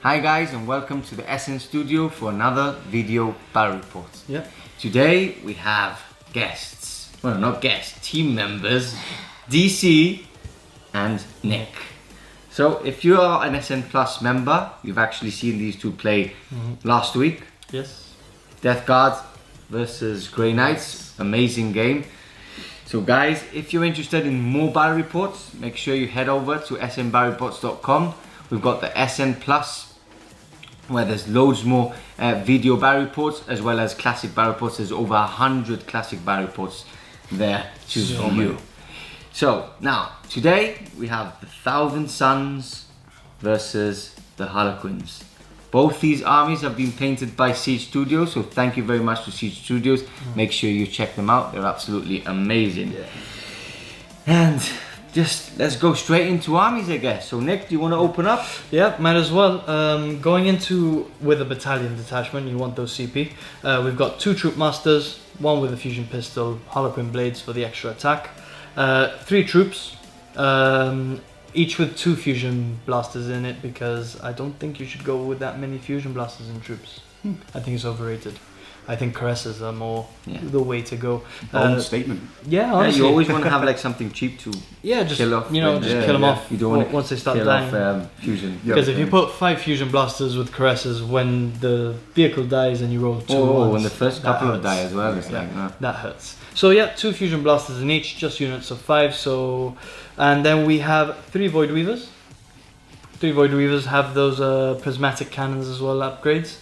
Hi guys, and welcome to the SN Studio for another video battle report. Yeah. Today we have guests, well not guests, team members, DC and Nick. So if you are an SN Plus member, you've actually seen these two play last week. Yes. Death Guard versus Grey Knights, amazing game. So guys, if you're interested in more battle reports, make sure you head over to snbattlereports.com. We've got the SN Plus, where there's loads more video battle reports as well as classic battle reports. There's over 100 classic battle reports there to view. So now, today we have the Thousand Suns versus the Harlequins. Both these armies have been painted by Siege Studios, so thank you very much to Siege Studios. Make sure you check them out, they're absolutely amazing. Yeah. And just let's go straight into armies, I guess. So Nick, do you want to open up? Yeah, might as well. Going into with a battalion detachment, you want those CP. We've got 2 Troupe Masters, 1 with a fusion pistol, Harlequin blades for the extra attack, 3 troops, each with 2 fusion blasters in it, because I don't think you should go with that many fusion blasters in troops. I think it's overrated. I think caresses are more the way to go. Bold statement. Yeah, honestly. You always want to have like something cheap to just kill off. just kill them off. You don't want once they start kill dying. off fusion. Because if you put 5 fusion blasters with caresses, when the vehicle dies and you roll 2 ones, when the first couple hurts. die as well, it's like no. That hurts. So yeah, 2 fusion blasters in each, just units of 5. So, and then we have 3 Void Weavers. 3 Void Weavers have those prismatic cannons as well, upgrades,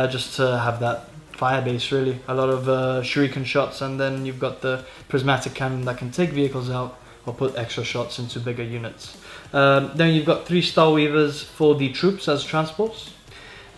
just to have that fire base really. A lot of shuriken shots, and then you've got the prismatic cannon that can take vehicles out or put extra shots into bigger units. Then you've got 3 Star Weavers for the troops as transports.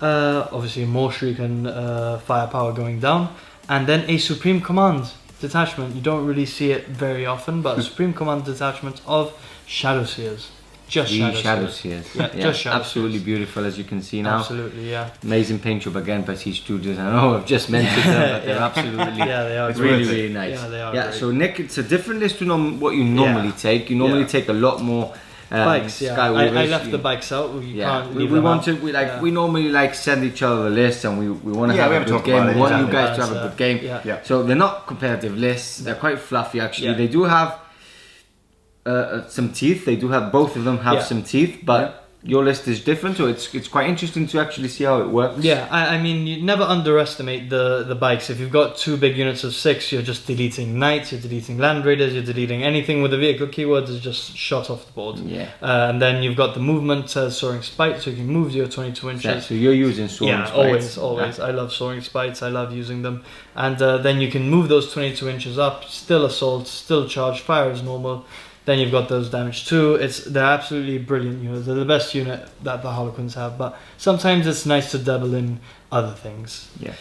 Obviously more shuriken firepower going down. And then a Supreme Command detachment. You don't really see it very often, but a Supreme Command detachment of Shadow Seers. Just Shadow Seers. Yeah, just Shadow absolutely Seers. Beautiful, as you can see now. Absolutely, yeah. Amazing paint job again by Siege Studios. I know I've just mentioned them, but they're absolutely they are it's great. really nice. Yeah, they are great. So Nick, it's a different list to what you normally take. You normally take a lot more bikes. Sky Weavers. I left the bikes out. Can't leave we them want out. to we normally like send each other the list, and we want to have a good game. We want you guys to have a good game. So they're not competitive lists. They're quite fluffy actually. They do have some teeth. They do have, both of them have some teeth, but your list is different, so it's quite interesting to actually see how it works. Yeah, I mean, you never underestimate the bikes. If you've got 2 big units of 6, you're just deleting knights, you're deleting land raiders, you're deleting anything with a vehicle keyword is just shot off the board. Yeah. And then you've got the movement soaring spite, so you can move your 22 inches. Yeah, so you're using soaring spites. Always. I love soaring spites. I love using them. And then you can move those 22 inches up, still assault, still charge, fire as normal. Then you've got those damage too. They're absolutely brilliant units. They're the best unit that the Harlequins have, but sometimes it's nice to dabble in other things. Yeah.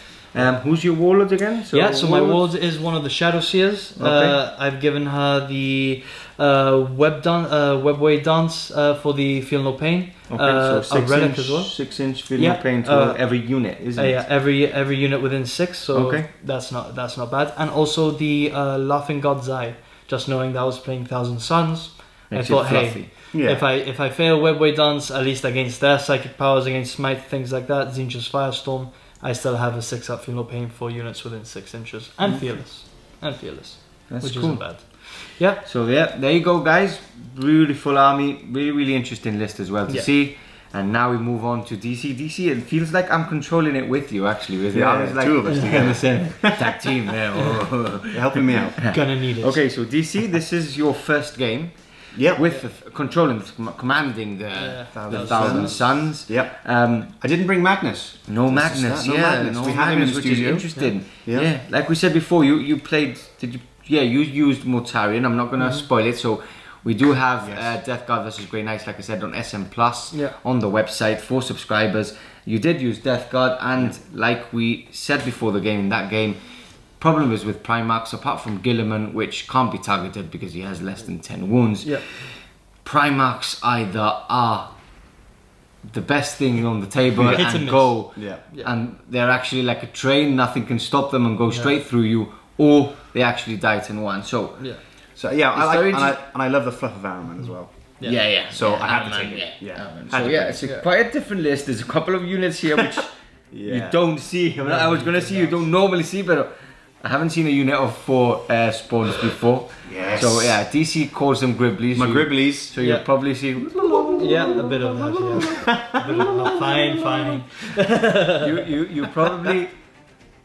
Who's your warlord again? So my warlord is one of the Shadow Seers. Okay. I've given her the webway dance for the Feel No Pain. Okay, so 6-inch as well. 6-inch Feel No Pain to every unit, isn't it? Yeah, every unit within 6. So that's not bad. And also the Laughing God's Eye. Just knowing that I was playing Thousand Suns, I thought, hey, if I fail Webway Dance, at least against their psychic powers, against Smite, things like that, Zinja's Firestorm, I still have a 6-up Feel No Pain for units within 6 inches. And Fearless. That's which cool. isn't bad. Yeah. So there you go, guys. Really full army. Really interesting list as well to see. And now we move on to DC. DC, it feels like I'm controlling it with you, actually. With the armies, like 2 of us together. Tag team there. You're helping me out. Gonna need it. Okay, so DC, this is your first game. With commanding the Thousand Suns. I didn't bring Magnus. No Magnus, no Magnus. No we had Magnus, him in which studio. is interesting. Yeah. Like we said before, you played. You used Mortarion. I'm not gonna spoil it. So we do have Death Guard versus Grey Knights, like I said, on SM Plus on the website for subscribers. You did use Death Guard, and like we said before the game, in that game, problem is with Primarchs, apart from Gilliman, which can't be targeted because he has less than 10 wounds. Primarchs either are the best thing on the table and go, and they're actually like a train, nothing can stop them and go straight through you, or they actually die 10-1. So I like, and I love the fluff of Arrowman as well. Yeah. So I had to Iron take Man, it. Yeah. Iron Man. Had So to yeah, take it's it. quite a different list. There's a couple of units here which Yeah. you don't see. I was gonna see you don't normally see, but I haven't seen a unit of 4 spawns before. Yes. So yeah, DC calls them Gribblies. My Gribblies. So you'll probably see Yeah, a bit of that. Yeah, a bit of that. Fine. you probably.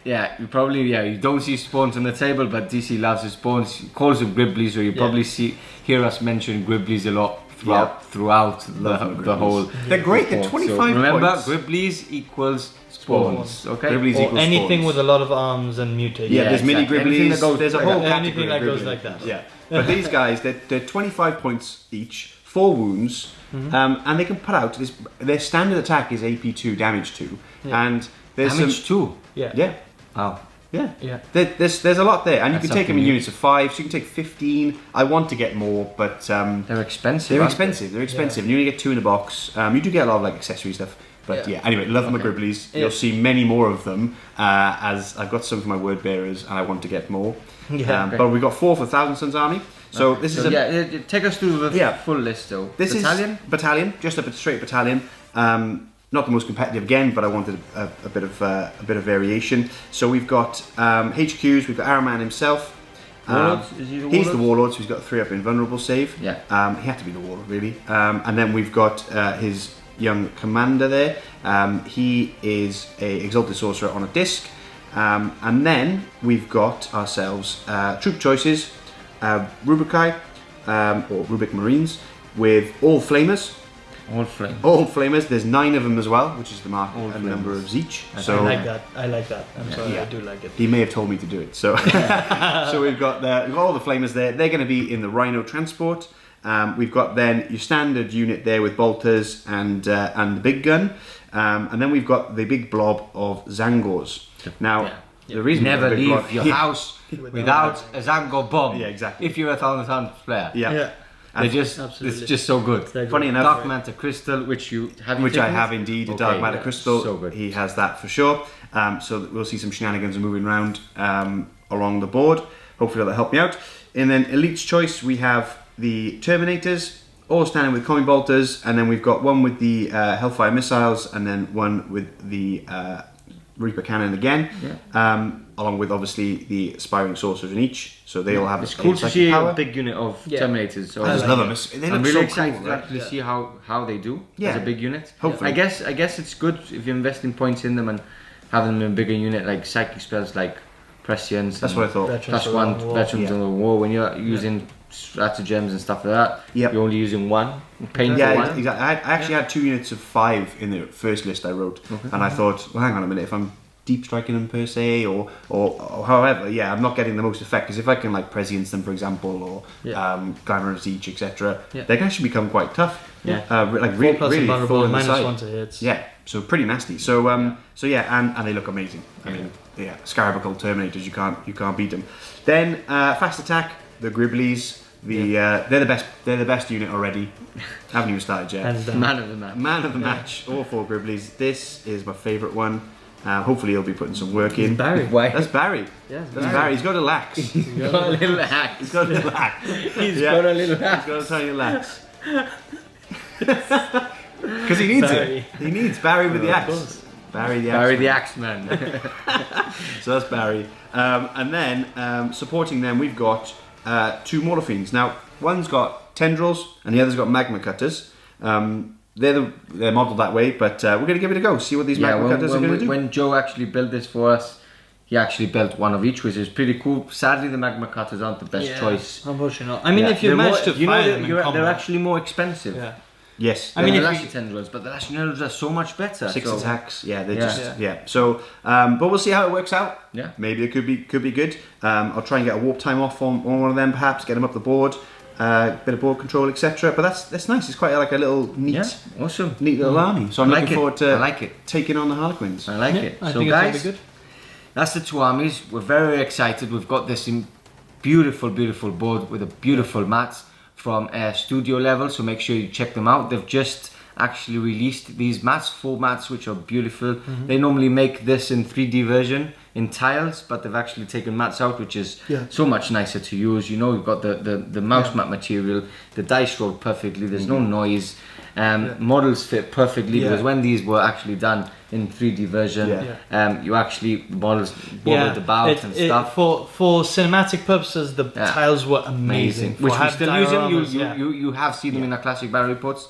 Yeah, you don't see spawns on the table, but DC loves his spawns. He calls them Gribblies, so you probably hear us mention Gribblies a lot throughout the whole. They're great. They're report. 25 So remember, points. Gribblies equals spawns. Okay. Gribblies Or equals anything spawns. with a lot of arms and mutate. Yeah, there's mini exactly. Anything Gribblies. that goes There's a like whole that. category. Anything that of goes Gribblies. like that. Yeah. But these guys, they're 25 points each, 4 wounds, and they can put out this. Their standard attack is AP2, damage 2, and there's Damage some. 2. Yeah. Wow. Yeah. There's a lot there, and you That's can take them something in new. units of 5. So you can take 15. I want to get more, but They're expensive. they're aren't expensive. They're expensive. And you only get 2 in a box. You do get a lot of like accessory stuff. But yeah, anyway, love my Gribblies. You'll see many more of them as I've got some for my word bearers, and I want to get more. Yeah. But we've got 4 for Thousand Sons Army. So this is a take us through the full list though. this Battalion? is battalion, just a straight battalion. Not the most competitive again, but I wanted a bit of variation. So we've got HQs. We've got Araman himself. Warlords? Is he the He's the Warlord? warlord, so he's got 3 up invulnerable save. Yeah. He had to be the warlord really. And then we've got his young commander there. He is a exalted sorcerer on a disc. And then we've got ourselves troop choices, Rubikai, or Rubik Marines, with all flamers. All flame. All flamers. There's 9 of them as well, which is the mark All and number of each. I So like that. I'm sorry, Yeah. I do like it. he may have told me to do it. So so we've got all the flamers there. They're going to be in the Rhino transport. We've got then your standard unit there with bolters and the big gun, and then we've got the big blob of Zangors. Now the reason we've got Never the big leave blob- your house without a Zango bomb. Yeah, exactly. If you're a Thousand player. Yeah. They're just Absolutely. it's just so good. They're Funny good. enough, Dark Manta Crystal, which you have, which I have indeed, a Okay, dark matter yeah, crystal. so good. He has that for sure. So we'll see some shenanigans moving around along the board. Hopefully that'll help me out. And then Elite's Choice, we have the Terminators, all standing with Common Bolters, and then we've got one with the Hellfire Missiles, and then one with the Reaper Cannon again, along with obviously the Aspiring Sorcerers in each. So they all have It's cool to psychic see power. a big unit of Yeah. Terminators. So I just like love it. them. They I'm look really so excited cool, to right? actually see how they do Yeah. as a big unit. Hopefully. I guess it's good if you're investing points in them and having them in a bigger unit like psychic spells like Prescience. That's and what I thought. Veterans Plus of one the War. veterans Yeah. of the war. When you're using stratagems and stuff like that, Yep. you're only using one. Paying for Yeah, one. exactly. I actually had 2 units of 5 in the first list I wrote, and I thought, well, hang on a minute, if I'm deep striking them per se, or however, yeah, I'm not getting the most effect, because if I can like prescience them, for example, or glamour of each, etc., they can actually become quite tough. Yeah. Like 4 really, plus really invulnerable, full in the minus side. 1 to hits. Yeah, so pretty nasty. So so yeah, and they look amazing. I mean, yeah, Scarabacle Terminators, you can't beat them. Then fast attack, the Gribblies. They're the best unit already. Haven't even started yet. Hands down. Man of the match. Man of the match, all 4 Gribblies. This is my favourite one. Hopefully he'll be putting some work in. Barry. Why? That's Barry. Yeah, That's Barry. He's got a lax. He's got a little hack. He's got a little lax. He's Yeah. got a little hack. He's got a tiny lax. Because he needs Barry. it. He needs Barry with the axe. course. Barry the Barry axe. the Axeman. So that's Barry. And then supporting them, we've got 2 Morphines. Now, one's got tendrils and the other's got magma cutters. They're modelled that way, but we're going to give it a go. See what these magma cutters are going to do. When Joe actually built this for us, he actually built one of each, which is pretty cool. Sadly, the magma cutters aren't the best choice. Unfortunately not. I mean, Yeah, if you they're manage more- to fire them in they're combat. actually more expensive. Yeah. Yes. I mean, the if Lashy you- tendrils, but the Lashy tendrils are so much better. 6 so- attacks. Yeah, they're Yeah. just So, but we'll see how it works out. Yeah. Maybe it could be good. I'll try and get a warp time off on one of them, perhaps get them up the board, bit of board control, etc. But that's nice. It's quite like a little neat, Yeah, awesome. neat little army. So I'm I like looking it. forward to I like it. taking on the Harlequins. I like Yeah, it. I So think guys, it's gonna be good. that's the 2 armies. We're very excited. We've got this beautiful board with a beautiful mats from studio level. So make sure you check them out. They've just actually released these mats, 4 mats, which are beautiful. They normally make this in 3D version in tiles, but they've actually taken mats out, which is so much nicer to use. You know, you've got the mouse mat material, the dice roll perfectly, there's no noise. Models fit perfectly because when these were actually done in 3D version, you actually models wobbled about and stuff. For cinematic purposes, the tiles were amazing. Which we're still dioramas, using. You have seen them in our classic battle reports,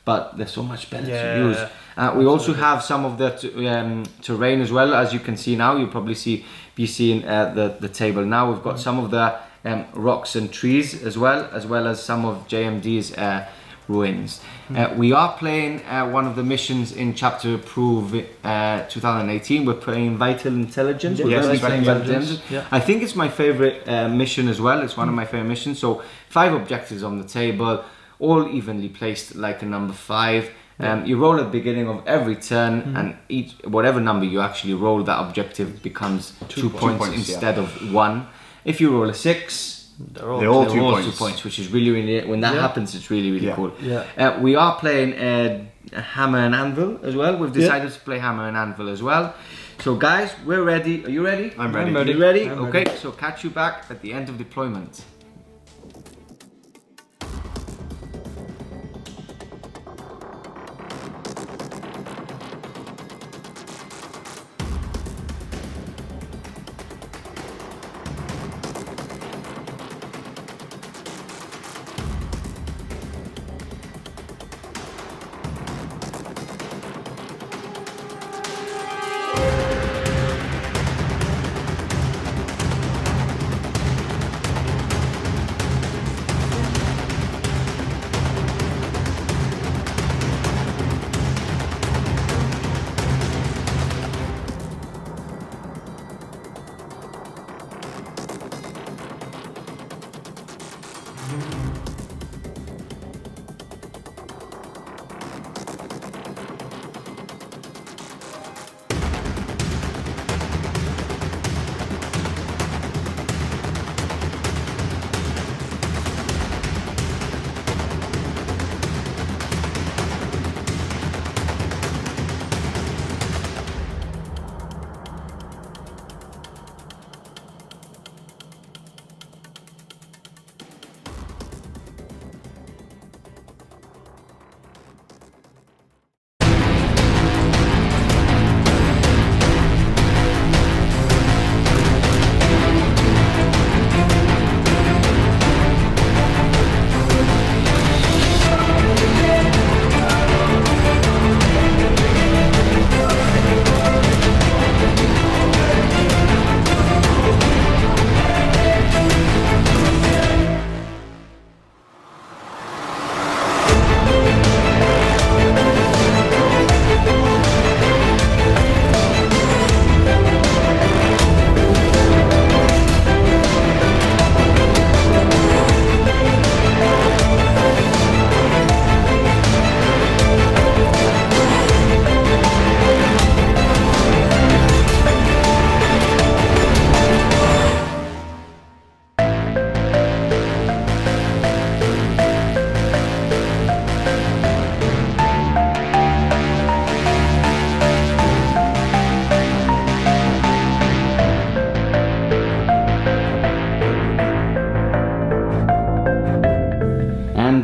but they're so much better to use. We also have some of the terrain as well, as you can see now. You'll probably be seeing the table now. We've got some of the rocks and trees as well as some of JMD's ruins. We are playing one of the missions in Chapter Prove 2018. We're playing Vital Intelligence. I think it's my favourite mission as well. It's one of my favourite missions. So 5 objectives on the table, all evenly placed like a number 5. You roll at the beginning of every turn, and whatever number you actually roll, that objective becomes 2 points instead of 1. If you roll a 6, they're all 2 points, which is really when that happens, it's really cool. We are playing Hammer and Anvil as well. We've decided to play Hammer and Anvil as well. So guys, we're ready. Are you ready? I'm ready. Are you ready? Okay, so catch you back at the end of deployment.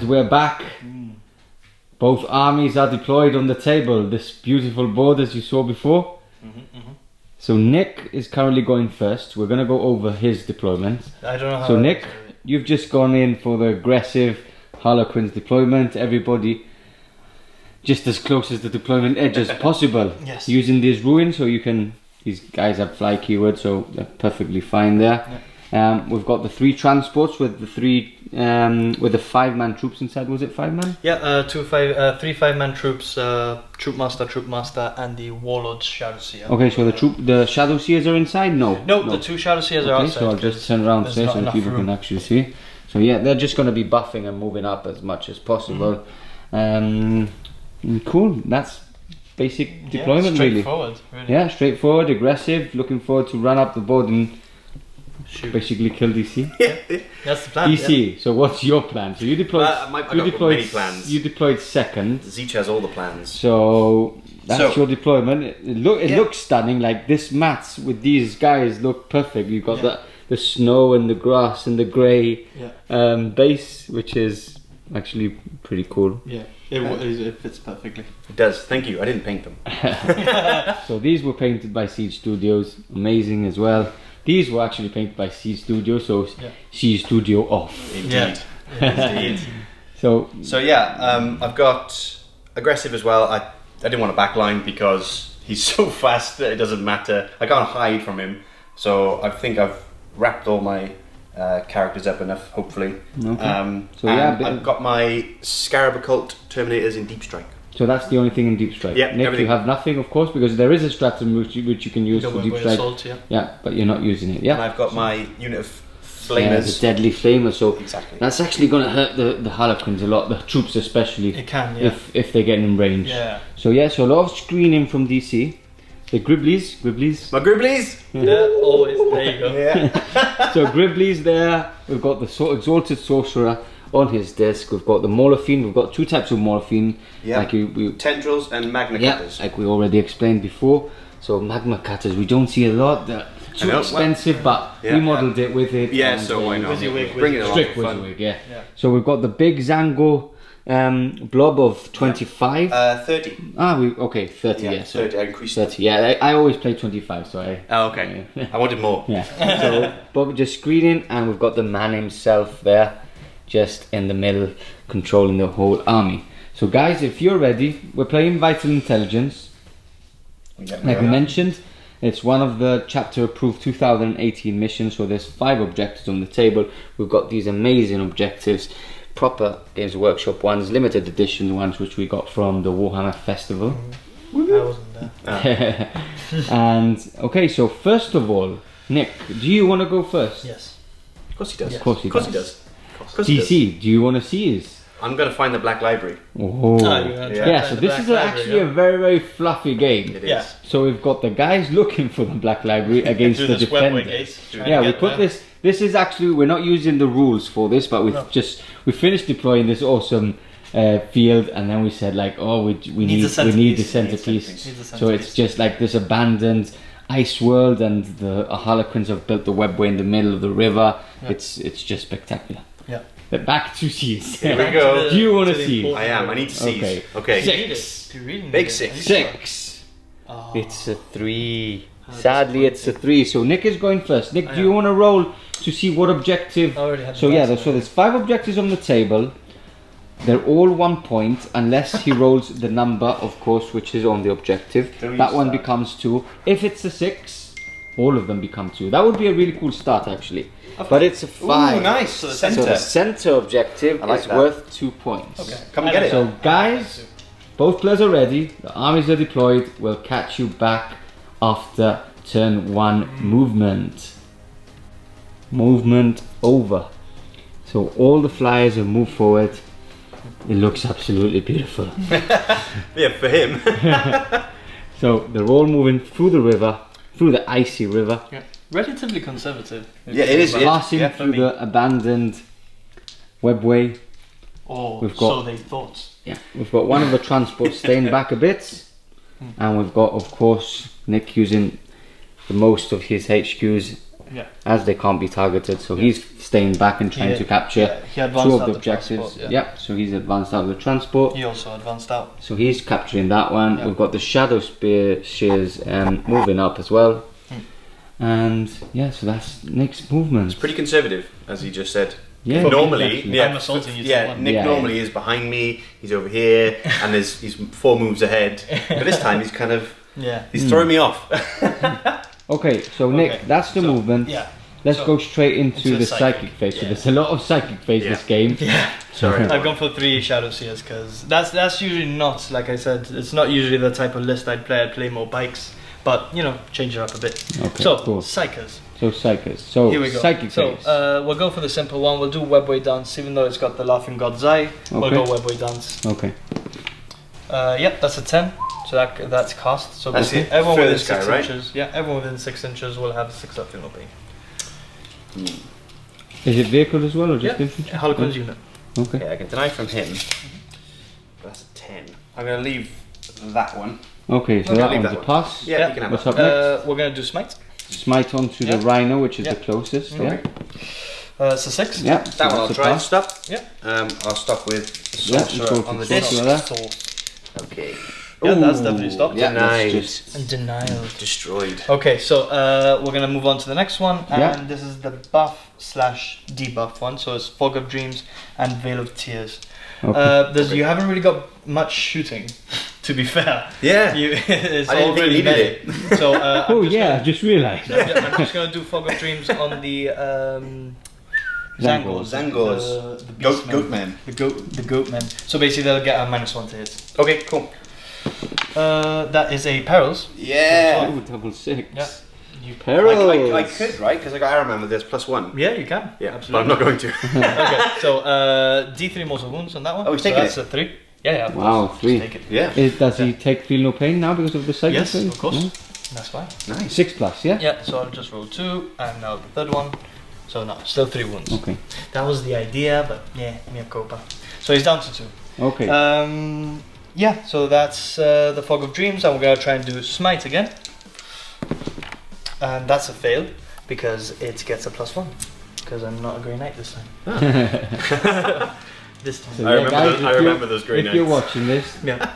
We're back. Both armies are deployed on the table. This beautiful board as you saw before. So Nick is currently going first. We're going to go over his deployment. I don't know how. So Nick, you've just gone in for the aggressive Harlequins deployment. Everybody just as close as the deployment edge as possible. Yes. Using these ruins, so you can. These guys have fly keywords, so they're perfectly fine there. Yeah. We've got the 3 transports with the 5-man troops inside. Was it 5-man? Yeah, 3 5-man troops, troop master, and the warlord's shadow seer. Okay, so the shadow seers are inside. No, the 2 shadow seers are outside. So I'll just turn around so people can actually see. So yeah, they're just going to be buffing and moving up as much as possible. Cool. That's basic deployment, straightforward, really. Yeah, straightforward, aggressive. Looking forward to run up the board and Shoot. basically kill DC. That's the plan. DC. So what's your plan? So you deployed. many plans. You deployed second. Zeech has all the plans. So that's your deployment. It looks stunning. Like this mats with these guys look perfect. You've got the snow and the grass and the grey base, which is actually pretty cool. Yeah, it fits perfectly. It does. Thank you. I didn't paint them. So these were painted by Siege Studios. Amazing as well. These were actually painted by Siege Studio. So Siege Studio off. Indeed. Indeed. So I've got aggressive as well. I didn't want a backline because he's so fast that it doesn't matter. I can't hide from him. So I think I've wrapped all my characters up enough, hopefully. Okay. I've got my Scarab Occult Terminators in Deep Strike. So that's the only thing in Deep Strike. Yeah, Nick, everything. you have nothing, of course, because there is a stratum which you can use for Deep Strike. Assault, But you're not using it. Yeah. And I've got my unit of The Flamers. deadly flamer. So Exactly. that's actually going to hurt the Harlequins a lot, the troops especially. It can, yeah. If they get in range. Yeah. So so a lot of screening from DC. The Gribblies. My Gribblies! Yeah, always. There you go. Yeah. So Gribblies there. We've got the Exalted Sorcerer on his desk. We've got the Morphine. We've got two types of Morphine. Yeah. Like we Tendrils and Magna Cutters. like we already explained before. So Magma Cutters, we don't see a lot. They're too expensive, but we modelled it with it. Yeah, and, so why not? WYSIWYG Bring it along. Strict for fun. WYSIWYG, yeah. So we've got the big Zango blob of 25. 30. 30, yeah. So 30. I increased 30, yeah. I always play 25, so I... Oh, okay. I wanted more. Yeah. So Bob just screening, and we've got the man himself there, just in the middle, controlling the whole army. So guys, if you're ready, we're playing Vital Intelligence. Like we mentioned, it's one of the chapter approved 2018 missions, so there's 5 objectives on the table. We've got these amazing objectives, proper Games Workshop ones, limited edition ones which we got from the Warhammer Festival. I wasn't there. And okay, so first of all, Nick, do you want to go first? Yes. Of course he does. Of course he does. Of course he does. DC, do you want to see his? I'm going to find the Black Library. Oh, Yeah, so this is actually a very, very fluffy game. It is. Yeah. So we've got the guys looking for the Black Library against Do the this webway defenders. gate, trying Yeah, to we get put there. this is actually, we're not using the rules for this, but we finished deploying this awesome field, and then we said like, oh, we need the centerpiece. So it's just like this abandoned ice world, and the Harlequins have built the webway in the middle of the river. Yeah. It's just spectacular. Yeah. But back to seize. Here we go. Do you want to see? I am. I need to seize. Okay. Six. Do you really need Big it? 6. 6. Oh. It's a 3. How Sadly, it's a 3. So Nick is going first. Nick, do you want to roll to see what objective? I already had So the yeah, last so one. there's 5 objectives on the table. They're all 1 point unless he rolls the number, of course, which is on the objective. That one becomes 2. If it's a 6, all of them become 2. That would be a really cool start, actually. But it's a 5. Ooh, nice. So the So Center. the center objective I like is that. worth 2 points. Okay. Come and get it. So guys, both players are ready. The armies are deployed. We'll catch you back after turn 1 movement. Movement over. So all the flyers have moved forward. It looks absolutely beautiful. Yeah, for him. So they're all moving through the river, through the icy river, Yeah. Relatively conservative. Yeah, it is, yeah. passing for through me. the abandoned webway. Or We've got- so they thought. Yeah, we've got one of the transports staying back a bit, and we've got, of course, Nick using the most of his HQs Yeah. as they can't be targeted, so he's staying back and trying Yeah, to capture yeah, he advanced 2 of out the the objectives. transport, yeah. So he's advanced out of the transport. He also advanced out. So he's capturing that one. Yeah. We've got the Shadow Spear shears moving up as well. And yeah, so that's Nick's movement. Pretty conservative, as he just said. Yeah, Normally, exactly. I'm assaulting you to yeah, one. Nick Yeah, normally is behind me. He's over here, and he's 4 moves ahead. But this time, he's kind of Yeah. he's throwing me off. Okay, so Nick, Okay, that's the so, movement. Yeah. Let's so- go straight into into the psychic, psychic phase. So yeah. there's a lot of psychic phase Yeah. this game. Yeah. Sorry. I've gone for 3 Shadow Seers because that's usually not, like I said, it's not usually the type of list I'd play. I'd play more bikes, but you know, change it up a bit. Okay, So, cool. Psychers. So psychers. So Here we go. psychic So phase. we'll go for the simple one. We'll do Webway Dance, even though it's got the Laughing God's Eye. We'll Okay. go Webway Dance. Okay. Yep, that's a 10. So that's cast. So That's basically it. everyone within Furthest guy, 6 right? inches. Yeah, everyone within 6 inches will have 6 up penalty. Is it vehicle as well or just Yeah. infantry? Harlequins unit. Okay. Yeah, I can deny from him. That's a 10. I'm going to leave that one. Okay, so Okay, that leave one's that a one. pass. Yeah, Yeah. you can have What's that. up next? We're gonna do smite. Smite onto the Yeah. rhino, which is Yeah. the closest. Okay. It's a 6. Yeah. So That one I'll that's a try and pass. stop. Yeah. I'll stop with the Yeah, sorcerer you go on the for disc. sorcerer there. Okay. Yeah, that's Ooh, definitely stopped. Yeah, that's Denied. just- And denial. Destroyed. Okay, so we're gonna move on to the next one, and Yeah. this is the buff/debuff one. So it's Fog of Dreams and Veil of Tears. Okay. You haven't really got much shooting, to be fair. Yeah. It's I didn't all think really you needed meta. So Oh yeah, I just realised. I'm just gonna do Fog of Dreams on the Zangors. Zangors. the Goatmen. the goatmen. So basically they'll get a -1 to hit. Okay, cool. That is a perils. Yeah. Oh, double 6. Yeah. You Perils. I could, right? Because I got Iron Man with this +1. Yeah, you can. Yeah, Absolutely. but I'm not going to. Okay, so D3 mortal wounds on that one. Oh, he's so taking that's a 3. Yeah, of Wow, course. 3. Take it. Yeah. Does he feel no pain now because of the second Yes, phase? of course. No? That's fine. Nice. 6 plus, yeah? Yeah, so I'll just roll 2, and now the third one. So no, still 3 wounds. Okay. That was the idea, but yeah, mea culpa. So he's down to 2. Okay. Yeah, so that's the Fog of Dreams, and we're gonna try and do Smite again. And that's a fail because it gets a +1 because I'm not a Grey Knight this time. This time. So I remember those Grey If you're Knights. watching this, Yeah.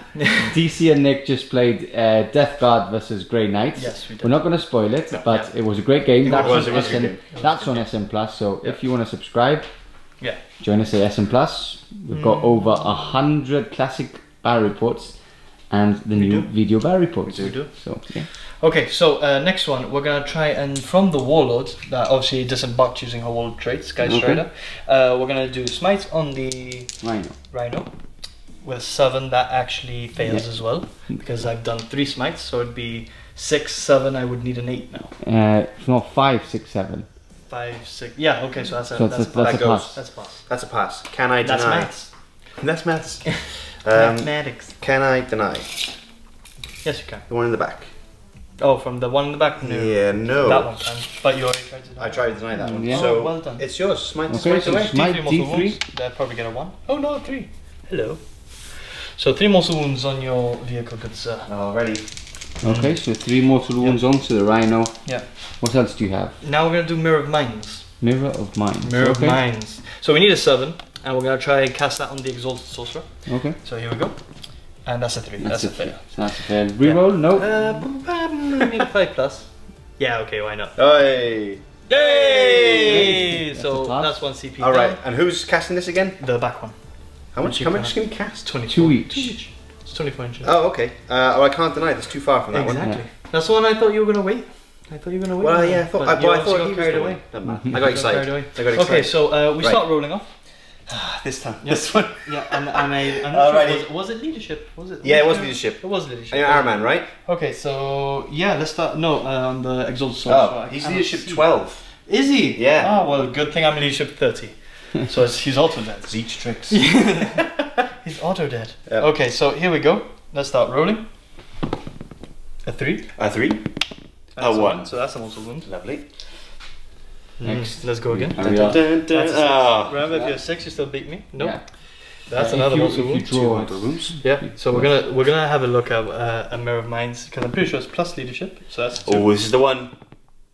DC and Nick just played Death Guard versus Grey Knights. Yes, we did. We're not going to spoil it, but it was a great game. It That's was on a good SM. game. That's on SM Plus. So if you want to subscribe, Yeah. join us at SM Plus. We've got over 100 classic bar reports and the new video bar reports. We do. So yeah. Okay, so next one, we're gonna try and from the Warlord, that obviously disembarked using her Warlord traits, Sky Okay. Strider, we're gonna do Smite on the Rhino with 7, that actually fails as well because I've done 3 smites, so it'd be 6, 7, I would need an 8 now. Not 5, 6, 7. 5, 6, yeah, okay, so that's a, So that's a that's a pass. pass. That's a pass. That's a pass. Can I That's deny? maths. That's maths. Mathematics. Can I deny? Yes, you can. The one in the back. Oh, from the one in the back? No. Yeah, no. That one can, but you already tried to do I tried to deny that one. Yeah. So Oh, well done. it's yours. Smite, Okay, smite so away. Smite D3 mortal D3. wounds, they'll probably get a 1. Oh no, 3. Hello. So 3 mortal wounds on your vehicle, good sir. Oh, ready. Okay, so 3 mortal wounds onto the Rhino. Yeah. What else do you have? Now we're gonna do Mirror of Minds. Mirror of Minds. Mirror okay. of Minds. So we need a 7, and we're gonna try and cast that on the Exalted Sorcerer. Okay. So here we go. And that's a 3. That's a fail. So that's a fail. Reroll? No. We need a 5 plus. Yeah, okay, why not? Hey. Yay! That's a So pass. that's 1 CP. All right. down. And who's casting this again? The back one. How much? Which How you much can can you cast? 24. 2 each. It's 24 inches. Oh, okay. Oh, I can't deny. That's too far from that one. Exactly. That's the one I thought you were gonna wait. I thought you were gonna wait. Well, yeah. I thought. But you I obviously thought got he was carried the away. one. Doesn't matter. I got Got carried excited. away. I got excited. Okay, so we Right. start rolling off. This time. Yeah. This one. Yeah, and I'm not Alrighty. sure. Was it leadership? Was it? Yeah, it was leadership. It was leadership. And you're Iron Man, right? Okay, so yeah, let's start. No, on the Exalted Sorcerer. Oh, I he's cannot leadership see. 12. Is he? Yeah. Oh well, good thing I'm leadership 30. So he's auto dead. Zeech tricks. He's auto dead. Yep. Okay, so here we go. Let's start rolling. A 3. A 3. That's A 1. So that's a mortal wound. Lovely. Next. Let's go again. Hurry up. Dun, dun, That's a 6. oh. Remember, if you're 6, you still beat me. Nope. Yeah. That's If another you- mortal if you wound. draw Two it. mortal wounds. Yeah. So we're gonna have a look at a Mirror of Minds because I'm pretty sure it's plus leadership. So that's 2. Oh, this is the one.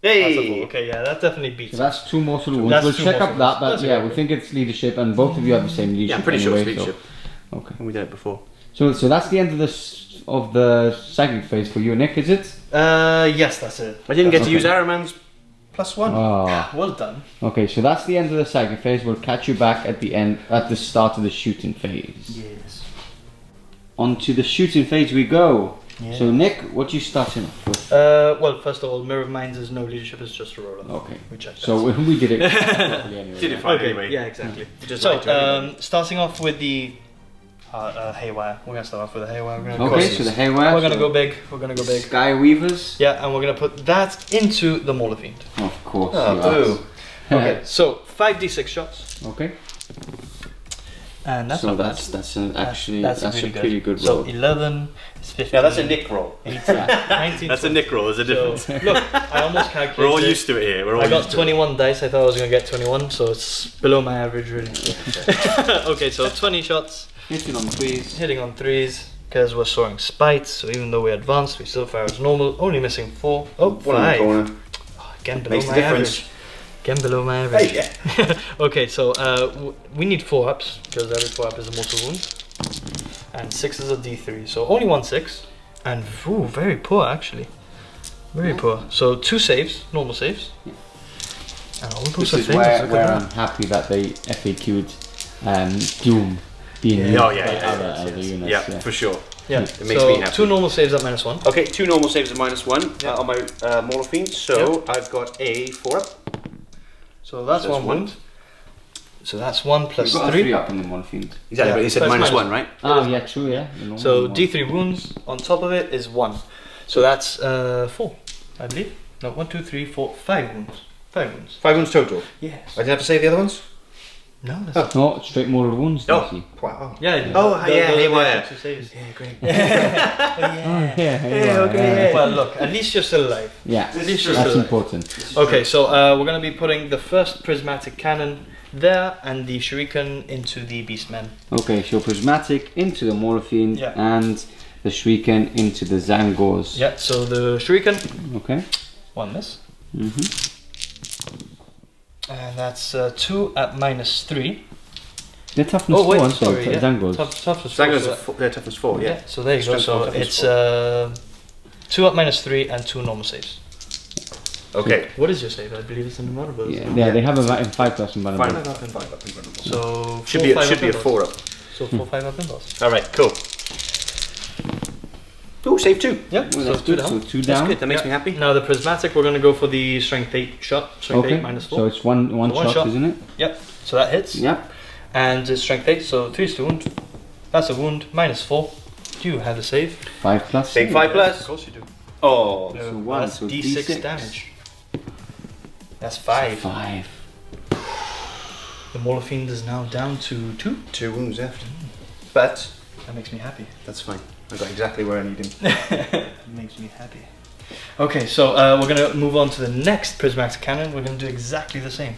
That's a 4. Hey. Okay, yeah, that definitely beats. So that's 2 mortal wounds. That's We'll 2 check mortal up that, wounds. but That's yeah, okay. we think it's leadership, and both of you have the same leadership. Yeah, I'm pretty sure anyway, it's leadership. Okay. And we did it before. So that's the end of the psychic phase for you, Nick, is it? Yes, that's it. I didn't get to Okay. use Iron Man's +1. Ah. Well done. Okay, so that's the end of the psychic phase. We'll catch you back at the start of the shooting phase. Yes. On to the shooting phase we go. Yeah. So Nick, what you starting off with? Well, first of all, Mirror of Minds is no leadership; it's just a roller. Okay. We checked that. So we did it properly anyway. Did it yeah. fine Okay. anyway. Yeah, exactly. Just So, like to everybody. starting off with the Haywire. We're gonna start off with the Haywire. We're gonna Okay, go, so the haywire. we're gonna so go big. We're gonna go big. Sky Weavers. Yeah, and we're gonna put that into the Mauler Fiend. Of course. Oh, you boo. are. Okay, so 5d6 shots. Okay. And that's so not that's bad. actually That's a really pretty good So roll. 11 is 15. Yeah, that's a nick roll. 18, 19. That's a nick roll. There's a difference. So, look, I almost calculated. We're all used to it here. We're all I got used to 21 dice. I thought I was going to get 21, so it's below my average, really. Okay, so 20 shots. Hitting on threes. Hitting on 3s, because we're soaring spites, so even though we advanced, we still fire as normal. Only missing 4. Oh, it. One in the 5. corner. Oh, again below Makes the my difference. average. Again below my average. Hey, yeah. Okay, so we need 4 ups, because every 4 up is a mortal wound. And 6 is a d3, so only 1 6. And ooh, very poor actually. Very poor. So 2 saves, normal saves. Yeah. And all those This are is famous, where look at I'm that. happy that they FAQ'd Doom being used Oh, by yeah, other units. Yeah, for sure. Yeah, It makes so me happy. 2 normal saves at -1. Okay, 2 normal saves at -1 Yeah. on my Mortal Fiend. So I've got a 4 up. So that's That's 1 one. wound. So that's 1 plus You've got 3. a 3 up in the one field. Exactly, Yeah. but you said So it's -1, right? Oh yeah, true, yeah. The normal So one. d3 wounds on top of it is 1. So that's 4, I believe. No, 1, 2, 3, 4, 5 wounds. 5 wounds. 5 wounds total. Yes. I didn't have to save the other ones? No, that's No, straight mortal wounds, No. you see. Wow. Yeah. Oh, yeah, haywire. 2 saves. Yeah, great. Oh, yeah. Well, look, at least you're still alive. Yeah, This is that's true. important. Okay, so we're going to be putting the first prismatic cannon there and the shuriken into the beastmen. Okay, so prismatic into the morphine Yeah. and the shuriken into the zangors. Yeah, so the shuriken, Okay. 1 miss. Mm-hmm. And that's 2 at -3. The toughness Oh, wait, 4, sorry, yeah. zangors. Toughness Zangos four, are their toughness 4, yeah. So there you go. Strength four, So toughness it's four. 2 at -3 and 2 normal saves. Okay. What is your save? I believe it's in the marbles. Yeah, they have a 5+ in Fine. Bannerman. So Should be 4, 5 a 4 up. So 4, 5 up in boss. Alright, cool. Oh, save 2. Yep. Well, so that's 2 good. down. So 2 That's down. good, that makes me happy. Now the prismatic, we're going to go for the strength 8 shot. Strength Okay, 8 -4. so it's one One shot, shot. isn't it? Yep. So that hits. Yep. And it's strength 8, so 3 is the wound. That's a wound. -4. Do you have a save? 5+. Save 5 plus. Of course you do. Oh. So 1, That's so D6 D6 damage. That's 5. 5. The Morphine is now down to 2. 2 wounds left. But That makes me happy. that's fine. I got exactly where I need him. Makes me happy. Okay, so we're going to move on to the next prismatic cannon. We're going to do exactly the same.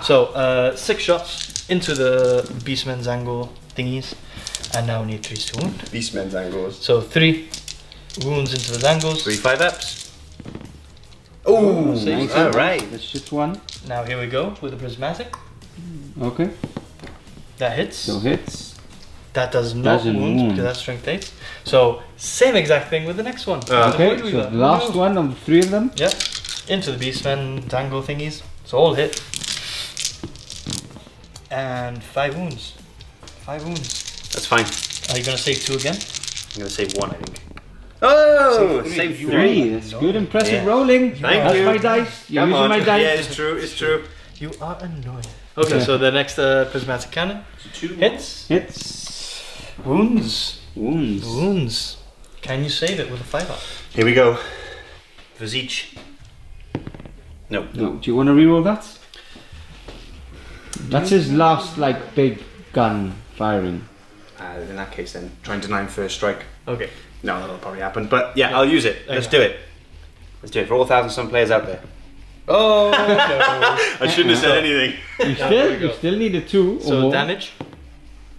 So 6 shots into the beastman's angle thingies, and now we need 3 to wound. Beastmen's angles. So 3 wounds into the angles. 3 5-ups. Oh, Nice. alright. That's just 1. Now here we go with the prismatic. Okay. That hits. So hits. That does not Doesn't wound wound. because that's strength 8. So same exact thing with the next one. The Okay, Void so Weaver. the last one of the 3 of them. Yep. Into the beastman dangle thingies. So all hit. And 5 wounds. 5 wounds. That's fine. Are you gonna save 2 again? I'm going to save 1, I think. Oh, Save save three. 3. That's good. Impressive Yeah. rolling. Thank That's you. my dice. You're Come using on. my dice. Yeah, it's true, it's true. You are annoying. Okay, Yeah. so the next prismatic cannon. 2 Hits. Hits. Wounds. Wounds. Wounds. Can you save it with a 5-up? Here we go. Visage. No. No, do you want to reroll that? That's his last, like, big gun firing. In that case then, try and deny him first strike. Okay. No, that'll probably happen. But yeah, I'll use it. Let's Okay. do it. Let's do it for all 1,000 players out there. Oh no. I shouldn't have said anything. You still need a 2 or So more. damage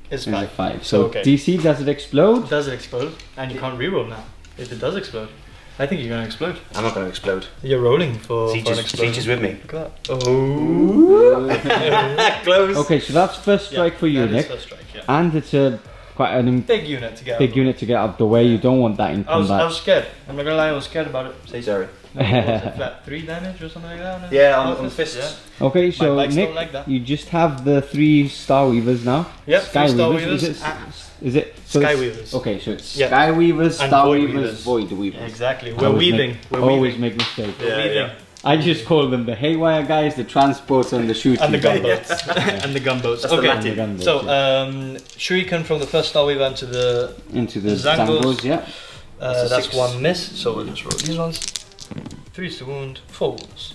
is And a 5. 5. So okay. DC, does it explode? Does it explode? And you can't reroll now. If it does explode. I think you're gonna explode. I'm not going to explode. You're rolling for an Siege explosion. is with me. Look at that. Oh. Close. Okay, so that's first strike for you, that is Nick. first strike, yeah. And it's a quite an Big unit to get big out of. unit to get out of the way. You don't want that in I was combat. scared. I'm not gonna lie, I was scared about it. Say sorry. No, what was it, flat 3 damage or something like that? Yeah, on Focus? fists. Okay, so bikes Nick, don't like that. you just have the 3 Star Weavers now. Yep, Sky 3 Star Weavers. Weavers. Is it so Sky it's- Weavers. Okay, so it's Yeah. Sky Weavers, And Star Void Weavers, Weavers. Void Weavers. Exactly. I We're always weaving. make- We're always weaving. make mistakes. We're weaving. I just call them the Haywire guys, the transports, and the shooting. And the gunboats. And the gunboats. That's the Okay. Latin. The gunboats, So, yeah. Shuriken from the first Star Weaver into the Into the Zangos. Zangos, yeah. That's a that's 6. 1 miss. So we'll just roll these ones. 3 is to wound. 4 wounds.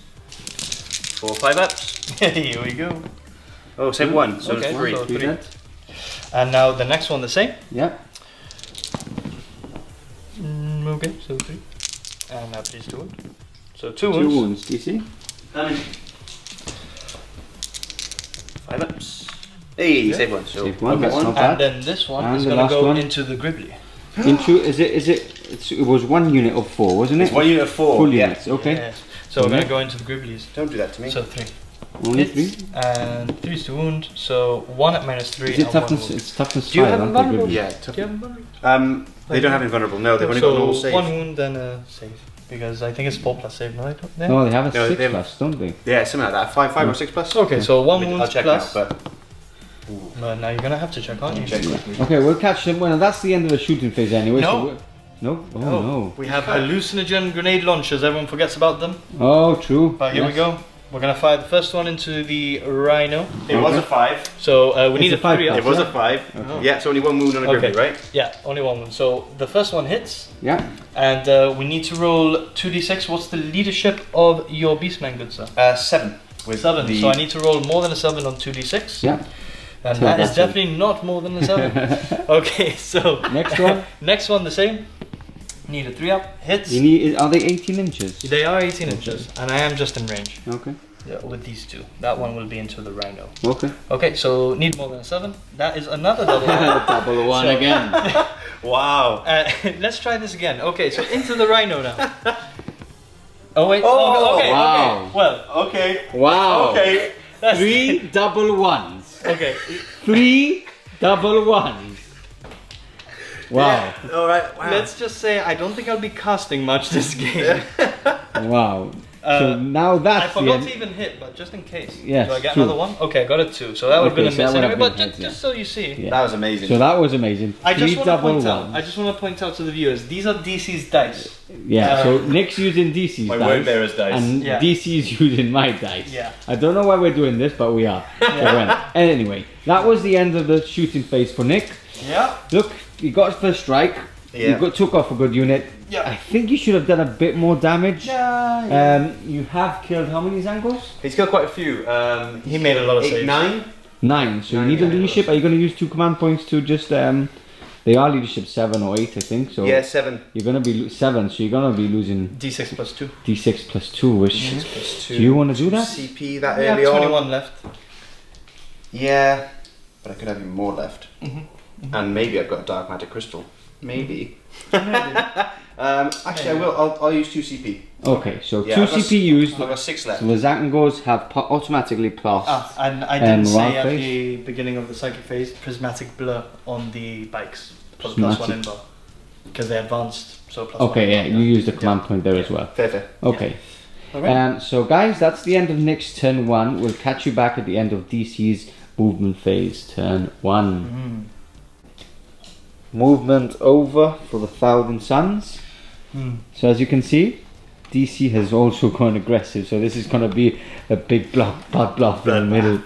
4 5-ups. Here we go. Oh, save 1. So Okay, it's 3. so Do 3. that. And now the next one the same. Yeah. Okay, so 3. And now please 2 wounds. So 2 2 wounds. wounds, DC. 5 ups. Hey, Yeah. save one. So Save one, Okay, that's not and bad. then this one And is the going to last go one. into the Gribbly. It was 1 unit of 4, wasn't it? it's 1 unit of 4. Full yeah. units, okay. Yes. So we're going to go into the Gribblies. Don't do that to me. So 3. Only Hits, 3? and 3 is to wound. So 1 at -3 Is it and 1 toughness? wound. It's toughness Do you 5, have aren't they, invulnerable? Gribbly? Yeah. Do you have invulnerable? They don't have invulnerable. No, they've only got normal save. 1 wound and a save. Because I think it's 4 plus save, no? I don't, yeah. No, they have a No, 6 they have- plus, don't they? Yeah, something like that. 5 or 6 plus. Okay, so 1 I'll wound check plus. now, but But now you're going to have to check, aren't you? check quickly. Okay, we'll catch them. Well, that's the end of the shooting phase anyway. No. So no? Oh, no. We have hallucinogen grenade launchers. Everyone forgets about them. Oh, true. But here we Yes. go. We're going to fire the first one into the Rhino. It was a 5. So we It's need a a 5 3 up. It was a 5. Okay. Yeah, so only 1 wound on a Okay. Gribbly, right? Yeah, only 1 wound. So the first one hits. Yeah. And we need to roll 2d6. What's the leadership of your beastman, good sir? 7. With 7. the- So I need to roll more than a 7 on 2d6. Yeah. And So that is that's definitely not more than a 7. Okay, so Next one. next one the same. Need a 3 up. Hits. You need, are they 18 inches? They are 18 inches, and I am just in range Okay. with these 2. That one will be into the Rhino. Okay. Okay, so need more than a 7. That is another double. Double 1 So- again. Wow. Let's try this again. Okay, so into the Rhino now. Oh wait. Oh, okay. wow. Okay. Well, Okay. Wow. Okay. that's 3 double 1s. Okay. 3 double 1s. Wow. Yeah. All right. Wow. Let's just say I don't think I'll be casting much this game. Wow. So now I that's the forgot end. to even hit, but just in case. Yes, Do I get true. another one? Okay, I got a 2. So that would have Okay, been a so that miss would anyway. have But been just, heads, just so you see. Yeah. That was amazing. So that was amazing. I just 3 want to double point out. 1. I just want to point out to the viewers. These are DC's dice. Yeah, so Nick's using DC's My dice. word bearer's dice. And Yeah. DC's using my dice. Yeah. I don't know why we're doing this, but we are. So well, anyway, that was the end of the shooting phase for Nick. Yeah. Look, he got his first strike. Yeah. Took off a good unit. Yeah. I think you should have done a bit more damage. Yeah. You have killed how many Zangos? He's killed quite a few. He made a lot of 8, saves. 9. 9. So you 9, need a yeah. leadership. Are you going to use 2 command points to just... they are leadership 7 or 8, I think. So Yeah, 7. you're going to be 7, so you're going to be losing D6 plus 2. D6 plus 2, which... Plus Do you want to do that? CP that We have early on. 21 left. Yeah, but I could have even more left. And maybe I've got a dark magic crystal. Maybe. Actually, I will. I'll use 2 CP. Okay, so Yeah, 2 I've got CP used. I've got 6 left. So the Zangos have automatically plus. And I didn't say morale at phase? the beginning of the psychic phase, prismatic blur on the bikes. Plus Prismatic. 1 in bar. Because they advanced, so plus 1. Okay, yeah, you used the command point there as well. Fair. Okay. Alright. So guys, that's the end of Nick's turn 1. We'll catch you back at the end of DC's movement phase, turn 1. Movement over for the Thousand Suns. So as you can see, DC has also gone aggressive. So this is going to be a big blood bath in the middle.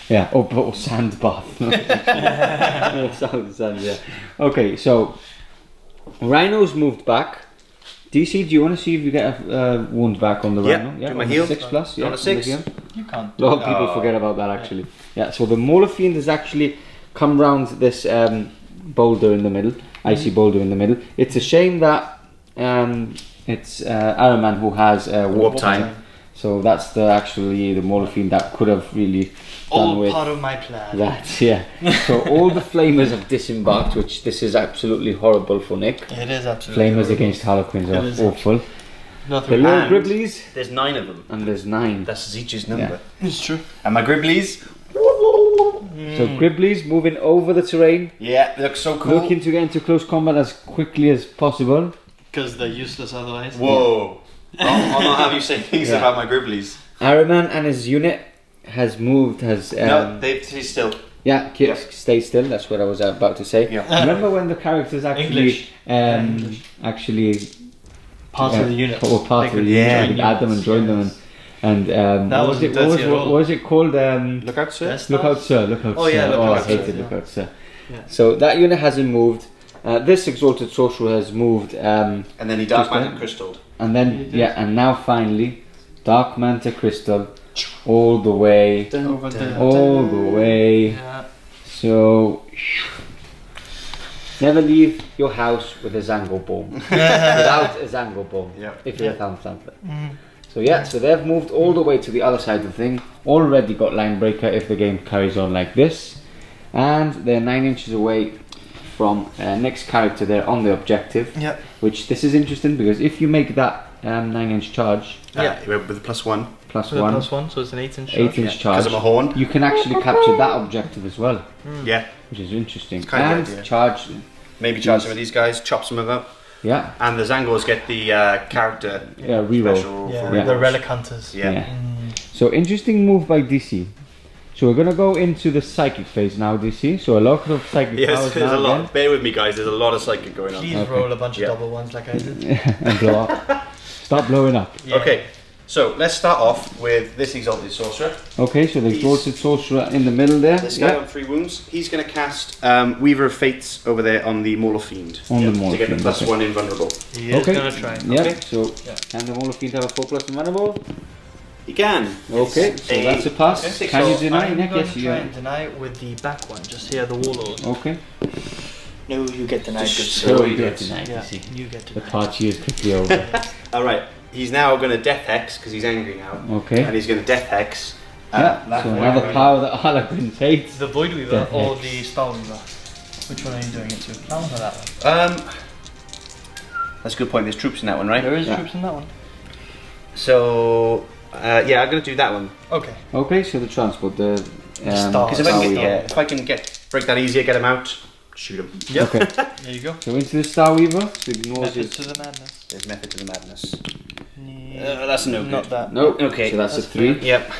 Yeah, or sand bath. Thousand Suns, yeah. Okay, so Rhino's moved back. DC, do you want to see if you get a wound back on the Yeah, Rhino? do my on the heal. 6 plus. On a 6. heal. You can't. A lot of people forget about that actually. Yeah, so the Mauler Fiend has actually come round this boulder in the middle, icy boulder in the middle. It's a shame that it's Araman who has warp time. So that's the Mauler Fiend that could have really done All with part of my plan. that. Yeah. So all the Flamers have disembarked, which this is absolutely horrible for Nick. It is absolutely. Flamers horrible. against Harlequins It is are awful. The Nothing. little And- Gribblies, There's 9 of them. and there's 9. That's Zeech's number. It's true. And my Gribblies. So Gribblies moving over the terrain, Yeah, they look so cool. looking to get into close combat as quickly as possible. Because they're useless otherwise. Whoa. I'll not have you say things Yeah. about my Gribblies. Araman and his unit has moved, No, he's still. yeah, stay still, that's what I was about to say. Yeah. Remember when the characters actually English. um actually Part of the unit. or part They of could the unit, join you could add them and join them and That what was wasn't it what was, dirty at all. what was it called Look out, sir. Yes. Look out sir, look out Oh, sir. yeah, Look oh Out I Sir, hated yeah. Look out sir. Yeah. So that unit hasn't moved. This exalted sorcerer has moved And then he dark Just magic then. crystal. and then and now finally Dark Manta Crystal all the way Over there. all the way. Yeah. So Never leave your house with a Zango bomb. Without a Zango bomb. If you're a town sampler. So yeah, so they've moved all the way to the other side of the thing. Already got line breaker if the game carries on like this. And they're 9 inches away from next character there on the objective. Which this is interesting because if you make that 9-inch charge. With +1. +1, so it's an 8-inch charge. 8-inch charge. Because of a horn. You can actually capture that objective as well. Yeah. Which is interesting. It's kind of and idea. charge. Maybe charge some of these guys, chop some of them up. Yeah. And the Zangos get the character reroll. special for The rerolls. relic hunters. So interesting move by DC. So we're gonna go into the psychic phase now, DC. So a lot of psychic powers there's now a lot. again. Bear with me, guys. There's a lot of psychic going on. Please roll a bunch of double ones like I did. And blow up. Start blowing up. Okay, so let's start off with this Exalted Sorcerer. Okay, so the Exalted Sorcerer in the middle there. This guy on 3 wounds. He's going to cast Weaver of Fates over there on the Mauler Fiend. On the Mauler to get the Fiend, +1 invulnerable. He is gonna try. Yeah, so can the Mauler Fiend have a 4+ invulnerable? He can. Okay, so that's a pass. Okay. Can you deny, I'm Nick? going Yes, to you try and deny with the back one, just here, the Warlord. Okay. No, you get denied. So you you get get denied, DC. You get The denied. party is quickly over. Alright, he's now going to Death Hex because he's angry now. Okay. And he's going to Death Hex. Yeah, so another power that Harlequins hates. The Void Weaver Death or Hex. the Star Weaver? Which one are you doing it to? That one or that one? That's a good point. There's troops in that one, right? There is troops in that one. So, yeah, I'm going to do that one. Okay. Okay, so the transport, the Star. Because if I can break that easier, get him out, shoot him. Yep. Okay. There you go. So into the Star Weaver, so ignores Method his. to the madness. There's Method to the Madness. Yeah. That's a no Not good. that. No. Okay. So that's a That's 3. Yep.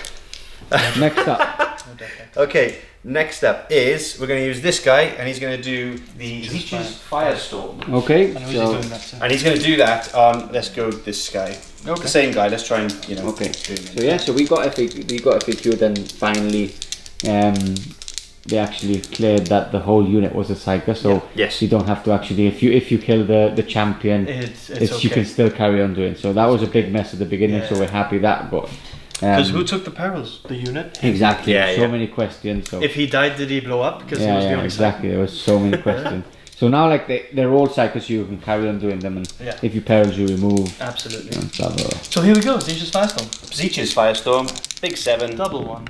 Next up. No Death Hex. Okay, next up is we're going to use this guy, and he's going to do the Just Leech's Firestorm. Okay, I know he's so. doing that too. And he's going to do that on, let's go with this guy. Okay. The same guy, let's try and, Okay. do him. So yeah, so we got FAQ, then finally they actually cleared that the whole unit was a psyker, so Yes. you don't have to actually, if you kill the champion, It's you can still carry on doing. So that was a big mess at the beginning, so Yeah. we're happy that got. Because who took the perils? The unit? Exactly, Yeah, so yeah. many questions. So If he died, did he blow up? Because he yeah, was the yeah, only exactly. There was so many questions. So now, like they're all psychers, so you can carry on doing them, and Yeah. if you perils, you remove. Absolutely. And blah, blah, blah. So here we go. Zeech's Firestorm. Leech's Firestorm, big 7. Double one.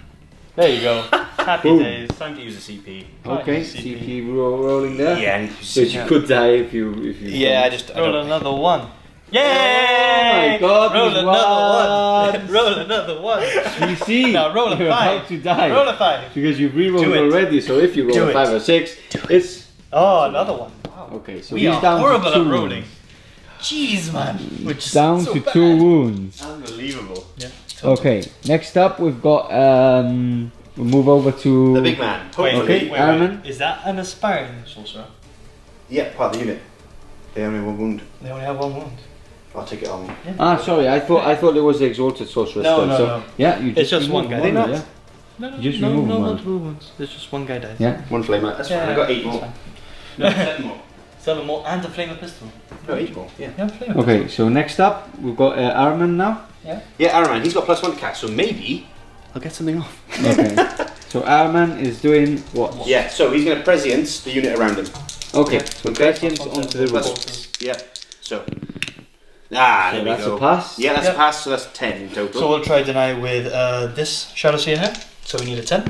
There you go. Happy Boom. days. Time to use a CP. Okay, CP. CP rolling there. Yeah, So you could die if you. yeah, I Roll don't- another one. Yay! Oh my God, Roll he's another won. one. Roll another one. DC, Now roll a you're 5. about to die. Roll a 5. Because you've re-rolled Do it. already, so if you roll Do a it. 5 or 6, it's... Oh, another one. Wow. Okay, so We he's are down horrible to 2 at rolling. wounds. Jeez, man. Which is Down so to bad. 2 wounds. Unbelievable. Yeah. Okay, next up we've got... we'll move over to... The big man. Wait, Hopefully. Okay, Aaron. Is that an aspiring sorcerer? Yeah, part of the unit. They only have 1 wound. They only have 1 wound. I'll take it on me. Ah, sorry, I thought it was the Exalted Sorcerer No, still. no, so, no. Yeah, you It's just remove one guy. They not? Yeah. No, no, Just no, remove no, one. multiple wounds. There's just one guy dies. Yeah. 1 flamer. That's fine. I got 8 that's more. fine. No, 7 more. 7 more and a flamer pistol. No, 8 more. Yeah. Yeah, flamer Okay, so next up we've got Arman now. Yeah, Araman, he's got +1 to cast, so maybe I'll get something off. Okay. So Arman is doing what? Yeah, so he's going to prescience the unit around him. Okay, so Guardians onto the roof. Yeah. So. Ah, So there that's we go. a pass. Yeah, that's Yep. a pass, so that's 10 in total. So we'll try deny with this Shadow Seer here. So we need a 10.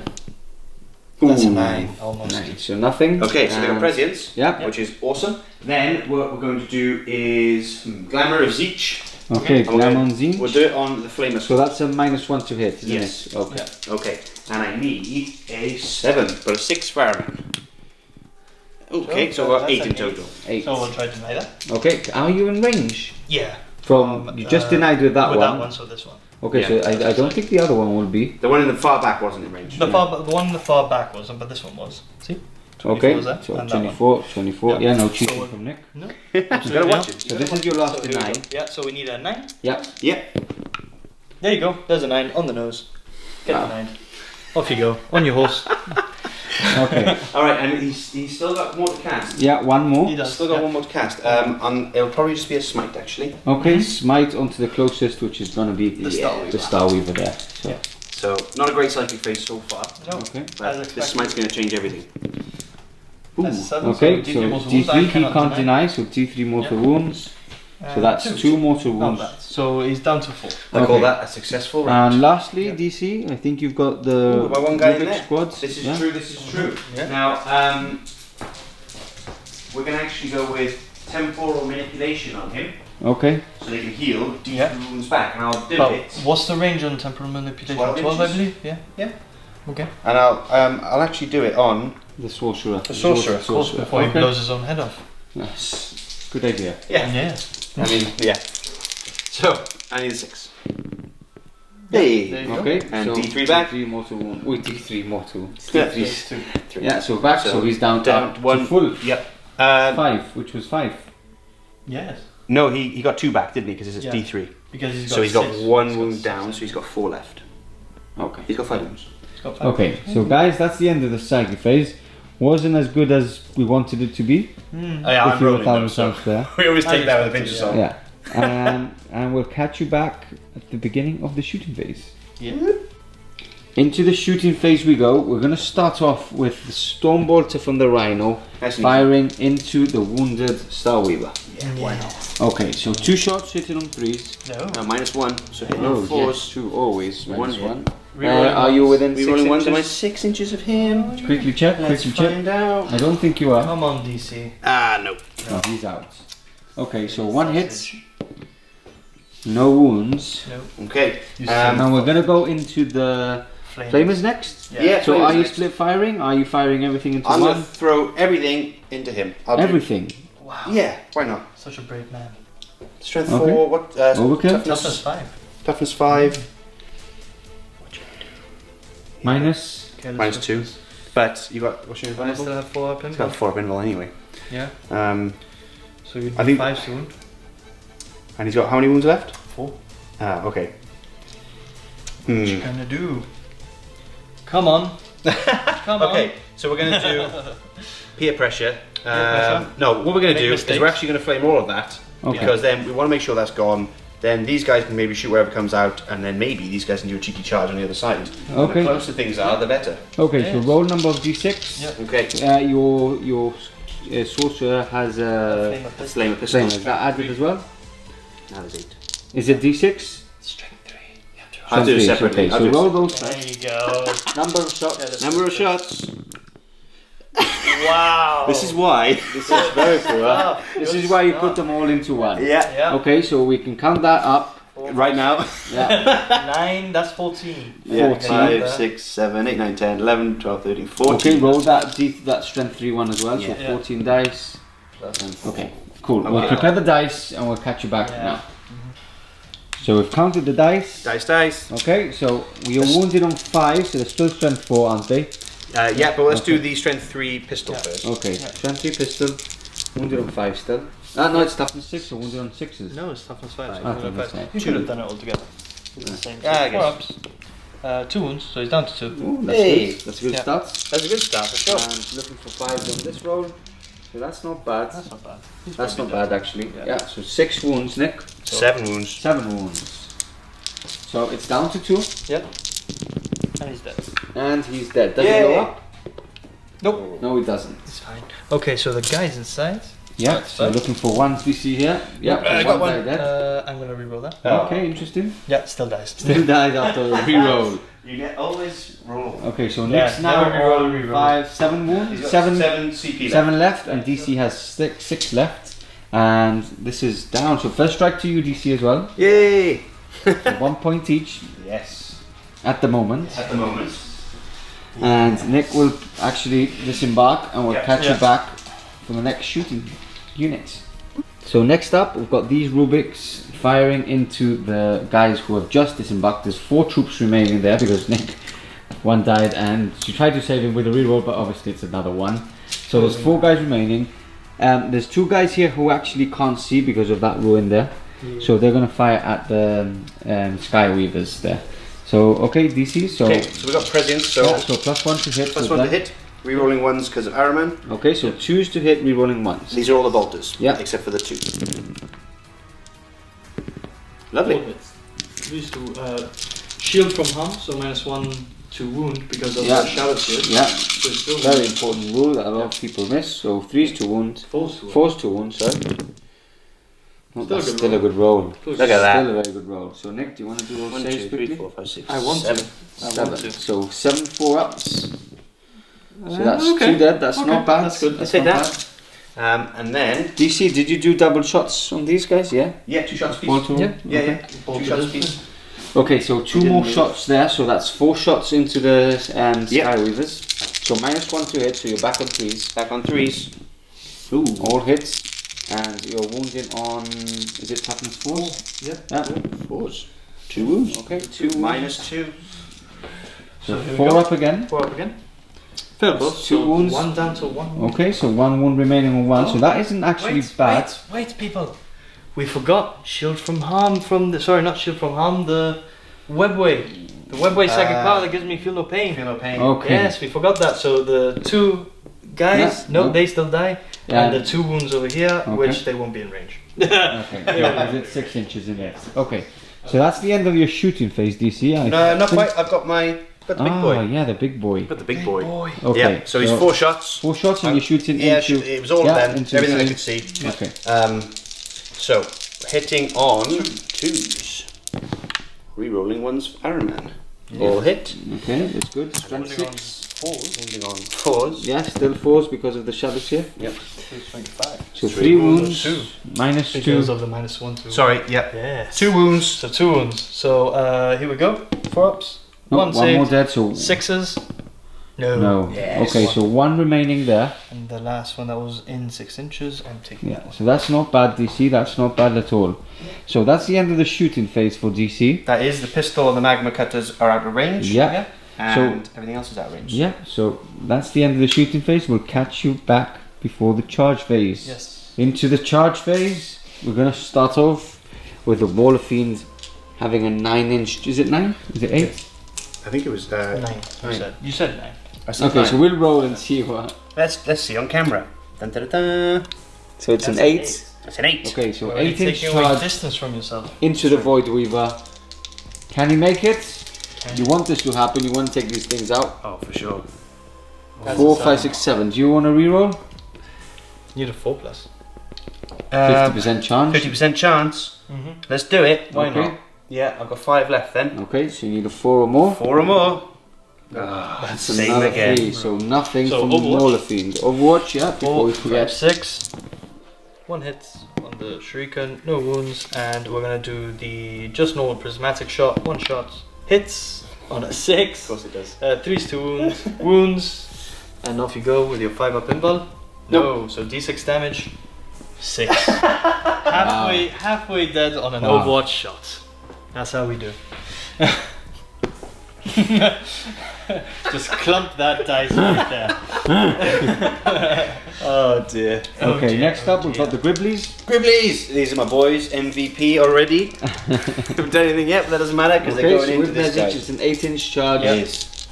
That's a Ooh. 9, almost. Nice, so nothing. Okay, so they got prescience, Yeah. which is awesome. Then what we're going to do is Glamour of Zeech. Okay, And we'll Glamon do- Zinch. We'll do it on the Flamer. So that's a -1 to hit, isn't Yes. it? Okay. Yeah. Okay, and I need a 7, but a 6 fireman. Okay, so we've got 8 in total. 8. So we'll try to deny that. Okay, are you in range? Yeah. From you just denied with that with one. that one, so this one. Okay, Yeah. so I don't think the other one will be. The one in the far back wasn't in range. The one in the far back wasn't, but this one was. See? 24 Okay, was that, so and that one. 24. Yeah. Yeah, no cheating So- from Nick. No. You gotta watch it. So this is your last So here we deny. go. Yeah, so we need a 9. Yeah. Yeah. There you go. There's a 9 on the nose. Get the 9. Off you go. On your horse. Okay. Alright, and he's still got more to cast. Yeah, one more. He does. Still got yeah. one more to cast. It'll probably just be a smite actually. Okay, smite onto the closest, which is gonna be The Star Weaver. the Star Weaver there. So. Yeah. So not a great psychic phase so far. No. Okay. But As this expected. smite's going to change everything. That's a 7, Okay, so so D3 mortal wounds, D3 I he cannot can't deny. deny, so D3 mortal Yeah. wounds. So that's 2 mortal Not wounds. bad. So he's down to 4. I call Okay. that a successful round. And lastly, Yeah. DC, I think you've got the Ooh, my one guy in Rubik there. squads. This is yeah? true, this is true. Yeah. Now, we're going to actually go with temporal manipulation on him, Okay. so they can heal D3 Yeah. wounds back. And I'll do But it. what's the range on temporal manipulation? 12 12 I inches? believe? Yeah. Yeah. Okay. And I'll actually do it on The sorcerer. The sorcerer, Of course, before he Okay. blows his own head off. Yes. Good idea. Yeah. I mean, yeah. So, I need a 6. Hey! There you go. Okay. And so D3 back. D3 mortal wound. Wait, D3 mortal. Yeah. D3. 2. Yeah, so back, so he's down down to one. full. Yep. 5, which was 5. Yes. No, he got 2 back, didn't he? Because it's Yeah. D3. Because he's got So he's got 6. 1 He's got wound 6. down, so he's got 4 left. Okay. He's got 5 wounds. He's got 5. Okay, so guys, that's the end of the psychic phase. Wasn't as good as we wanted it to be. Yeah, if you were thousands there. We always take that with a pinch of salt. Yeah. And we'll catch you back at the beginning of the shooting phase. Yeah. Into the shooting phase we go. We're going to start off with the Storm Bolter from the Rhino Nice and firing into the wounded Starweaver. Yeah, why not? Okay, so 2 shots hitting on 3s. No. -1, so hitting Oh, on 4s. yes, 2 always. One Minus hit. 1. Rerolling Are you ones. within We 6 rolling ones. Am I inches? 6 inches of him? Quickly check, Let's quickly check. find out. I don't think you are. Come on, DC. Ah, no. No, he's out. Okay, so 1 hit, no wounds. No. Okay. You Now we're gonna go into the Flame. flamers next. Yeah. So Flamers are you next. split firing? Are you firing everything into I'm going to one? throw everything into him. I'll do- Everything. Wow. Yeah, why not? Such a brave man. Strength Okay. 4, what? Overkill? Toughness 5. Toughness 5. Minus. Minus 2. But you got, what's your I still invulnerable? have 4 up in. It's got 4 up invul anyway. Yeah. So you'd I be think- 5 soon. And he's got how many wounds left? 4. Ah, okay. What you gonna do? Come on. Come on. Okay, so we're going to do peer pressure. pressure. No, what we're going to Make do is mistakes. we're actually going to flame all of that Okay. because then we want to make sure that's gone. Then these guys can maybe shoot wherever comes out, and then maybe these guys can do a cheeky charge on the other side. Okay. The closer things are, the better. Okay, so Yes. roll number of d6. Yeah. Okay. Your sorcerer has a Flame of pistol. Flame of pistol. flame. Is that added as well? Now there's 8. Is it d6? Strength 3. You have to roll. I'll do it Strength separately. Okay, I'll so do it roll those There first. you go. Number of shots. Number of shots. Wow. This is why. This is very poor. Oh, This good is why you stuff. put them all into one. Yeah. Yeah. Okay, so we can count that up. Right now. Yeah. 9, that's 14. Yeah, 14. 5, 6, 7, 8, 9, 10, 11, 12, 13, 14. Okay, roll that strength 3 one as well. So Yeah. 14 dice. Plus. Okay, cool. We'll Okay. prepare the dice and we'll catch you back Yeah. now. So we've counted the dice. Dice. Okay, so we are wounded on 5, so they're still strength 4, aren't they? Yeah, but let's do Okay. the strength 3 pistol Yeah. first. Okay, Yeah. strength 3 pistol, wounded on 5 still. No, it's toughness 6, so wounded on 6s. No, it's toughness 5. Ah, toughness five. You should have done it all together. It's the same. Yeah, I So 4 guess. ups. 2 wounds, so he's down to 2. Ooh, that's Hey. good. That's a good Yeah. start. That's a good start for sure. And looking for 5s on this roll. So that's not bad. That's not bad. He's That's not probably bad actually. Yeah. Yeah, so 6 wounds, Nick. 7 wounds. 7 wounds. So it's down to 2, done. Yep. And he's dead. and he's dead. Does he Yay. go up? Nope. No, he doesn't. It's fine. Okay, so the guy's inside. Yeah, That's so fine. looking for 1s we see here. Yeah, I got one one. guy dead. I'm gonna reroll that. Okay, interesting. Yeah, still dies. Still died after a reroll. You get always roll. Okay, so Yeah, Nick's now never reroll, on reroll. 5, 7 He's wounds, got 7 CP Seven left, and DC has six left. And this is down. So first strike to you, DC, as well. Yay! So 1 point each Yes. at the moment. At the moment. And Nick will actually disembark, and we'll Yeah. catch Yeah. you back for the next shooting unit. So next up, we've got these Rubiks firing into the guys who have just disembarked. There's 4 troops remaining there because Nick, 1 died, and she tried to save him with a reroll, but obviously it's another 1. So there's 4 guys remaining. There's 2 guys here who actually can't see because of that ruin there. So they're gonna fire at the Skyweavers there. So okay, DC. So Okay, so we got presents, so yeah, so +1 to hit. plus so 1 to that- hit. Rerolling 1s because of Araman. Okay, so 2s to hit, rerolling 1s. These are all the bolters. Yeah. Except for the 2. Lovely. Used to shield from harm, so -1 to wound because of Yeah. the shadow shield. Yeah. So it's still Very important rule that a lot of people miss. So 3's to wound. 4's to wound, sorry. Well, Still a that's good still a roll. good roll. Look at that. Still a very good roll. So Nick, do you want to do those 1, saves 2, quickly? 3, 4, 5, 6, I want 7. to. I want 7. to. So 7 4-ups. So that's okay. 2 dead. That's Okay, not bad. that's good. Let's That's take not that. bad. And then, DC, did you do double shots on these guys? Yeah. yeah, 2 shots piece. All to Yeah. Yeah, okay. yeah. 2 shots piece. Okay, so 2 didn't more move. shots there. So that's 4 shots into the Yeah. Skyweavers. So -1 to hit. So you're back on 3s. Back on 3s. Ooh. All hits. And you're wounding on. Is it toughness 4s? Yep. Yeah. 4s. 2 wounds. Okay. 2 -2. So here we 4 go. up again. 4 up again. Failed both. 2 So wounds. 1 down to 1. Okay, so 1 wound remaining on 1. So that isn't actually bad. Wait, people. We forgot shield from harm from the. Sorry, not shield from harm. The webway. The webway psychic power that gives me feel no pain. Feel no pain. Okay. Yes, we forgot that. So the 2 guys, Yeah, no, no. they still die. Yeah. And the 2 wounds over here, Okay. which they won't be in range. Okay. Yeah, is it 6 inches in there? Okay. So that's the end of your shooting phase, DC. No, not quite. I've got the big boy. Yeah, the big boy. Got the big boy. Okay. Yeah, so he's 4 shots. 4 shots and you're shooting Yeah, into. it was all yeah, of them. into Everything I the could see. same- Okay. So, hitting on 2s. Rerolling ones for Iron Man. All hit. Okay, that's good. Strength Wounding on 6. 4s. Wounding on 4s. Yeah, still 4s because of the shadows here. Yep. 25. So 3 3 wounds, wounds, minus Because 2. of the -1 to. Sorry, yep. Yes. 2 wounds. So 2 wounds. So here we go. 4 ups. No, 1 one saved. more dead, so 6s. No. no. Yes. Okay, so 1 remaining there. And the last one that was in 6 inches, I'm taking Yeah, that one. so that's not bad, DC. That's not bad at all. So that's the end of the shooting phase for DC. That is the pistol and the magma cutters are out of range. Yeah. And everything else is out of range. Yeah, so that's the end of the shooting phase. We'll catch you back before the charge phase. Yes. Into the charge phase, we're going to start off with the Wall of Fiends having a 9-inch. Is it 9? Is it 8? I think it was 9. Nine. You said 9. I said Okay, 9. so we'll roll and see what. Let's see on camera. Dun, dun, dun, dun. So it's That's an 8. That's an 8. Okay, so You're already 8-inch taking away charge distance from yourself. into the Void Weaver. Can he make it? You want this to happen, you want to take these things out. Oh, for sure. That's 4, a 5, 6, 7. Do you want to reroll? You need a 4+. 50% chance. 50% chance. Mm-hmm. Let's do it. Why Okay. not? Yeah, I've got 5 left then. Okay, so you need a 4 or more. 4 or more. That's Same another again. 3, so nothing So from Overwatch. the Wall of Fiends. Overwatch, yeah, before 4, we 5, forget. 6. 1 hit on the Shuriken, no wounds, and we're gonna do the just normal prismatic shot. 1 shot hits on a 6. Of course it does. 3's to wounds, and off you go with your 5-up invul. No, so d6 damage, 6. halfway dead on an Wow. Overwatch shot. That's how we do. Just clump that dice right there. Oh dear. Okay, dear, next up we've got the Gribblies. Gribblies! These are my boys, MVP already. Haven't done anything yet, but that doesn't matter because Okay, they're going so into with this their guy. each, it's an 8-inch charge. Yes.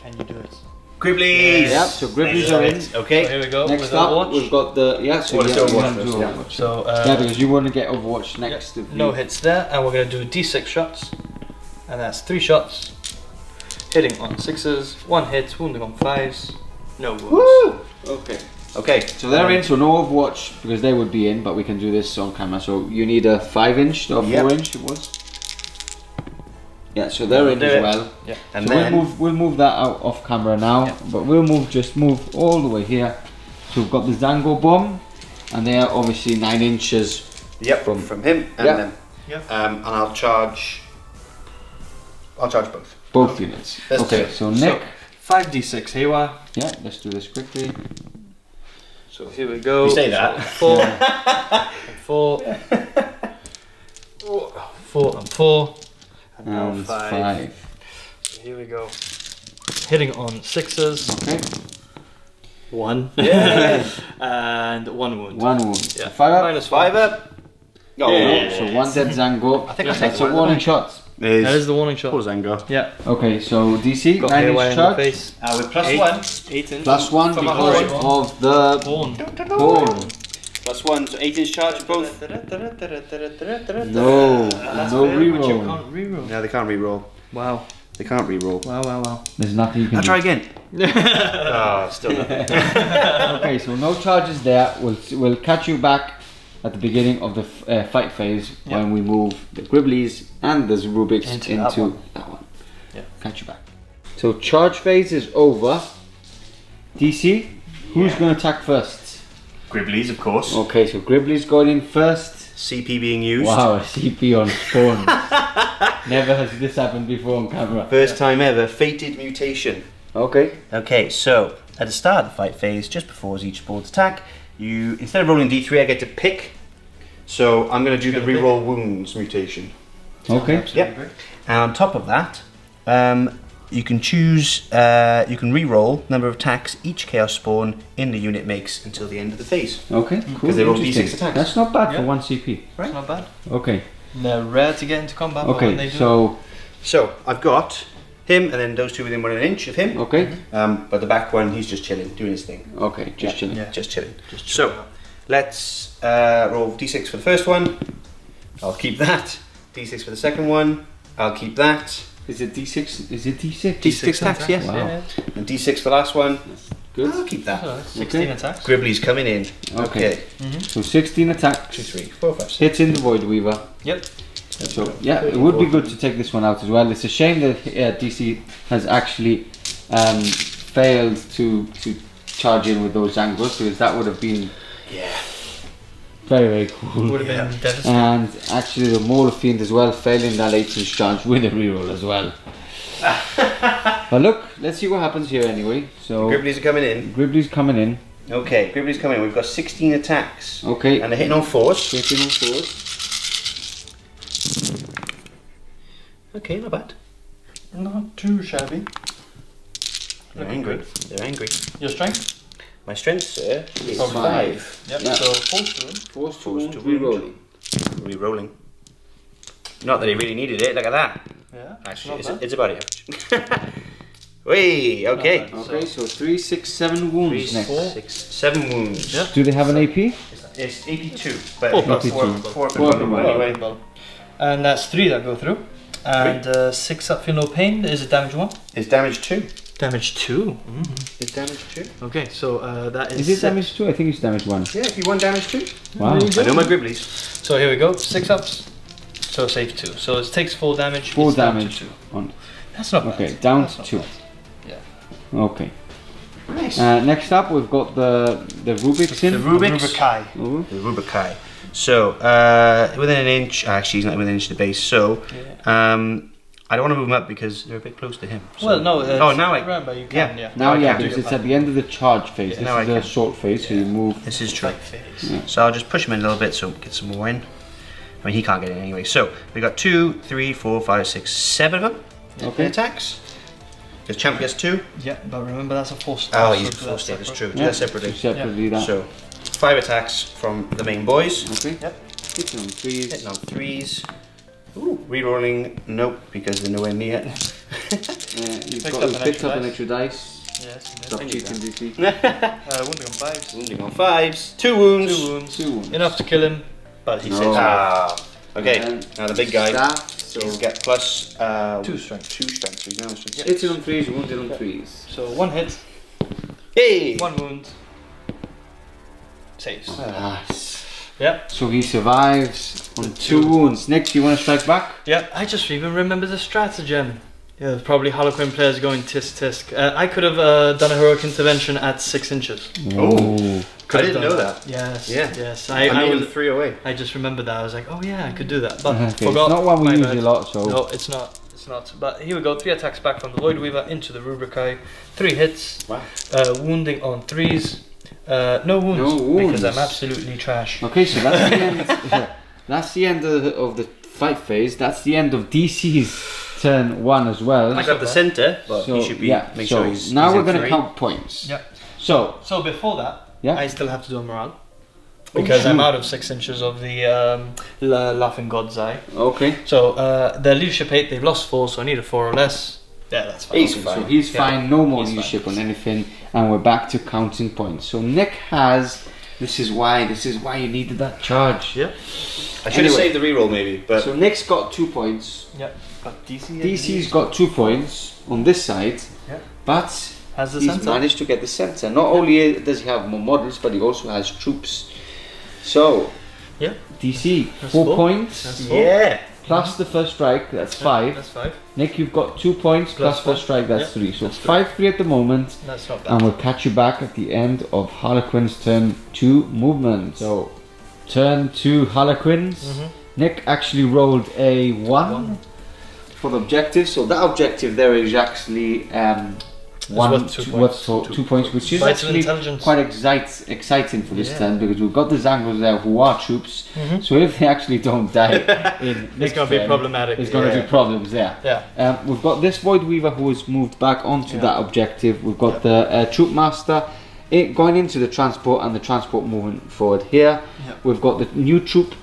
Can you do it? Gribblies! Yep, so Gribblies are in. So Okay. here we go Next with up, Overwatch. we've got the so What is yeah, Overwatch we're gonna first, do yeah. Overwatch. So Yeah, because you want to get Overwatch next to no you. hits there, and we're gonna do d6 shots, and that's 3 shots, hitting on 6s, 1 hit, wounding on 5s, no wounds. Woo! Okay. Okay. So they're in, so no Overwatch because they would be in, but we can do this on camera. So you need a 5-inch or 4-inch it was. Yeah, so they're in Do as it. well. Yeah. And so then we'll move that out off camera now, Yeah. but we'll just move all the way here. So we've got the Zango bomb, and they are obviously 9 inches. yep, from him and Yeah. them. Yeah. And I'll charge both. Both units. Let's do okay, it. so Nick. 5d6 here we are. Yeah, let's do this quickly. So here we go. You say that. 4, 4, 4 and 4, and now And 5. 5. So here we go. Hitting on 6s, Okay. 1, Yeah. and 1 wound. 1 wound. Yeah. 5 up. Minus 5 5. up. Oh, Yeah. So 1 dead Zango. I think I Yeah. take That's a one. warning shot. That is the warning shot. Poor Zango. Yeah. Okay, so DC, Got 9 hair inch wire in the charge. face. With plus 8, 1. 8 inch. Plus 1 From a because horn. of the Horn. horn. Plus 1, so 8-inch charge both. No, That's no fair, but you reroll. can't reroll. No, they can't reroll. Wow. They can't re-roll. Wow. There's nothing you can I'll do. try again. Still nothing. Okay, so no charges there. We'll catch you back at the beginning of the fight phase when we move the Gribblies and the Rubik's into that one. Yeah. Catch you back. So charge phase is over. DC, who's going to attack first? Gribblies, of course. Okay, so Gribblies going in first. CP being used. Wow, a CP on spawn. Never has this happened before on camera. First time ever. Fated mutation. Okay. Okay, so at the start of the fight phase, just before each board's attack, you instead of rolling D3, I get to pick. So I'm going to do the reroll wounds mutation. Okay. Yep. And on top of that, you can choose. You can reroll number of attacks each chaos spawn in the unit makes until the end of the phase. Okay. Cool. Because they roll Interesting. D6 attacks. That's not bad for Yeah. 1 CP. Right. It's not bad. Okay. They're rare to get into combat. But when they Okay. do, So I've got him, and then those two within 1 inch of him. Okay. But the back one, he's just chilling, doing his thing. Okay. Just chilling. Yeah. Just chilling. Just So chill out. let's roll D6 for the first one. I'll keep that. D6 for the second one. I'll keep that. Is it D6? Is it D6? D6 attacks, yes. Wow. Yeah. And D6 for the last one. Good. I'll keep that. So 16 Okay. attacks. Gribblies coming in. Okay. Okay. So 16 attacks. 2, 3, 4, 5, 6. Hits in the Void Weaver. Yep. So yeah, it would be good to take this one out as well. It's a shame that DC has actually failed to charge in with those angles, because that would have been very cool. Would have been devastating. And actually the Molar Fiend as well, failing that 8-inch charge with a reroll as well. But look, let's see what happens here anyway. So Gribblies are coming in. Gribblies coming in. Okay, Gribblies coming in. We've got 16 attacks. Okay. And they're hitting on 4s. Taking on forward. Okay, not bad. Not too shabby. They're angry. They're angry. Your strength? My strength, sir, is Probably 5. Yep. Yeah. So force to him. Force to Force wound, to wound. rerolling. Re-rolling. Not that he really needed it. Look at that. Yeah. Actually, not bad. it's about average. Wait, okay. Not bad. Okay, so 3, 6, 7 wounds 3, next. 6, 7 wounds. Yep. Do they have an AP? It's 82, but 4 we've got plus 4 4 for per one. anyway. And that's 3 that go through. And 6 up, feel no pain. Is it damage 1? It's damage 2. Damage 2. It's damage 2. Okay, so that is. Is it 6. damage 2? I think it's damage 1. Yeah, if you want damage 2. Wow. There you go. I know my Gribblies. So here we go. 6 ups. So save 2. So it takes 4 damage. 4 it's down to damage 2. on. That's not bad. Okay, down That's to not 2. bad. Yeah. Okay. Nice. Next up, we've got the Rubik's in. The Rubik's. Rubikai. Oh, The Rubikai. So, within an inch, actually he's not within an inch of the base, so I don't want to move him up because they're a bit close to him. So. Well, no. Oh, now I. Remember, you can. Yeah. now, I yeah, can't because do it's at the end of the charge phase. Yeah, This now is I the can. short phase, so you move. This is true. Fight phase. So I'll just push him in a little bit so get some more in. I mean, he can't get in anyway. So we got 2, 3, 4, 5, 6, 7 of them. Okay. Attacks. Because champ gets 2. Yeah, but remember that's a force. Oh, so you do that forced it. That's separate. true. Do Yeah, that separately. so separately that. So 5 attacks from the main boys. Okay. Yep. Hitting on 3s. Hitting on 3s. Ooh, rerolling. Nope, because they're nowhere near. You've Picked got up you an picked extra up an dice. extra dice. Yes. Stop I knew cheating, that. DC. Wounding on 5s. Wounding on 5s. 2 wounds. 2 wounds. 2 wounds. Enough to kill him, but he No. saves Okay, And now the big guy. Staff, so He'll get plus 2 strength. 2 strength. So he's now strength 6. hitting on 3s, wounded on 3s. So 1 hit, Hey! 1 wound, saves. Nice. Yep. So he survives on 2 wounds. Next, you want to strike back? Yep. I just even remember the stratagem. Yeah, there's probably Harlequin players going tisk tisk. I could have done a heroic intervention at 6 inches. Oh. Could I have didn't done know that. Yes. Yeah. Yes. I I made was. 3 away. I just remembered that. I was like, oh yeah, I could do that, but Okay, forgot. it's not one we My use bad. a lot, so. No, it's not. It's not. But here we go. 3 attacks back from the Void Weaver into the Rubikai. 3 hits. Wow. Wounding on 3s. No wounds, No wounds. because I'm absolutely trash. Okay, so that's the end. That's the end of the fight phase. That's the end of DC's turn 1 as well. I got the centre, but So, he should be. yeah, Make so sure he's. now he's we're in going to 3. count points. Yeah. So, So before that, yeah. I still have to do a morale. Because I'm shoot. out of 6 inches of the Laughing God's Eye. Okay. So their leadership 8, they've lost 4, so I need a 4 or less. Yeah, that's fine. He's So fine. he's Yeah, fine, no more he's leadership on anything, and we're back to counting points. So Nick has This is why you needed that charge. Yep. I should have saved the reroll maybe, but So Nick's got 2 points. Yep. But DC. DC's got 2 points on this side. Yep. But Has the he's center. managed to get the center. Not only does he have more models, but he also has troops. So, Yeah. DC, That's 4 4. points. That's 4. yeah. Plus the first strike, that's 5. That's 5. Nick, you've got 2 points plus Plus first strike, that's Yep, 3. So that's 5-3 at the moment. That's not bad. And we'll catch you back at the end of Harlequins' turn 2 movement. So, turn 2 Harlequins. Nick actually rolled a 1 for the objective. So that objective there is actually worth 2 points, which is Vital actually intelligence. quite exciting for this Yeah. turn, because we've got the Zangos there who are troops. So if they actually don't die in It's Nick's going to be turn, problematic. there's going to be problems there. Yeah. We've got this Void Weaver who has moved back onto that objective. We've got the Troop Master going into the transport, and the transport moving forward here. We've got the new troop.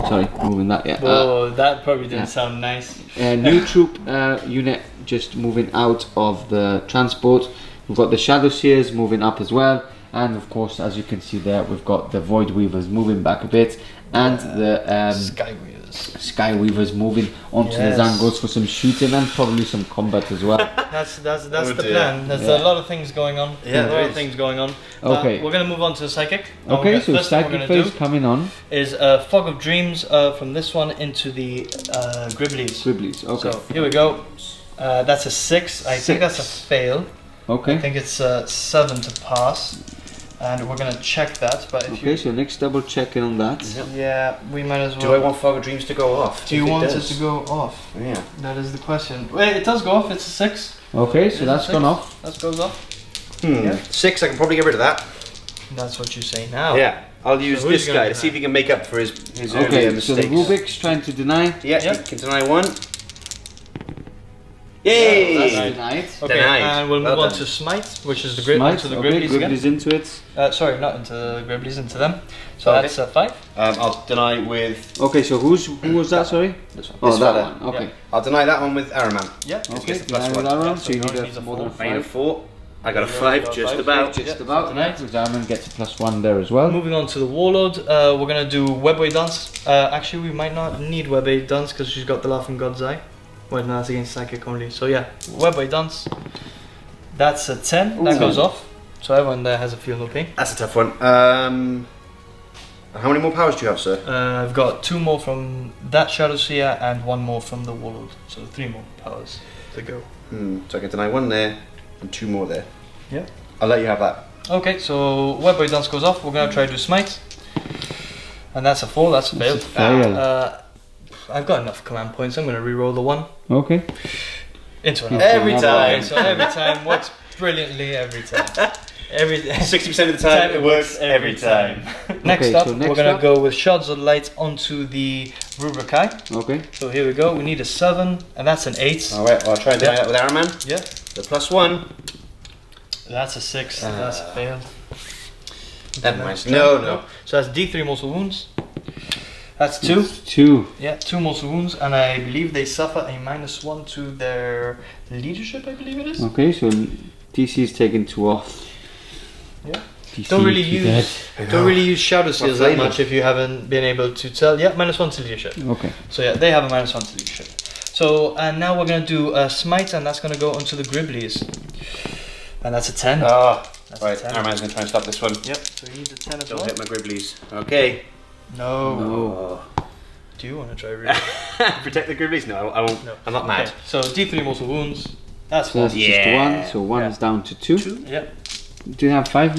Sorry, moving that. Yeah. Oh, that probably didn't sound nice. New troop unit just moving out of the transport. We've got the Shadow Seers moving up as well, and of course, as you can see there, we've got the Void Weavers moving back a bit, and the Skyweavers. Sky Weavers moving onto the Zangos for some shooting and probably some combat as well. That's the plan. There's a lot of things going on. Yeah, a lot of things going on. Okay. We're gonna move on to the psychic. Okay, so first thing we're Psychic gonna phase do coming on. is Fog of Dreams from this one into the Gribblies. Gribblies, okay. So here we go. That's a 6. I think that's a fail. I Okay. think it's 7 to pass, and we're gonna check that. But if Okay, so next double checking on that. yeah, we might as well. Do I want Fog of Dreams to go off? Do you If want it does. to go off? Yeah. That is the question. Wait, it does go off. It's a 6. Okay, so Is it that's 6? gone off. That goes off. Yeah. 6, I can probably get rid of that. That's what you say now. Yeah. I'll use who's this gonna guy to deny? see if he can make up for his earlier Okay, so mistakes. the Rubik's trying to deny. Yeah, Yep. you can deny 1. Yay! That's Right. denied. Okay, Denied. and we'll Well move on done. to Smite, which is the grip Smite, into the okay, Gribblies again. Gribblies into it. Sorry, not into the Gribblies, into them. So Okay. that's a 5. I'll deny with. Okay, so who was that, sorry? This one. Oh, This that fella. one, okay. I'll deny that one with Araman. Yeah. Just Okay, gets the plus deny 1. that Yeah, one, so so you he need needs a more than four. I need a 5. 4. I got a Yeah, 5, got just five. about. Just about, Tonight. yeah. Diamond gets a +1 there as well. Moving on to the Warlord, we're gonna do Webway Dance. Actually, we might not need Webway Dance because she's got the Laughing God's Eye. Well, no, that's against Psychic only. So yeah, Webway Dance. That's a 10. That Ooh. goes off. So everyone there has a feel no pain. That's a tough one. How many more powers do you have, sir? I've got 2 more from that Shadow Seer and 1 more from the Warlord. So 3 more powers to go. So I can deny 1 there and 2 more there. Yeah. I'll let you have that. Okay, so Webway Dance goes off. We're gonna try to do Smite. And that's a 4, that's a fail. It's a fail. I've got enough command points. I'm gonna re-roll the 1. Okay. Into Okay, every now time. what? So every time works brilliantly every time. Every 60% of the time, it works every time. Next Okay, up, so next we're gonna up- go with Shards of Light onto the Rubrikai. Okay. So here we go. We need a 7, and that's an 8. Alright, well, I'll try and deny Yeah. that with Araman. Yeah, The +1. that's a 6. That's a fail. Never mind. No. So that's D3 mortal wounds. That's 2. It's 2. Yeah, 2 mortal wounds, and I believe they suffer a -1 to their leadership. I believe it is. Okay, so DC is taking 2 off. Yeah. DC Don't really to use dead. don't really use Shadow Seals that flavor? much if you haven't been able to tell. Yeah, -1 to leadership. dead. Okay. So yeah, they have a -1 to leadership. So and now we're gonna do Smite, and that's gonna go onto the Gribblies, and that's a 10. That's Right, a 10. Araman's going to try and stop this one. Yep. So you need a 10 as Don't well. hit my Gribblies. Okay. No. No. Do you want to try reading? Protect the Gribblies? No, I won't. No. I'm not mad. Okay, so D3 mortal wounds. That's So that's 1. just Yeah. 1, so 1 Yeah. is down to 2. Yeah. Do you have five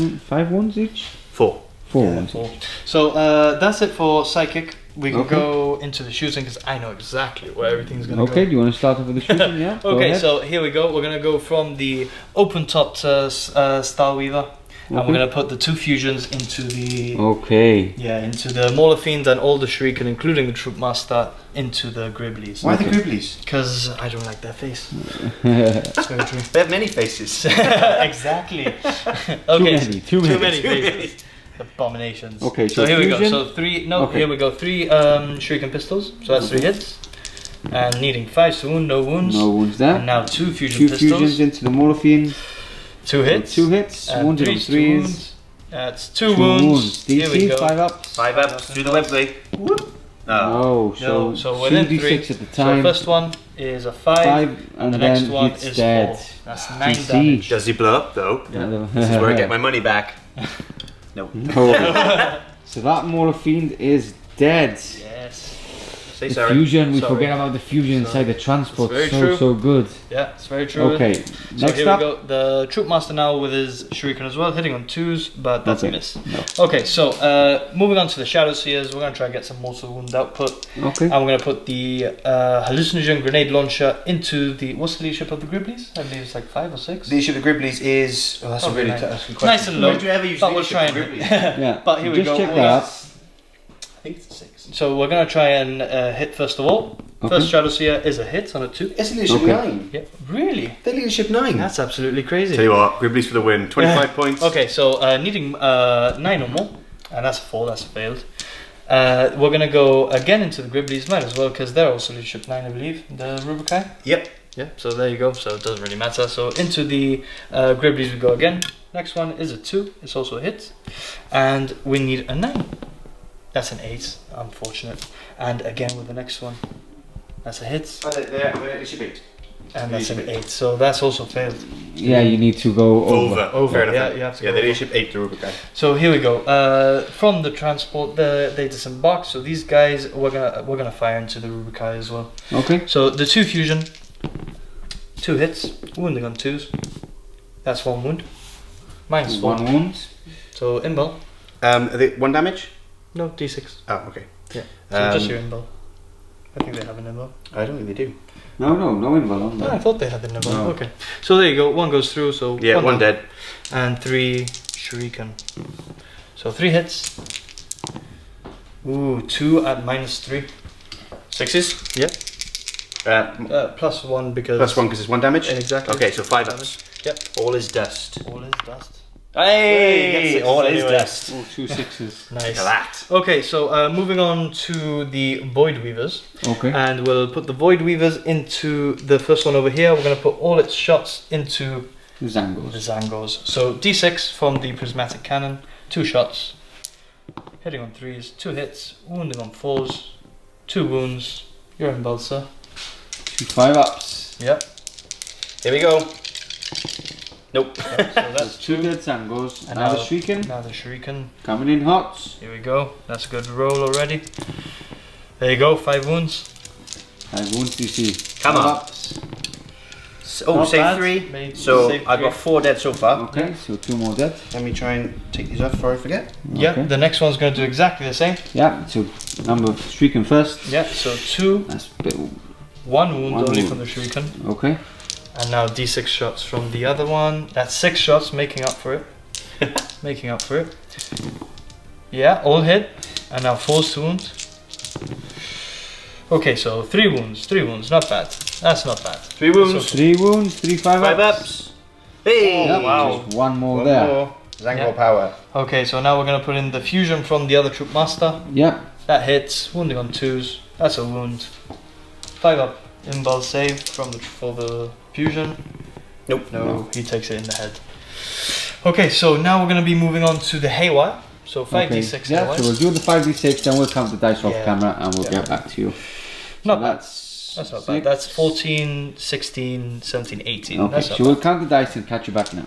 wounds each? 4. 4 Yeah, wounds. 4. So that's it for Psychic. We can Okay. go into the shooting because I know exactly where everything's gonna Okay, go. do you want to start off with the shooting? Yeah. Go Okay, ahead. so here we go. We're gonna go from the open-topped Star Weaver, and Okay. we're gonna put the 2 fusions into the Okay. into the Mauler Fiend and all the Shriek, and including the Troop Master into the Gribblies. Why the Okay. Gribblies? Because I don't like their face. That's very true. They have many faces. Exactly. Okay. Too many. faces. Abominations. Okay, so so here we go. fusion? So 3. No, Okay. here we go. 3 Shuriken pistols. So that's 3 hits. And needing 5 to wound, no wounds. No wounds And there. now 2 fusion 2 pistols. fusions into the Morphine. 2 hits. 2 hits, and wounded on 3s. 3s. That's 2 wounds. Here we DC, go. 5 ups. 5 ups through the web blade. Whoop. Oh, No, so, so within 3. 2d6 at the So time. first one is a 5, 5, and the then next one it's is dead. 4. That's 9 DC. damage. Does he blow up though? This is where I get my money back. No. Oh. So that Mauler Fiend is dead. Yes. Say The sorry. fusion, we Sorry. forget about the fusion inside the transport. It's very So, true. so good. Yeah, it's very true. Okay, So next here up. we go. The Troupe Master now with his Shuriken as well, hitting on 2s, but that's a Okay. miss. No. Okay, so moving on to the Shadow Seers, we're going to try and get some mortal wound output. Okay. And we're going to put the hallucinogen grenade launcher into the. What's the leadership of the Griblies? I believe it's like 5 or 6. The issue of the Griblies is. Oh, that's Oh, a really nice. tough question. Nice and low. Would you ever use But the we'll leadership try of and. Griblies? Yeah. But here we just go. check Well, that out. I think it's a 6. So we're going to try and hit first of all. Okay. First Shadow Seer is a hit on a 2. It's leadership Okay. 9. Yeah, really? They're leadership 9. That's absolutely crazy. Tell you what, Griblies for the win. 25 points. Okay, so needing 9 or more, and that's a 4, that's failed. We're going to go again into the Griblies, might as well, because they're also leadership 9, I believe, the Rubikai. Yep. Yeah, so there you go, so it doesn't really matter. So into the Griblies we go again. Next one is a 2, it's also a hit. And we need a 9. That's an 8, unfortunate. And again with the next one, that's a hit, They're leadership 8. and that's an 8. So that's also failed. Yeah, you need to go over. Over, Fair enough. yeah, you have to Yeah, go the over. leadership 8 to Rubikai. So here we go. From the transport, they disembark. So these guys, we're gonna fire into the Rubikai as well. Okay. So the 2 fusion, 2 hits, wounding on 2s. That's 1 wound. Minus 4. 1 wound. So imbal. Are they 1 damage? No, d6. Oh, okay. Yeah. So just your imbal. I think they have an imbal. I don't think they do. No, no inval on Oh, I that. thought they had an imbal. No. Okay. So there you go. 1 goes through. So Yeah, 1 dead. And 3 shuriken. So 3 hits. Ooh, 2 at minus 3. 6s? Yep. Uh, Plus 1 because. plus 1 because it's 1 damage? Exactly. Okay, so 5 ups. Yep. All is dust. All is dust. Hey! Hey, All is anyway. dust. Oh, 2 6s. Nice. Look at that. Okay, so moving on to the Void Weavers. Okay. And we'll put the Void Weavers into the first one over here. We're going to put all its shots into the Zangos. Zangos. So d6 from the Prismatic Cannon, 2 shots. Hitting on 3s, 2 hits, wounding on 4s, 2 wounds. You're in Balsa. 2 5 ups. Yep. Here we go. Nope. Yep, so that's 2 dead Zangos. And Now the now- Shuriken. now the Shuriken. Coming in hot. Here we go. That's a good roll already. There you go, 5 wounds. 5 wounds DC. Come 5 on. ups. Oh, Not save bad. 3. Made- So save I've 3. got 4 dead so far. Okay, so 2 more dead. Let me try and take these off before I forget. Yeah, Okay. the next one's going to do exactly the same. Yeah, so number Shuriken first. Yeah, so 2, That's a bit. 1 wound One only wound. from the Shuriken. Okay. And now d6 shots from the other one. That's 6 shots, making up for it. Making up for it. Yeah, all hit. And now 4 to wound. Okay, so 3 wounds. 3 wounds, not bad. That's not bad. 3 wounds. 3 wounds, 3 5 5 ups. ups. Hey! Yep, Wow. just 1 more One there. more. Zango Yeah. power. Okay, so now we're going to put in the fusion from the other Troupe Master. Yep. That hits, wounding on 2s. That's a wound. 5 up, imbal save from for the fusion. Nope. No, he takes it in the head. Okay, so now we're going to be moving on to the haywire. So 5d6 Yeah, haywire. so we'll do the 5d6, then we'll count the dice off Yeah. camera and we'll Yeah. get back to you. Not So bad. that's That's not 6. bad. That's 14, 16, 17, 18. Okay, That's not so we'll count the dice and catch you back now.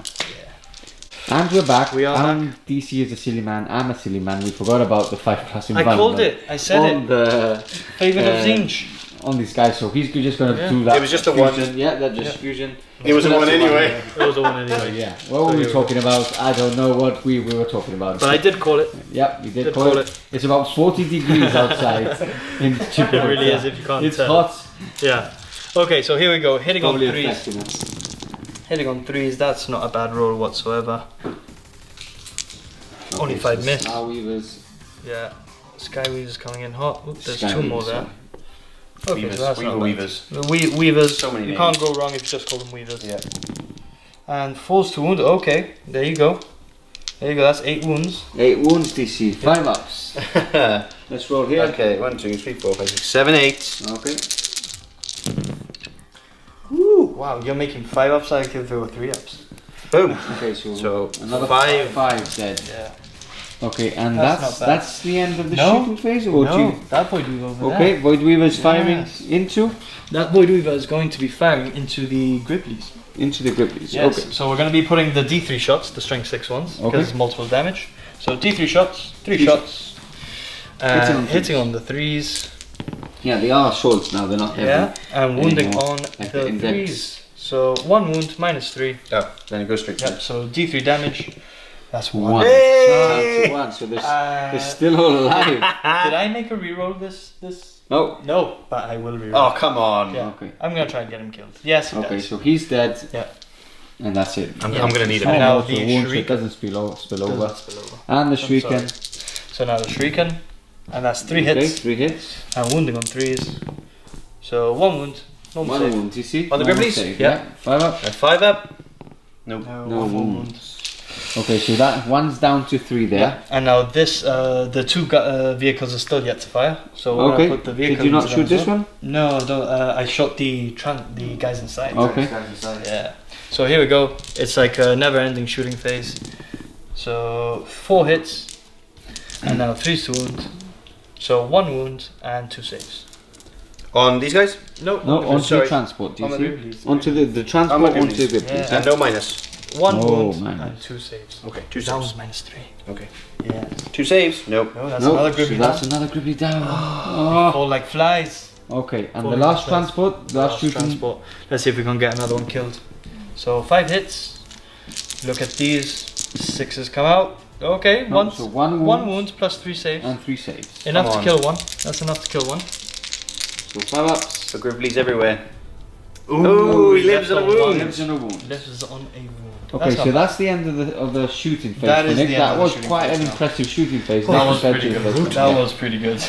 And we're back. We are and DC is a silly man. I'm a silly man. We forgot about the 5+ bad. I called it. I said on it. the Favorite of uh, Zinch. on this guy, so he's just gonna Yeah. do that. It was just a fusion. one. Yeah, that just Yeah. fusion. It was a So one that's the anyway. It was a one So anyway. yeah, what So were here we we talking about? I don't know what we were talking about. But I did call it. Yep, you did Did call call it. It's about 40 degrees outside in Gibraltar. It really is if you can't It's tell. hot. Yeah. Okay, so here we go. Hitting Probably on 3s. affecting us. Hitting on 3s, that's not a bad roll whatsoever. Only 5 so missed. Star Weavers. Yeah. Skyweaver's coming in hot. Oop, there's Sky 2 more Weavers, there. Okay, Weavers. so that's Weaver not bad. weavers. The Weavers, So many you names. can't go wrong if you just call them Weavers. Yeah. And 4s to wound, okay, there you go. There you go, that's 8 wounds. 8 wounds DC, 5 ups. Let's roll here. Okay, 1, 2, 3, 4, 5, 6, 7, 8. Okay. Woo! Wow, you're making 5 ups like if there were 3 ups. Boom. Okay, so, So, another 5. 5 dead. Yeah. Okay, and That's that's not bad. that's the end of the No. shooting phase, or do No, you? that Void Weaver over Okay, there. Void Weaver's firing Yes. into That Void Weaver is going to be firing into the Griblies. the Griblies. Yes. Okay. So we're going to be putting the D3 shots, the strength 6 ones, because Okay. it's multiple damage. So D3 shots, 3 shots, hitting on the 3s. Yeah, they are swords now. They're not heavy. Yeah, and wounding anymore, on like the the index. 3s. So 1 wound minus 3. Oh, then it goes straight to Yep. So D3 damage. That's 1. One. Hey! Down to 1. So they're still all alive. Did I make a reroll this? No. No, but I will reroll. Oh, come on. Yeah. Okay. I'm gonna try and get him killed. Yes, he Okay, does. so he's dead. Yeah. And that's it. I'm going to need And it. now Also the wounds, so shuriken. it doesn't spill over. Doesn't spill over. And the I'm sorry. shuriken. So now the shuriken, and that's 3 Okay, hits. 3 hits. And wounding on 3s. So 1 wound. No 1 save. wound, you see? On the One Griblies? save, Yeah. 5 up. 5 up. Nope. No 1 more wound. Okay, so that one's down to 3 there. Yeah. And now this, the 2 vehicles are still yet to fire. So we're Okay. gonna put the vehicle. Did you not into shoot them this as well. one? No, I don't. I shot the guys inside. Okay. Yeah. So here we go. It's like a never-ending shooting phase. So 4 hits, and now 3 to wound. So 1 wound and 2 saves. On these guys? No, No, onto sorry. the transport, do you On the see? Griblies. Onto the transport, On the onto the Griblies. Griblies. Yeah. And no minus. 1 Oh, wound man. and 2 saves. Okay, 2 That was saves. minus 3. Okay. Yeah. 2 saves? Nope. No, that's No, another so Gribbly that's down. another Gribbly down. Oh. Fall like flies. Okay, and Fall the like last flies. transport, last shooting. transport. Let's see if we can get another one killed. So 5 hits. Look at these. 6s come out. Okay, No, one. so 1 1 wound wound plus 3 saves. and 3 saves. Enough Come to on. kill one. That's enough to kill one. So 5 ups. The Griblies everywhere. Ooh, Ooh, he lives in a on wound. one. Lives in a wound. Lives on a wound. Okay, not so bad. that's the end of the shooting phase. That for is Nick. the end That of the was shooting quite phase an now. impressive shooting phase. That Nick, was compared pretty to good. the first That one. was pretty good.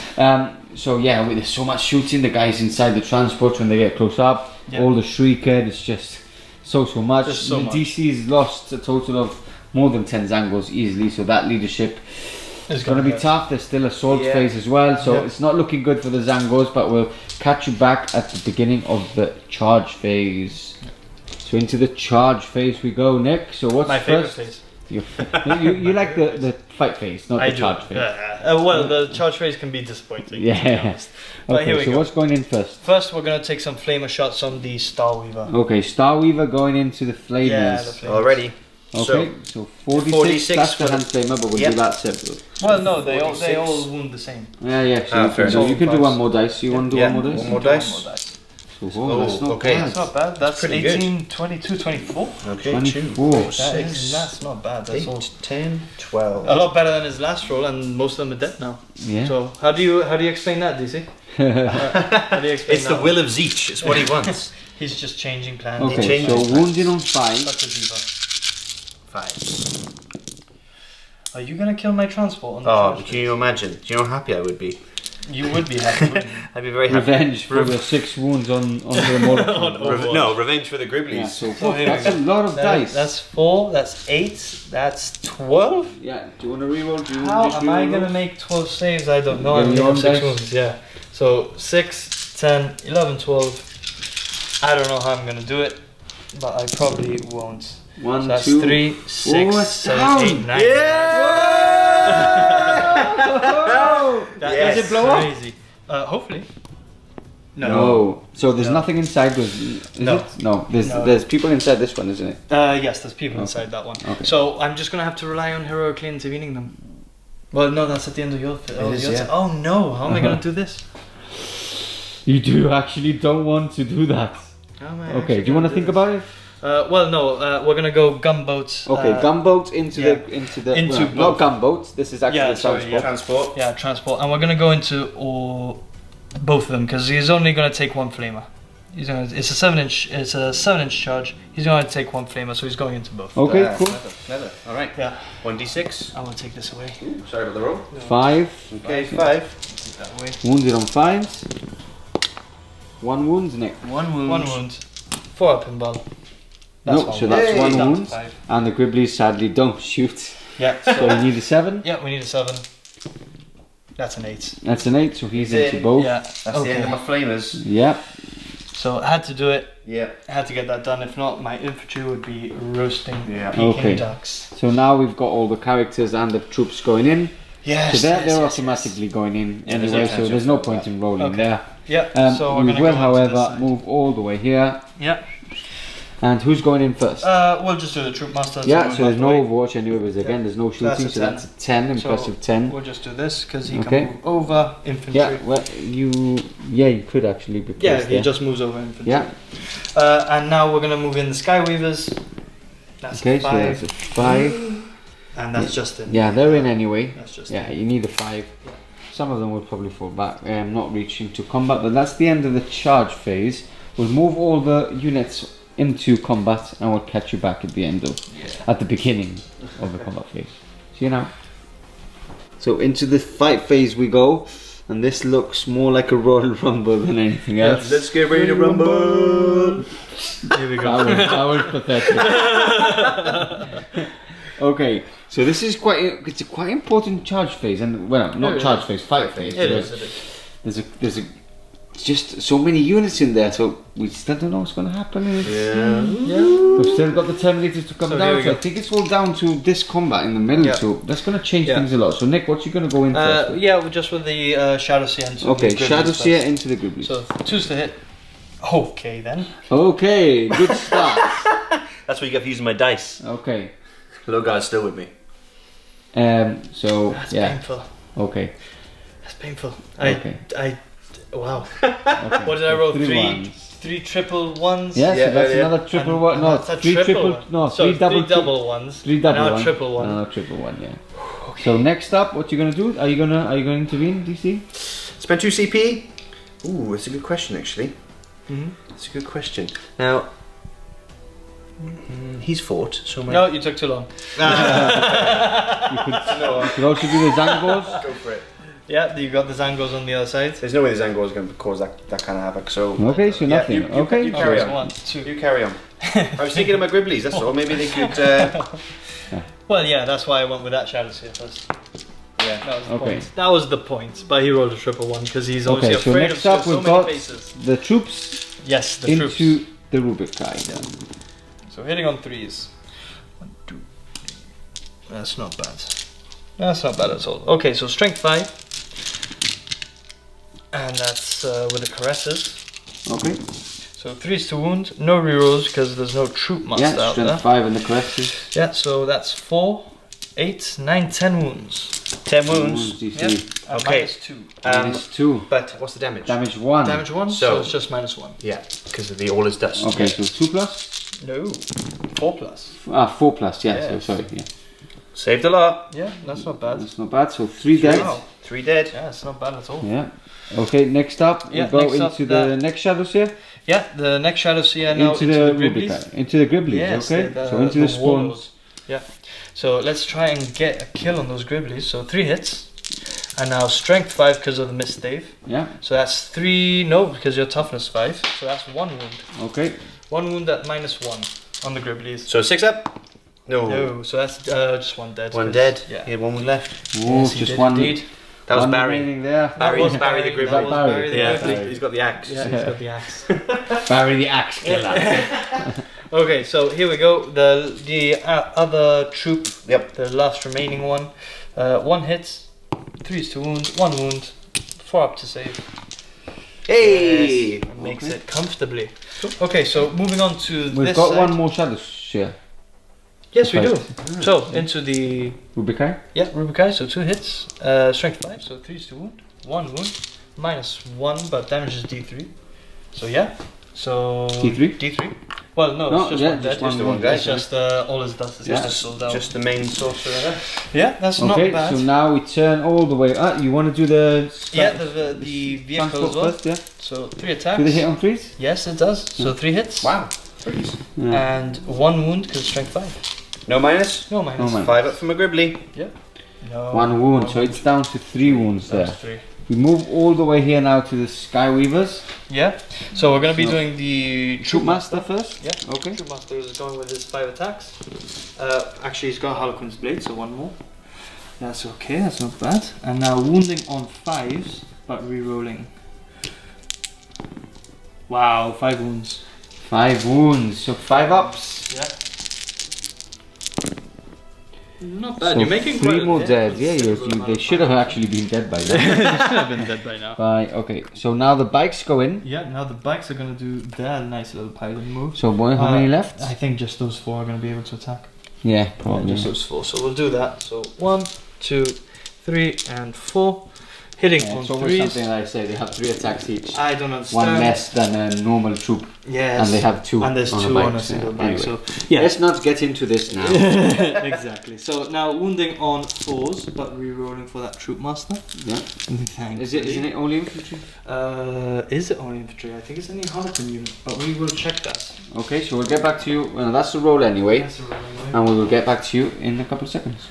So yeah, there's so much shooting. The guys inside the transport when they get close up, Yeah. all the shrieker. It's just so much. Just so The much. DC's lost a total of more than 10 Zangos easily. So that leadership is going to be hurt. tough. There's still assault Yeah. phase as well. So Yeah. it's not looking good for the Zangos. But we'll catch you back at the beginning of the charge phase. So into the charge phase we go, Nick. So what's My favorite first? phase. You like the fight phase, not I the do. charge phase. Well, the charge phase can be disappointing. to be Yeah. honest. But here Okay, we so go. what's going in first? First, we're gonna take some flamer shots on the Starweaver. Okay, Starweaver going into the flamers. Yeah, the flamers. Already. Okay, so 46, 46 that's the for hand flamer, but we'll Yep. do that separate. Well, no, they 46. all wound the same. Yeah, so Ah, you fair can, so enough. you can do Dice. one more dice. You want to do Yeah, one more dice? one more Do one dice. more dice. So, Oh, that's not okay. bad. That's not bad. That's pretty good. 18, 22, 24. Okay, 24. 2, That 6, is, that's not bad. That's 8, all. 10, 12. A lot better than his last roll, and most of them are dead now. Yeah. So how do you explain that, DC? How do you explain It's the that? will of Zeech. It's what he wants. He's just changing plans. Okay, changes so plans. wounding on 5. Such a diva. 5. Are you gonna kill my transport on the Oh, charge can you imagine? Do you know how happy I would be? phase? You would be happy, wouldn't you? I'd be very happy. Revenge for the 6 wounds on the motor. No, revenge for the Griblies. Yeah, so So here we that's a go. lot of dice. That's 4, that's 8, that's 12? Yeah, do you want to reroll? Do you How just am I reroll? gonna make 12 saves? I don't know. Yeah, I'm you gonna have on 6 dice? wounds, yeah. So 6, 10, 11, 12. I don't know how I'm gonna do it, but I probably won't. So 1, that's 2, 3, 6, it's 7, down. 8, 9. That Yes. is Does it blow up? crazy. Hopefully. No. So there's No. nothing inside. Is No. it? No. There's No. there's people inside this one, isn't it? Yes, there's people Okay. inside that one. Okay. So I'm just gonna have to rely on heroically intervening them. Well, no, that's at the end of your. is, your yeah. Oh no! How am I Uh-huh. gonna do this? You do actually don't want to do that. How am I Okay. actually Do you want to gonna think do about it? this? Well, no. We're gonna go gunboats. Okay. Gunboat into yeah. well, Into not both. gunboats. This is actually Yeah, the sorry, transport. Transport. Yeah, transport, and we're gonna go into both of them because he's only gonna take one flamer. It's a 7-inch. It's a 7-inch charge. He's gonna take one flamer, so he's going into both. Okay. Cool. Clever. All right. Yeah. 1d6. I will take this away. Sorry about the roll. 5. Okay, 5. Take that away. Wounded on 5s. 1 wound, Nick. 1 wound. 1 wound. 4 up pinball. No, so that's Hey. 1 Down to wound. 5. And the Griblies sadly don't shoot. Yeah. So you need a 7. Yeah, we need a 7. That's an 8. That's an 8, so he's He's into in. both. Yeah. That's the end of my flamers. Yeah. So I had to do it. Yeah. I had to get that done. If not, my infantry would be roasting Peking Okay. ducks. So now we've got all the characters and the troops going in. Yes. So they're yes, yes, automatically going in Yeah, there's anyway, no so there's no point in rolling Okay. there. yes. Yeah. So we're we gonna will, go however, into this side. move all the way here. Yeah. And who's going in first? We'll just do the troop master. Yeah, so so there's no Overwatch anyway, but again, there's no So that's shooting, a so 10. that's a 10, impressive 10. We'll just do this because he Okay. can move over infantry. Yeah, well, you could actually be Yeah, placed he there. just moves over infantry. Yeah, And now we're gonna move in the Skyweavers. That's okay, a so 5. that's a 5. And that's just in. Yeah, they're in anyway. That's just Yeah, in. you need a 5. Yeah. Some of them will probably fall back, not reaching to combat, but that's the end of the charge phase. We'll move all the units into combat and we'll catch you back at the end of, at the beginning of the combat phase. See you now. So into the fight phase we go, and this looks more like a Royal Rumble than anything else. Let's get ready to rumble. Here we go. That was pathetic. Okay, so this is it's a quite important charge phase, and well, not charge phase, fight phase. It is. There's just so many units in there, so we still don't know what's going to happen. Yeah. We've still got the Terminators to come So here down, we so I go. think it's all down to this combat in the middle, Yeah. so that's going to change Yeah. things a lot. So Nick, what you going to go in first? with? Yeah, just with the Shadow Seer into Okay, the Gribblies Shadow Seer first. into the Gribblies. So 2's to hit. Okay then. Okay, good start. That's what you get for using my dice. Okay, Hello, guys, still with me. so That's yeah, painful. okay. That's painful. Okay. Wow. Okay. What did I roll? Three Three ones. triple ones. Yeah, Yeah, so that's yeah. another triple And- one. and No, that's a three triple triple. one. No, So three double. double ones. Three double and now one. a triple one. Another triple one. Yeah. So next up, what you gonna do? Are you gonna intervene, DC? Spend 2 CP? Ooh, that's a good question, actually. Mhm. That's a good question. Now, he's fought, so my... No, you took too long. You could also do the Zangors. Go for it. Yeah, you got the Zangos on the other side. There's no way the Zangor is going to cause that kind of havoc, so... Okay, so Yeah, nothing. Okay. you carry Okay, on. 1, 2. You carry on. I was thinking of my Gribblies, that's all. Maybe they could... Well, yeah, that's why I went with that Shadow Seer first. yeah. That was the Okay. point. That was the point. But he rolled a triple one because he's obviously Okay, so afraid next of up so we've many got faces. the troops Yes, the into troops. the Rubikai. So hitting on 3s. 1, 2, 3. That's not bad. That's not bad at all. Okay, so strength 5. And that's with the caresses. Okay. So 3's to wound. No rerolls because there's no troop master Yeah, out there. strength 5 in the caresses. Yeah, so that's 4, 8, 9, 10 wounds. 10 wounds. DC. Yeah. And Okay. -2. Minus 2. But what's the damage? Damage 1. Damage 1, so So- it's just -1. Yeah, because of the all is dust. Okay, so 2 plus? No, 4 plus. 4 plus, yeah, so Yes. sorry. Yeah. Saved a lot. Yeah, that's not bad. That's not bad, so 3 dead. Wow. 3 dead. Yeah, it's not bad at all. Yeah. Okay, next up, Yeah, we go next up into the that- next Shadow Seer. Yeah, the next Shadow Seer now Into the Gribblies. Rubikai. Into the Gribblies, Yes, okay? So into the spawns. warlords. Yeah. So let's try and get a kill on those Gribblies. So 3 hits. And now strength 5 because of the missed stave. Yeah, So that's 3, no, because you're toughness 5. So that's 1 wound. okay. 1 wound at -1 on the Gribblies. So 6 up? No. No, so that's just 1 dead. 1 'cause- dead. Yeah. He had 1 wound left. Oh, Yes, he just did one. indeed. That was one Barry. remaining there. Barry was is Barry the That Gribble. was Barry. Barry the Yeah, Gribble. he's got the axe. Yeah, he's got the axe. Barry the Axe Killer. Okay, so here we go. The other troop, Yep. the last remaining one. 1 hit, 3's to wound, 1 wound, 4 up to save. Hey! Yes, makes Okay. it comfortably. Okay, so moving on to We've this got side. one more Shadow Seer. Yes, we do. Right. So into the Rubikai. Rubikai. So 2 hits, strength 5, so 3's to wound, 1 wound, -1, but damage is D3. So yeah. So D3? D3. Well, no, No, it's just yeah, one dead. just one Just the one guy. It's just all his dust is Yeah. just sold out. Just the main sorcerer there. Yeah, that's Okay, not bad. so now we turn all the way up. You want to do the Yeah, the vehicle transport as well. first, yeah? So 3 attacks. Do they hit on 3s? Yes, it does. So 3 hits. Wow. Freeze. Yeah. And 1 wound because strength 5. No minus? No minus. No minus. 5 up from a Gribbly. No. 1 wound, so it's down to 3 wounds there. That's 3. We move all the way here now to the Skyweavers. Yeah. So we're gonna be So- doing the Troop Master first. Yeah. Okay. Troop Master is going with his 5 attacks. Actually, he's got Harlequins blade, so 1 more. That's okay. That's not bad. And now wounding on 5s, but re-rolling. Wow, 5 wounds. 5 wounds, so 5 ups. Yeah. Not bad. So You're making 3 more dead. Yeah, considerable amount they of should have progress. actually been dead by now. They should have been dead by now. Right, okay, so now the bikes go in. Yeah, now the bikes are gonna do their nice little pilot move. So boy, how many left? I think just those 4 are gonna be able to attack. Yeah, Yeah, probably. just those 4. So we'll do that. So 1, 2, 3, and 4. Hitting Yeah, on it's always 3s. something like I say, they have 3 attacks each. I don't understand. One less than a normal troop. Yes. And they have 2 And there's on 2 a bike. on a single bike. Anyway. So yeah. Let's not get into this now. Exactly. So now wounding on 4s, but re-rolling for that troop master. Yeah. Thanks. Isn't it only infantry? Is it only infantry? I think it's any Harlequin unit, but we will check that. Okay, so we'll get back to you. Well, that's the roll anyway. That's a roll anyway. And we will get back to you in a couple of seconds.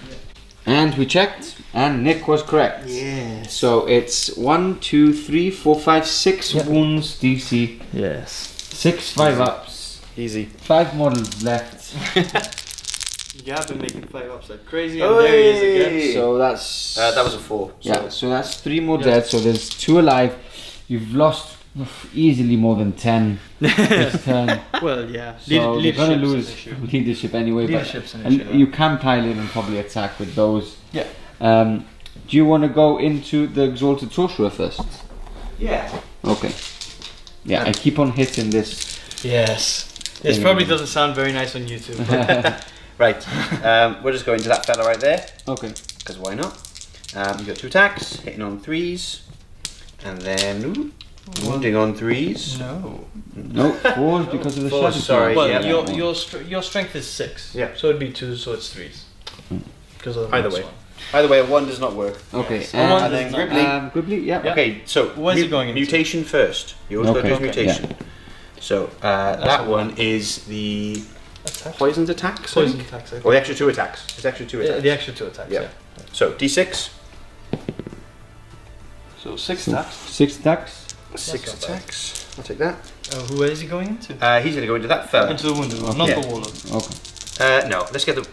And we checked, and Nick was correct. Yes. So it's 1, 2, 3, 4, 5, 6 Yep. wounds DC. Yes. 6 5-ups. Easy. 5 models left. You have been making 5-ups like crazy, and there he is again. So that's... That was a 4. yeah, so that's 3 more Yeah. dead. So there's 2 alive. You've lost easily more than 10 this turn. Well, yeah. So you're going to Leadership's an lose issue. leadership anyway. Leadership's an And issue. you can pile in and probably attack with those. Yeah. Do you want to go into the Exalted Sorcerer first? Yeah. Okay. Yeah, I keep on hitting this. Yes. This probably doesn't sound very nice on YouTube. But Right. We're just going to that fella right there, Okay. because why not? You've got 2 attacks, hitting on 3s, and then wounding on 3s. no. No, 4s because of the 4s, shadow. sorry. Well, yeah. your strength is 6. Yeah. So it'd be 2, so it's 3s. Because of the Either minus way. one. Either way, a 1 does not work. Okay. Yes. And, One And then does not- Gribbly. Gribbly, yeah. Yeah. Okay, so Where's he going into? mutation first. You always got to do Okay. his mutation. So that one is the Attack. poisoned attacks. Poison attacks. I think. Or the extra 2 attacks. It's extra 2 attacks. The extra 2 attacks. Yeah. Yeah. So D6. So 6 So attacks. 6 attacks. 6 not bad. attacks. I'll take that. Who is he going into? He's going to go into that fella. Into the wounded one, not Yeah. the warlord. Okay. No, let's get the.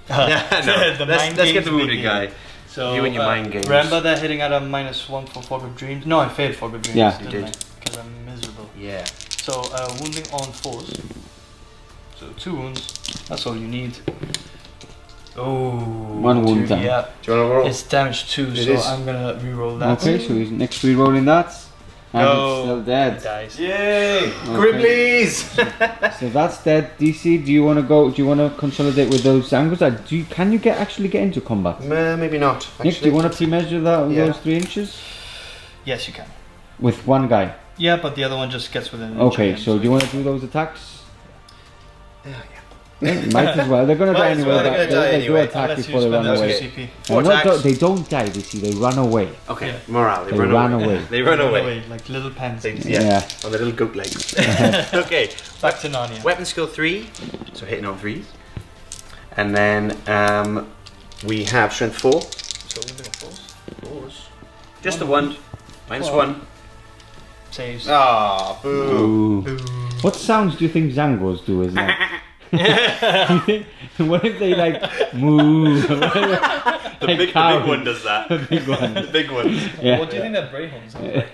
The let's mind get games the wounded begin. guy. So You and your mind games. Remember they're hitting at a -1 for Fog of Dreams. No, I failed Fog of Dreams. Yeah. You did. Because I'm miserable. Yeah. So wounding on 4s. So 2 wounds. That's all you need. Oh. 1 wound 2, down. yeah. Do you want to roll? It's damage 2, It so is. I'm gonna re-roll that. Okay, so he's next re-rolling that. And No. it's still He dead. dies. Yay! Gribblies! So that's dead. DC, do you want to go? Do you want to consolidate with those angles? Can you actually get into combat? Maybe not. Nick, do you want to pre-measure that Yeah. those 3 inches Yes, you can. with one guy? Yeah, but the other one just gets within an inch Okay, again, so do you want to do those attacks? Yeah. Yeah, might as well. They're gonna Might die as anyway. well, they're gonna die They do anyway. attack Unless you before they spend run those away. CP. Four No, attacks. they don't die. They run away. Okay, Yeah. morale. They, They run, ran away. away. They run away. like little pens. Yeah. Yeah. On the little goat legs. Okay. Back to Narnia. Weapon skill 3, so hitting on 3s. And then we have strength 4. So wounding on 4s. 4s. Just the 1. -1. Saves. Ah, boo. Ooh. What sounds do you think Zangos do? Is that? What if they like move? The big one does that. The big one. The big one. Yeah. What do you think that Brayhorn sounds like?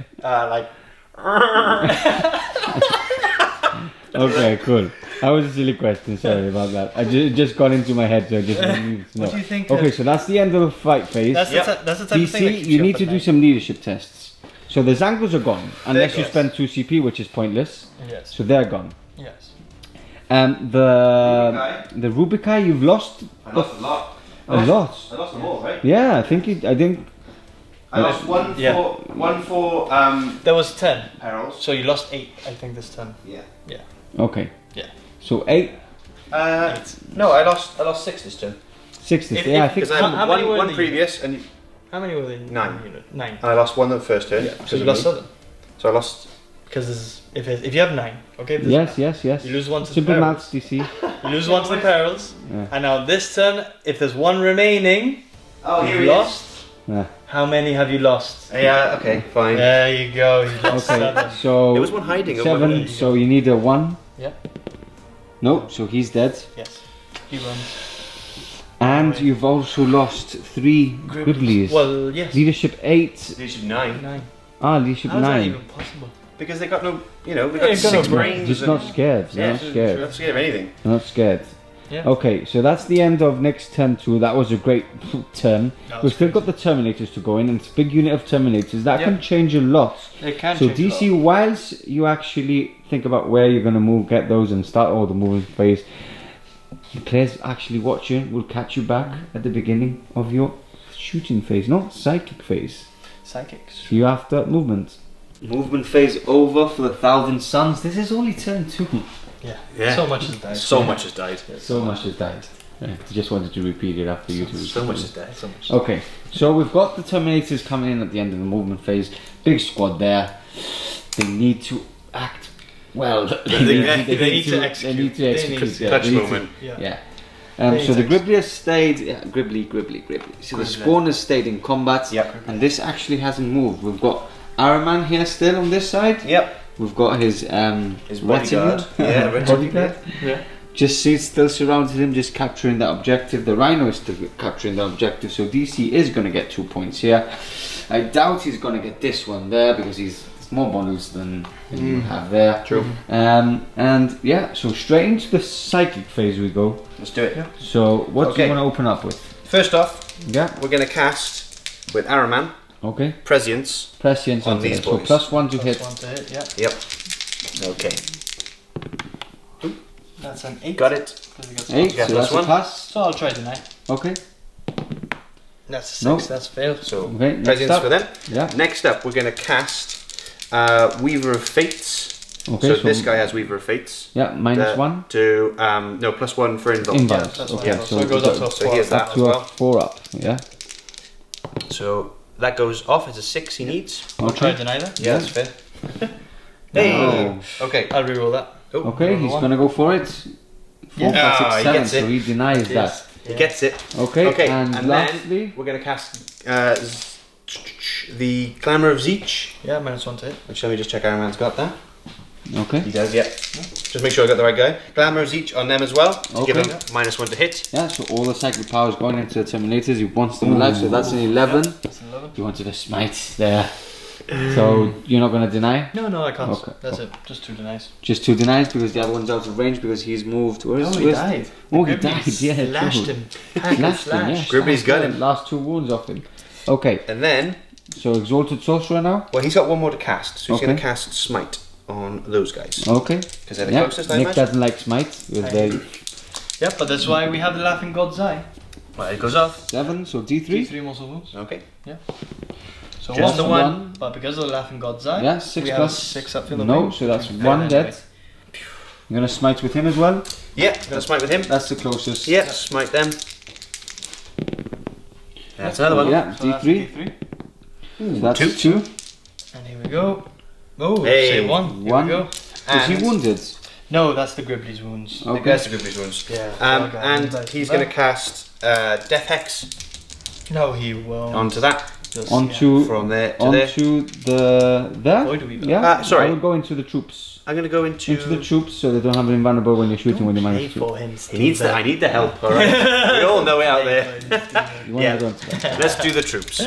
Like. Okay, cool. That was a silly question. Sorry about that. I just got into my head, so I just needed to know. What do you think? Okay, so that's the end of the fight phase. That's Yep. that's the type of thing that DC, keeps you up need at to do night. some leadership tests. So the Zangos are gone, unless you gone. spend 2 CP, which is pointless. Yes. So they're gone. Yes. The Rubikai, you've lost I lost a lot. a lot. I lost them all, right? Yeah, I think I lost one Yeah. for There was 10. perils. So you lost 8, I think, this time. Yeah. Yeah. okay. Yeah. So 8, No, I lost 6 this turn. 6 this. If- Yeah, I if- think. because I How had many were one in the previous and How many were in 9. the unit? 9. I lost one the first turn. So you lost 7. So I lost. Because if you have 9, okay? this Yes, is yes, yes. You lose 1 to the Simple perils. maths, DC. You lose 1 to the perils. Yeah. And now this turn, if there's 1 remaining, Oh, you've lost. Yeah. How many have you lost? Yeah. Okay. Fine. There you go. You lost Okay, 7. so There was one hiding. at one 7. end. So you need a 1. Yeah. No, so he's dead. Yes. He runs. And Right. you've also lost 3 Gribblies. Well, yes. Leadership 8. Leadership 9. 9. Ah, leadership How is that 9. even possible? because they got no, they got they've got no 6 brains. brains. Just and- not scared. They're Yeah, not they're scared. not scared of anything. They're not scared. Yeah. Okay, so that's the end of next turn 2. That was a great turn. That was We've still got the Terminators to go in, and it's a big unit of Terminators. That Yeah. can change a lot. It can So change a DC, lot. whilst you actually think about where you're going to move, get those and start all the moving phase, the players actually watching will catch you back at the beginning of your shooting phase, not psychic phase. Psychics. So you have that movement. Movement phase over for the 1,000 Suns. This is only turn 2. Yeah. So much has died. So much has died. So much has died. I just wanted to repeat it after you two. So much has died. So much. Okay, so we've got the Terminators coming in at the end of the movement phase. Big squad there. They need to act well. They need to execute. They need to They execute. need to- yeah, Touch they need to- movement. Yeah. Yeah. They So the need to Gribblies stayed. Yeah, Gribbly. So the Gribbly. Spawners stayed in combat. Yep. And this actually hasn't moved. We've got Araman here still on this side. Yep. We've got his bodyguard. Yeah, bodyguard. Yeah. Just still surrounded him, just capturing that objective. The Rhino is still capturing the objective, so DC is going to get 2 points here. I doubt he's going to get this one there because he's more bundles than you have there. True. And yeah, so straight into the psychic phase we go. Let's do it. Yeah. So what do you Okay. want to open up with? First off, Yeah. we're going to cast with Araman, Okay. Prescience. Prescience On onto these it. So boys. +1 to hit. Plus 1 to hit, yeah. Yep. Okay. That's an 8. Got it. 'Cause we got 8. Yeah, So plus that's a one. pass. So I'll try deny. Okay. That's a 6. No. That's failed. So Okay. Next Prescience up. for them. Yeah. Next up, we're going to cast Weaver of Fates. Okay. So this guy has Weaver of Fates. Yeah. -1. To no +1 for invuln. Inbounds. That's Okay. what So it goes up to a So here's 4. that up as to a well. 4 up. Yeah. So that goes off as a 6 he needs. I'll try Okay. deny that. Yeah, that's fair. Hey. No. Okay. I'll reroll that. Oh, Okay, Roll he's one. gonna go for it. 4, Yeah. 5, 6, Ah, he 7, gets it. so he denies Yes. that. He gets it. Okay, Okay, and, and lastly, then we're going to cast the Glamour of Zeech. Yeah, -1 to hit. Which let me just check Ironman's got that. okay, He does, yeah. Just make sure I got the right guy. Glamour of Zeech on them as well. To give Okay. him -1 to hit. yeah, so all the cycle power is going into the Terminators. He wants them alive, so that's an 11. That's an 11. You wanted a smite there, so you're not gonna deny. No, I can't. Okay. That's it. Just 2 denies. Just 2 denies because the other one's out of range because he's moved. Where's, he died. Oh, he Gribblies died. Yeah, Slashed true. him. Slashed him. Yeah, Gribbly's slashed got the him. Last 2 wounds off him. Okay, And then, so Exalted Sorcerer now. well, he's got one more to cast. So he's Okay. going to cast Smite on those guys. Okay. Because they're the Yeah, closest, I Nick imagine. doesn't like smite with the Yeah, but that's why we have the Laughing God's Eye. Well, it goes off. 7, so D3. 3 mortal wounds. Okay. So Just 1 to 1, one. but because of the Laughing God's Eye, Yeah, 6 we have plus 6 up field. No, so that's 1 dead. You're gonna smite with him as well. Yeah, going to Smite with him. That's the closest. Yeah, Smite them. That's another one. Yeah, So that's D3. D3. So that's Two. 2. And here we go. Oh, Hey, say 1. Here one. we go. Is he And- wounded? No, that's the Gribblies wounds. Okay. That's the Gribbly's ones. Yeah. And he's going to cast Death Hex No, he won't. onto that. Just, Onto From there to there. onto the there. Void Weaver. Yeah. Sorry. I will go into the troops. I'm going to go into Into the troops, so they don't have an invulnerable when you're shooting with the Pay minus 2. for him, He needs I need the help, alright? We all know it out there. You want Yeah. to go into that. Let's do the troops.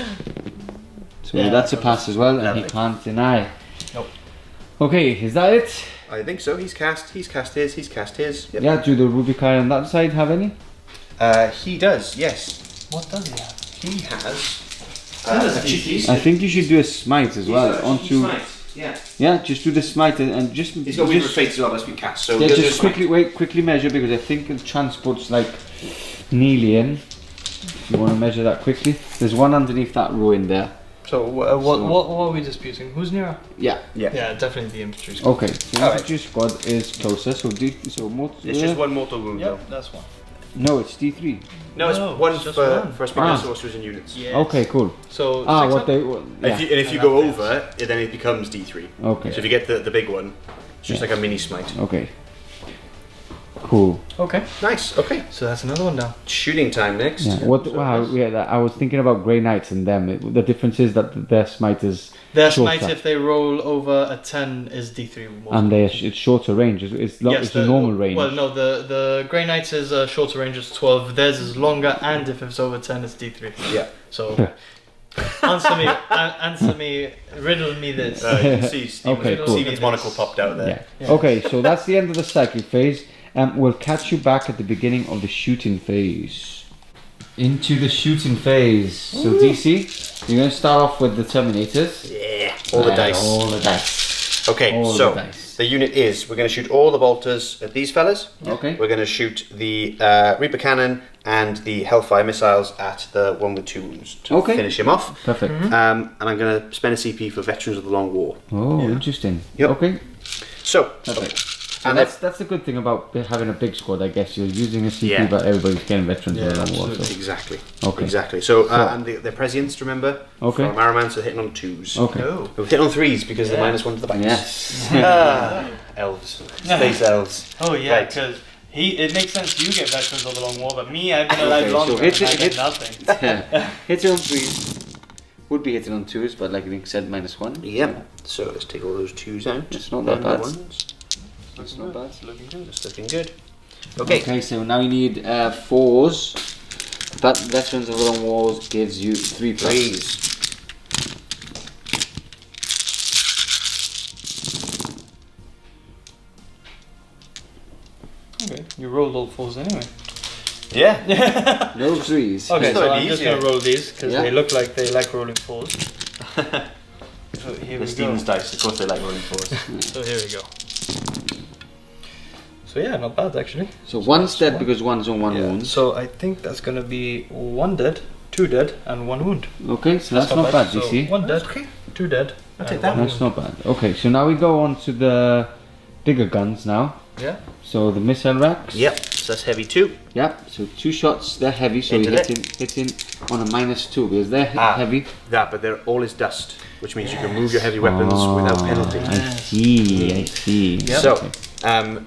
So Yeah, that's a pass as well, and he Lovely. can't deny. Nope. Okay, is that it? I think so. He's cast his. Yep. Yeah. Do the Rubikai on that side have any? He does, yes. What does he have? He has. I think you should do a smite as well onto. Yeah. Yeah, just do the smite and just. He's got Weaver of just, Fates as well, that's been cast. So yeah, he'll do just a smite. quickly measure because I think it transports like nearly in. If you want to measure that quickly, there's one underneath that ruin there. So, what are we disputing? Who's nearer? Yeah. Yeah. Yeah, definitely the infantry squad. Okay. So Alright. infantry squad is closer. So It's just one mortal wound though. Yep, that's 1. No, it's D3. No, it's No, one it's just for one. special Ah. sorcerers and units. Yes. Okay, cool. So, Ah, 6 what up? they? What, yeah. If you And go that over, then it becomes D3. Okay. So if you get the big one, it's just Yeah. like a mini smite. Okay. Cool. Okay. Nice. Okay. So that's another one down. Shooting time next. Yeah. What? So Wow. nice. Yeah. I was thinking about Grey Knights and them. The difference is that their smite is Their shorter. smite, if they roll over a 10, is D3. and it's shorter range. It's a normal range. Well, no, the Grey Knights is shorter range, is 12. Theirs is longer, and if it's over 10, it's D3. Yeah. So Answer me, riddle me this. You can see Okay, cool. Stephen's monocle popped out there. Yeah. Okay, so that's the end of the cycle phase. We'll catch you back at the beginning of the shooting phase. Into the shooting phase. So DC, you're going to start off with the Terminators. Yeah, all the dice. All the dice. Okay, All so the dice. the unit is, we're going to shoot all the bolters at these fellas. Okay. We're going to shoot the Reaper Cannon and the Hellfire missiles at the one with 2 wounds to Okay. finish him off. Perfect. And I'm going to spend a CP for Veterans of the Long War. Oh, interesting. Yep. Okay. So, Perfect. So and that's the good thing about having a big squad, I guess. You're using a CP, Yeah. but everybody's getting Veterans of the Long War. So. exactly. Okay. Exactly. So, and the Prescience, remember? Okay. From Aramancer hitting on 2s. Okay. Oh. We'll hit on 3s because they're -1 to the bites. Yes. Elves. Space elves. Oh yeah, Right. because it makes sense you get Veterans of the Long War, but me, I've been alive Okay, longer so hit and I it- get hit- nothing. Hitting on 3s. Would be hitting on 2s, but like Nick said, -1. Yep. So let's take all those 2s out. It's not that And bad. the 1s. That's not bad. It's looking good. It's looking good. Okay. Okay, so now you need 4s. But Veterans of the Long Wars gives you 3 plus. 3s. Okay, you rolled all 4s anyway. Yeah. No 3s. Okay, It's so not I'm just easier. gonna roll these because Yeah. they look like they like rolling 4s. So here we go. dice. Of course, they like rolling 4s. So here we go. So yeah, not bad actually. So 1's dead because 1's on 1 wound. So I think that's gonna be 1 dead, 2 dead, and 1 wound. Okay, so that's not bad, So DC. 1 dead, 2 dead. I'll and take that. one That's wound. not bad. Okay, so now we go on to the bigger guns now. Yeah. So the missile racks. Yep. So that's heavy 2. Yep. So 2 shots. They're heavy, so Into you're it. hitting on a -2 because they're heavy. Yeah, but they're all is dust, which means you can move your heavy weapons without penalty. I see. I see. Yep. So, Okay.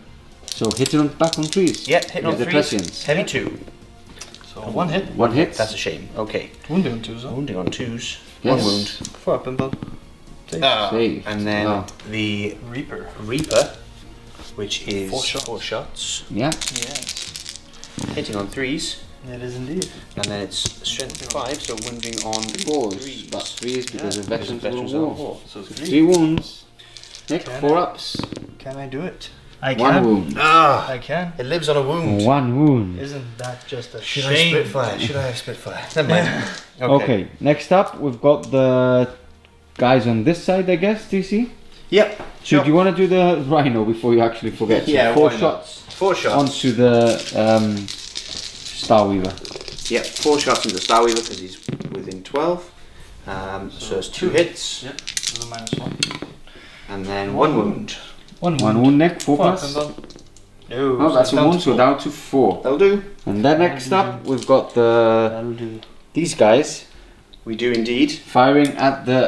So hitting on back on 3s. yeah, hitting on With the 3s. prescience. Heavy 2. So 1 hit, 1 hit. That's a shame. Okay. wounding on 2s. Wounding on 2s. Yes. 1 wound. 4 up and ball. Save. And then Wow. the Reaper. Reaper, which is 4 shots. Yeah. Yes. hitting on 3s. It is indeed. And then it's strength 5, so wounding on 4s, 3s. but 3s because of Veterans of Veterans the of War. War. So 3 wounds. Nick, Can 4 I- ups. Can I do it? I 1 can. wound. Ah, I can. it lives on a wound. 1 wound. Isn't that just a Should I shame? Spitfire? Should I have Spitfire? Never mind. Okay, next up we've got the guys on this side, I guess, DC. Yep. So Sure. do you want to do the Rhino before you actually forget? So Yeah, 4 why not? shots 4 shots. onto the Starweaver. Yep, 4 shots into Starweaver because he's within 12. So it's 2 hits. Yep. So the -1. And then 1 wound. 1 1 wound, Nick, 4 4 up plus. and ball. No. Oh, that's a down 1, to so 4. down to 4. That'll do. And then next up we've got That'll do. these guys We do indeed. firing at the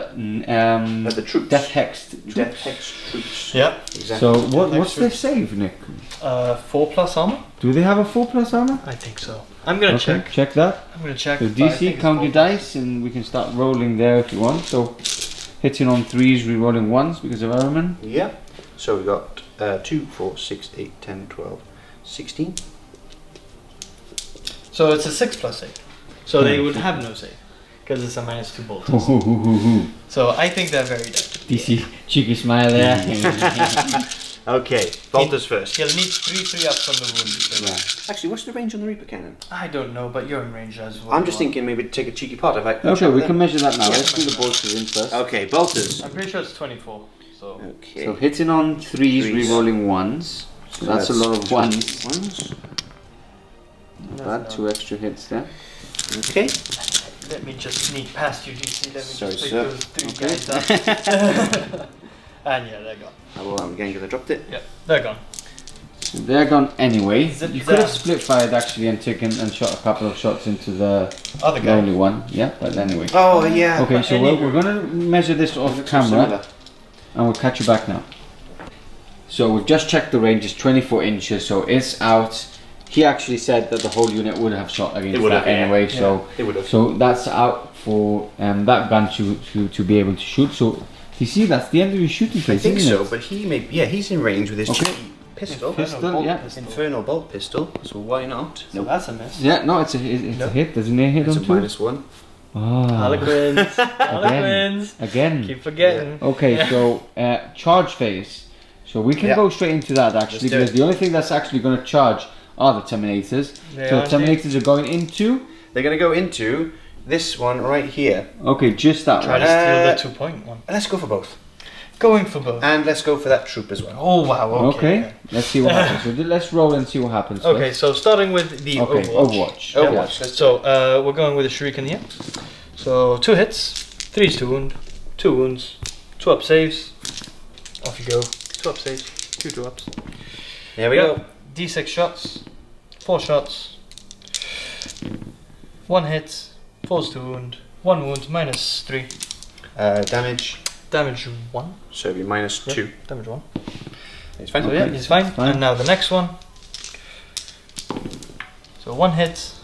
At the troops. Death Hex. Death Hex troops. Yeah. Exactly. So Death Hex what's their troops. save, Nick? 4 plus armor? Do they have a 4 plus armor? I think so. I'm gonna check. Check that. I'm gonna check. So but I think DC, it's count 4 your plus. dice and we can start rolling there if you want. So hitting on 3s, re-rolling 1s because of Araman. Yeah. So we got 2, 4, 6, 8, 10, 12, 16. So it's a 6 plus save. So they would have no save because it's a -2 bolt. So I think they're very dead. DC, cheeky smile there. Okay, bolters first. He'll need 3 ups on the wound. Actually, what's the range on the Reaper Cannon? I don't know, but you're in range as well. I'm just thinking maybe take a cheeky pot if I. Okay, we can measure that now. Let's do the bolters in first. Okay, bolters. I'm pretty sure it's 24. So Okay. So hitting on 3s, Threes. re-rolling 1s. So that's a lot of 1s. Ones. Bad, 2 extra hits there. Okay. let me just sneak past you, DC. Let me Sorry, just pick sir. those 3 Okay. guys up. And yeah, they're gone. Oh, well, I'm getting because I dropped it. Yeah, they're gone. So they're gone anyway. Zip You could have zap. split fired actually and taken and shot a couple of shots into the Other guy. only one. Yeah, but anyway. Oh yeah. Okay, but so any- we're gonna measure this off camera and we'll catch you back now. So we've just checked the range, it's 24 inches, so it's out. He actually said that the whole unit would have shot against It would that have, yeah. anyway, so It would have. so that's out for that gun to be able to shoot. So you see, that's the end of your shooting I phase, think isn't so, it? but he may. Yeah, he's in range with his Okay. cheeky pistol. Pistol, yeah. Infernal bolt pistol. So why not? So that's a miss. Yeah, no, it's a hit. Doesn't it hit It's on a 2? -1. Ah, Harlequins. Harlequins. again. Keep forgetting. Okay, so charge phase. So we can go straight into that actually, do because it. the only thing that's actually going to charge are the Terminators. They So are the Terminators are going into. They're going to go into this one right here. Okay, just that Try one. to steal the 2-point one. Let's go for both. Going for both. And let's go for that troop as well. Oh wow. Okay, let's see what happens. So let's roll and see what happens. Okay, so starting with the Okay, Overwatch. Overwatch. Yeah. So we're going with a Shuriken here. So 2 hits, 3's to wound, 2 wounds, 2 up saves. Off you go. 2 up saves, 2 ups. There we go. D6 shots, 4 shots, 1 hit, 4's to wound, 1 wound, minus 3. Damage. Damage 1. So it'll be minus Yep, 2. Damage 1. It's fine. So yeah, he's fine. Fine. And now the next one. So 1 hit,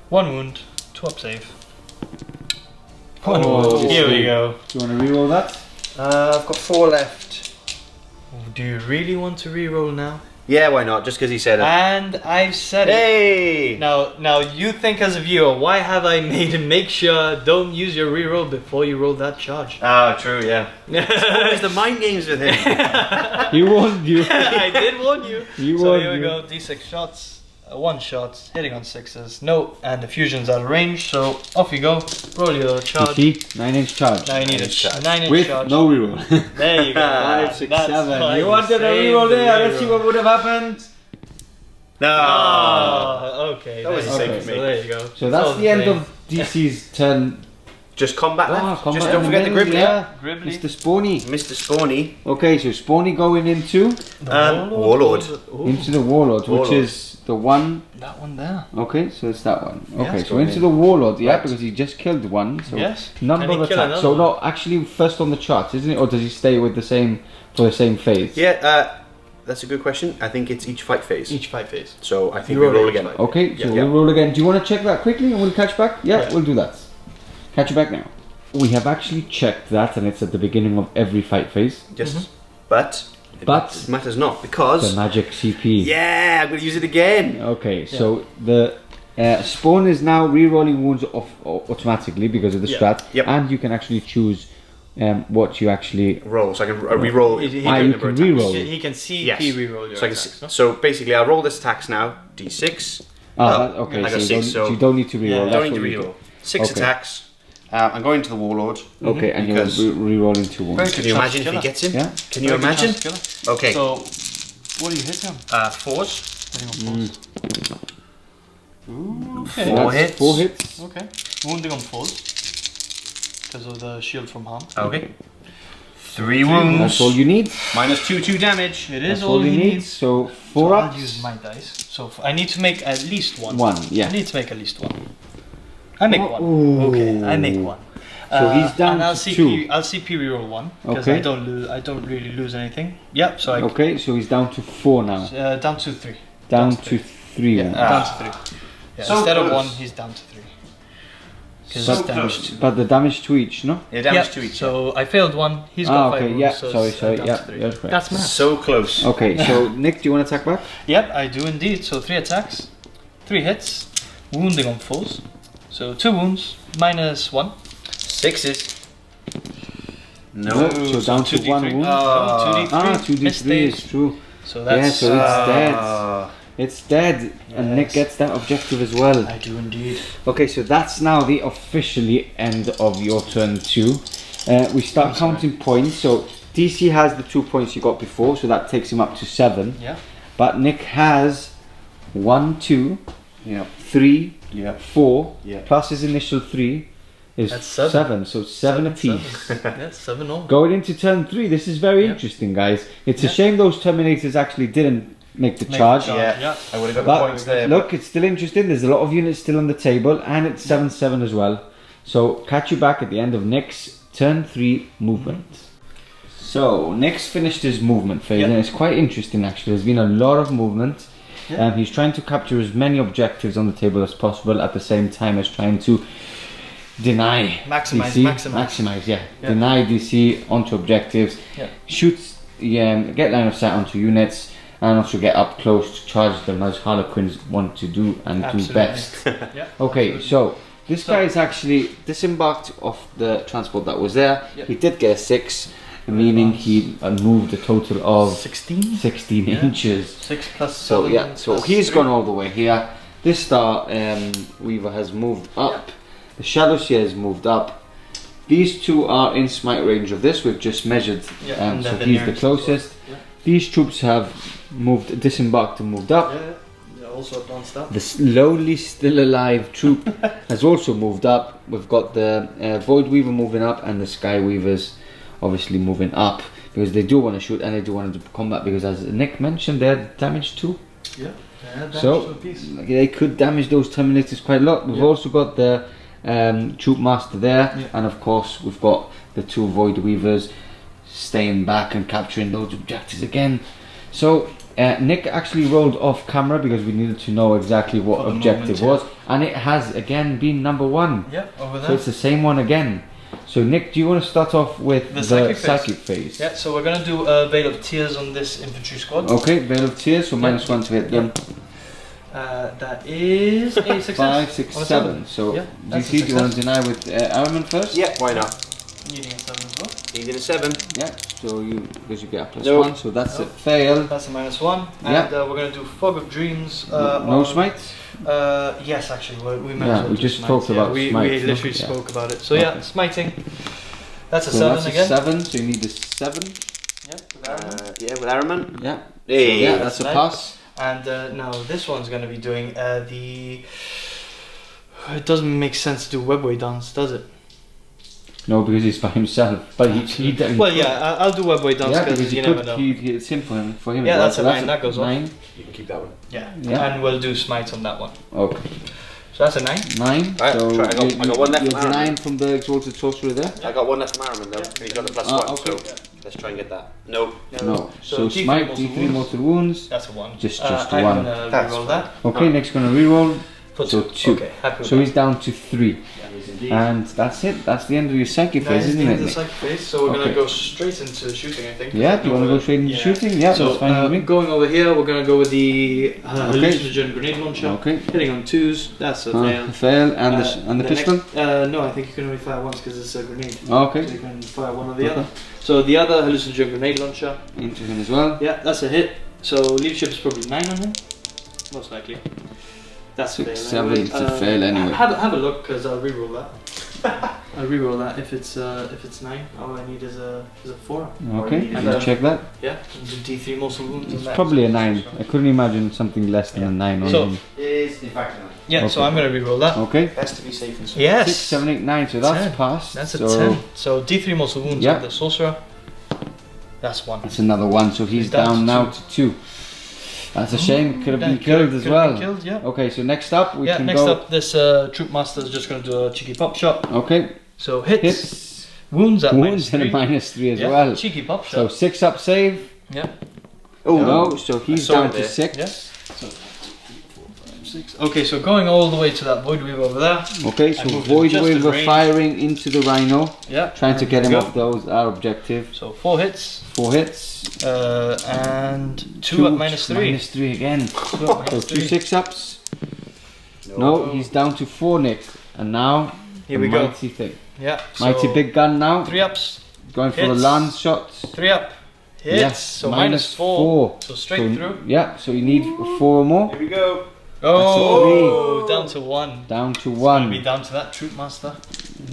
1 wound, 2 up save. 1 Oh, wound. Here we go. Do you want to reroll that? I've got 4 left. Do you really want to reroll now? Yeah, why not? Just because he said it. And I've said it. Hey! Now you think as a viewer, why have I made him make sure don't use your reroll before you roll that charge? Ah, true, yeah. Always the mind games with him. He warned you. I did warn you. He So warned here we you. go, D6 shots, 1 shot, hitting on 6s, no, and the fusion's out of range, so off you go, roll your charge. See, 9-inch charge. Now you need a 9-inch With charge. no reroll. There you go. 5, 6, That's 7. why You wanted a saved reroll the there. Let's see reroll. what would have happened. No. Oh, okay. That was there the you same go. for me. So there you go. So that's all the end same. of DC's turn. Just combat left. combat Just don't forget the element, Gribbly. yeah. Gribbly. Mr. Spawny. Mr. Spawny. Okay, so Spawny going into Warlord. Ooh, into the Warlord, which Warlord. is the one. that one there. Okay, so it's that one. Yeah, Okay, it's so going into in. the Warlord, yeah, Right. because he just killed one. So Yes. number Can he of kill attacks. So another no, actually first on the chart, isn't it? Or does he stay with the same for the same phase? Yeah, that's a good question. I think it's each fight phase. Each 5 phase. So I think You we roll roll each again. fight. Okay, so Yeah. we'll roll again. Do you want to check that quickly and we'll catch back? Yeah, Yeah. we'll do that. Catch you back now. We have actually checked that, and it's at the beginning of every fight phase. Yes. But But- it matters not because The magic CP. yeah, I'm gonna use it again. Okay, so the spawn is now re-rolling wounds automatically because of the Yeah. strat, Yep. and you can actually choose what you actually. Roll, so I can re-roll. He equal you number can attacks. re-roll. He can see Yes. reroll your So, I can attacks, no? so basically, I'll roll this attacks now. D6. Okay, I so got you, 6, don't, so so you don't need to re-roll. Yeah. that's don't need to what you re-roll. 6 Okay. attacks. I'm going to the Warlord. do. Okay, and you're Because- re-rolling 2 Very wounds. good Can you chance imagine to if he kill gets him? Yeah. Can you Very good imagine? chance to kill her. Okay. So, what do you hit him? 4s. Hitting on 4s. Ooh, okay. So Four that's hits. 4 hits. Okay. Wounding on 4s. Because of the shield from harm. Okay. 3 wounds. That's all you need. Minus 2 damage. It That's is all you he need. needs. So So 4 I'll ups. use my dice. So I need to make at least one. 1, yeah. I need to make at least one. I make one. Ooh. Okay, I make one. So he's down and I'll to CP, 2. I'll CP reroll 1 because Okay. I don't lose. I don't really lose anything. Yep. So I Okay, so he's down to 4 now. down to 3. Down to to 3. Yeah, now. down to 3. Yeah, So instead of close. 1, he's down to 3. Because So it's damage close. to. But the damage to each, no? Yeah, damage Yep, to each. So I failed 1. He's got 5 okay, wounds. yeah. So Sorry, it's, sorry, down yeah. to 3. That's correct. That's math. So close. Okay, so Nick, do you want to attack back? Yep, I do indeed. So 3 attacks, 3 hits, wounding on 4s. So 2 wounds, minus 1. 6s. No. So down to 2d3. 1 wound. Ah. 2d3. 2d3 mistakes. is true. So Yeah, that's. so it's dead. Ah. It's dead, and Nick Yes. gets that objective as well. I do indeed. Okay, so that's now the officially end of your turn 2. We start counting points. So DC has the 2 points you got before, so that takes him up to 7. Yeah. But Nick has 1, 2, Yeah. 3, Yeah. 4, Yeah. plus his initial 3 is That's 7. 7. So 7 apiece. 7. Yeah, 7 all. Going into turn 3, this is very Yeah. interesting, guys. It's a Yeah. shame those Terminators actually didn't make the Make the charge. charge. Yeah. I would have got But the points there. look, it's still interesting. There's a lot of units still on the table, and it's 7-7 as well. So catch you back at the end of Nick's turn 3 movement. So Nick's finished his movement phase, Yeah. and it's quite interesting actually. There's been a lot of movement. Yeah. He's trying to capture as many objectives on the table as possible at the same time as trying to deny Maximize, DC, maximize. yeah. Yeah. Deny DC onto objectives, Yeah. shoots, get line of sight onto units, and also get up close to charge them as Harlequins want to do and Absolutely. do best. Yeah. Okay, so This guy is actually disembarked off the transport that was there. Yep. He did get a 6, meaning he moved a total of 16 inches. 6 plus So 7 yeah, so plus he's 3. gone all the way here. This Star Weaver has moved up. The Shadow Seer has moved up. These two are in smite range of this. We've just measured, and so then he's the nearest closest. Yeah. These troops have moved, disembarked and moved up. Yeah, they're also advanced up. The lonely, still alive troop has also moved up. We've got the Void Weaver moving up and the Sky Weavers obviously moving up because they do want to shoot and they do want to do combat because, as Nick mentioned, they're damage too. Yeah, So they could damage those Terminators quite a lot. We've also got the Troop Master there, and of course we've got the 2 Void Weavers staying back and capturing those objectives again. So Nick actually rolled off camera because we needed to know exactly what objective was, and it has again been number 1. Yeah, over there. So it's the same one again. So Nick, do you want to start off with the psychic phase? Yeah, so we're going to do a Veil of Tears on this infantry squad. Okay, Veil of Tears, so -1 to hit them. That is a success. 5, 6, 7. So Yeah, that's a DC, do you want to success. deny with Araman first? Yeah, why not? Needing a 7 as well. Needing a 7. Yeah, so because you get a Nope. +1, so that's a fail. That's a -1. Yeah. And we're going to do Fog of Dreams. No on, smites? Yes, actually, we might Yeah, as well we do just smites. talked about we smites, no? literally Yeah. spoke about it. So Okay. yeah, smiting. That's a So 7 that's a again. 7, so you need a 7. Yeah, with Iron. Yeah, with Araman. Yeah. Hey. Yeah, that's a Nice. pass. And now this one's going to be doing the. It doesn't make sense to do webway dance, does it? No, because he's by himself. But he Well, yeah, I'll do webway dance yeah, because because you he never could. know. It's him for him. For him Yeah, as well. that's So a 9, that goes off. 9. You can keep that one. Yeah. Yeah. And we'll do smite on that one. Okay. So that's a 9. 9. Alright, So try- I got one left you're from Araman. denying from the Exalted Sorcerer there. I got one left from Araman though. He's got the +1, okay. so let's try and get that. No. No. So D3 smite, mortal D3 wounds. mortal wounds. That's a 1. Just I'm one. gonna That's reroll fine. that. Okay, next gonna reroll. For So 2. Okay, happy with So that. he's down to 3. And that's it. That's the end of your psychic That phase, is isn't the end it? of the Nick? psychic phase, so we're Okay. gonna go straight into shooting, I think. Yeah, do you want to go straight into shooting? Yeah, So that's fine with me. going over here, we're gonna go with the hallucinogen grenade launcher. Okay. Hitting on 2s, that's a fail. Fail. And the pistol? Next, no, I think you can only fire once because it's a grenade. Okay. So you can fire one or the Okay. other. So the other hallucinogen grenade launcher, Into him as well. yeah, that's a hit. So leadership is probably 9 on him, most likely. That's a 6, fail. 7, anyway. it's a fail anyway. Have a look because I'll reroll that. I'll reroll that if it's 9. All I need is a 4. Okay, And let's check that. Yeah, and do D3 muscle wounds. It's probably a 9. I couldn't imagine something less than a 9 on So- him. Is in fact 9. Yeah, so Okay. I'm gonna reroll that. Okay. Best to be safe and sorry. Yes. 6, 7, 8, 9. So that's 10. passed. That's a so 10. So D3 muscle wounds Yeah. of the sorcerer. That's 1. That's another 1. So he's down now to 2. That's a shame. Could have been killed as well. Killed, yeah. Okay, so next up we can next go. up, this Troop Master is just going to do a cheeky pop shot. Okay. So hits, Hits. wounds at Wounds and a -3. -3 as Yeah, well. cheeky pop So shot. 6 up save. Yeah. Oh No, so he's saw down it to there. 6. Yeah. So 6. Okay, so going all the way to that Void Weaver over there. Okay, I so moved it Void just as Weaver range. firing into the Rhino, Yeah. trying to get There him we off those, our objective. So 4 hits 4 hits. and 2 at -3. -3 again. 2 at So 2 -3. 6-ups. No, he's down to 4, Nick. And now, Here the we go. mighty thing. Yeah. Mighty so big gun now. 3 ups, Going for the hits. lance shots. 3 up. Hits. Yes, So -4. So straight through. Yeah, so you need 4 or more. Here we go. Oh, down to 1. Down to It's gonna be 1. down to that Troop Master.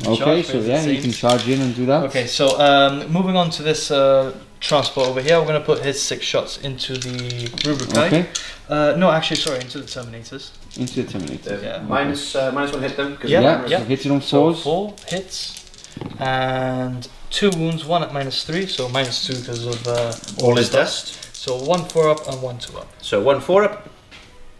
Okay, Charge so phase, yeah, it you can seems. charge in and do that. Okay, so moving on to this transport over here, we're going to put his 6 shots into the Rubrikai. Okay, No, actually, sorry, into the Terminators. into the Terminator. Yeah. -1 hit them. 'cause Yeah, Yeah, yeah. so hit it on So 4s. 4 hits and 2 wounds, 1 at -3, so -2 because of All is stuff. dust. So 1 4 up and 1 2 up. So 1 4 up.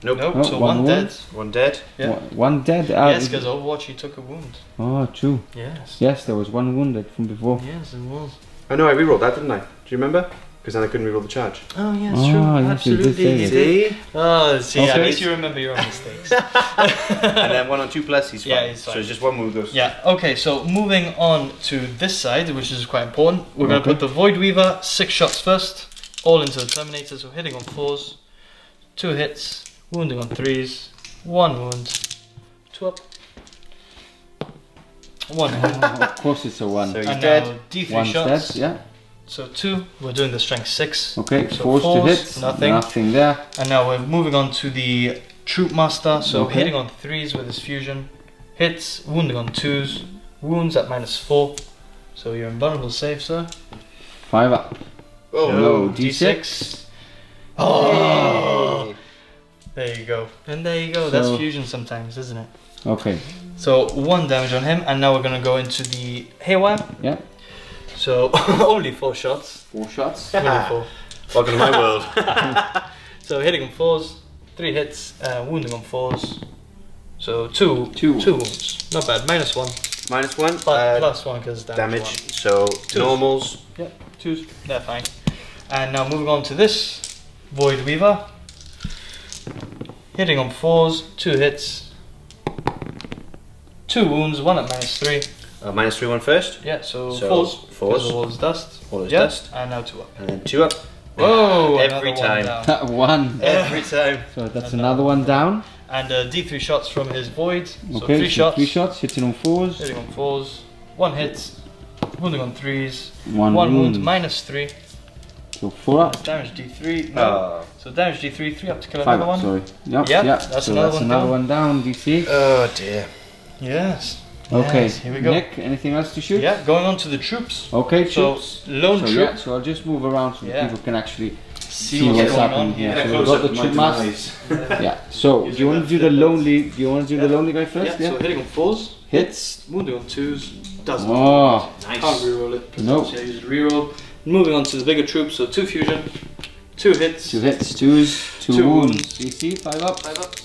Nope. Nope, Oh, so 1 1 dead. 1 dead. Yeah. One dead. Yes, because Overwatch he took a wound. Oh, true. Yes. Yes, there was 1 wounded from before. Yes, it was. I know I rerolled that, didn't I? Do you remember? Because then I couldn't reroll the charge. Oh, yes, Oh, true. yes, you did Absolutely. say you that. did. See? Oh, see, at Okay. least you remember your own mistakes. And then 1 on 2 plus, he's fine. Yeah, he's fine. So it's just 1 wound goes. Yeah, okay, so moving on to this side, which is quite important, we're going to Okay. put the Void Weaver 6 shots first, all into the Terminator, so hitting on 4s, 2 hits, wounding on 3s, 1 wound, 2 up. 1 hit. Of course it's a 1. So he's And dead. now D3 1 shots. dead, yeah. So 2. We're doing the strength 6. Okay, So force to fours, hit. nothing. Nothing there. And now we're moving on to the Troupe Master. So Okay. hitting on 3s with his fusion. Hits, wounding on 2s. Wounds at -4. So you're invulnerable save, sir. 5 up. Oh, No, D6. Oh! There you go. And there you go. That's So- fusion sometimes, isn't it? Okay, So 1 damage on him, and now we're gonna go into the Haywire. yeah. So only 4 shots. 4 shots. Only 4. Welcome to my world. So hitting on 4s, 3 hits, wounding on 4s. So 2 Two. wounds. Not bad. -1. -1. But +1 because Damage. One. So normals. Yep, 2s. They're fine. And now moving on to this Void Weaver. Hitting on 4s, 2 hits. 2 wounds, 1 at -3. -3 one first. Yeah, so, So, 4s. fours. Because of all his dust. All his Yeah, dust. and now 2 up. And then 2 up. Whoa! Every another time. One down. 1. Every time. So that's another one down. And D3 shots from his Void. So Okay, 3 shots. 3 shots, hitting on 4s. Hitting on 4s. 1 hit. Wounding on 3s. 1 wound, wound. -3. So 4 up. Damage D3. No. So damage D3, 3 up to kill 5 another up, one. sorry. Yep, Yep, yeah. that's so another that's one another down. one down, DC. Oh dear. Yes. Okay, Yes, here we go. Nick, anything else to shoot? Yeah, going on to the troops. Okay, So, troops. lone So, troop. yeah, so I'll just move around so Yeah. people can actually See see what's what's going happening on. here. Yeah, So we've got the troop master. Yeah. So do you want to do the lonely? Do you want to do the lonely guy first? Yeah, so hitting on 4s, Hits. wounding on 2s, doesn't. Oh, Can't reroll it. Nope. So I use reroll. Moving on to the bigger troops, so 2 fusion, 2 hits, 2 hits, 2s, 2 Two wounds. wounds. DC 5 up. 5 ups.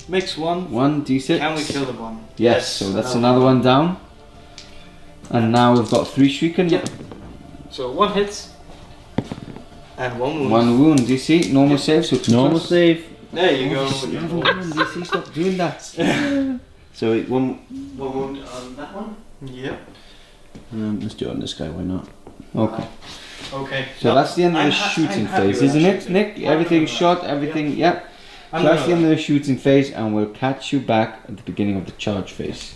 Makes 1. 1 D6. Can we kill the one? Yes. So that's another one down. And now we've got 3 shrieking. Yeah. So 1 hit and 1 wound. 1 wound. DC normal save. So 2 Normal plus. save. There you go. You have a wound, DC. Stop doing that. So one wound on that one. Yep. Let's do it on this guy. Why not? Okay. Okay. So that's the end of the shooting happy phase, with isn't that it, shooting. Nick? I'm Everything's gonna- shot. Everything. Yeah. So that's the end of the shooting phase, and we'll catch you back at the beginning of the charge phase.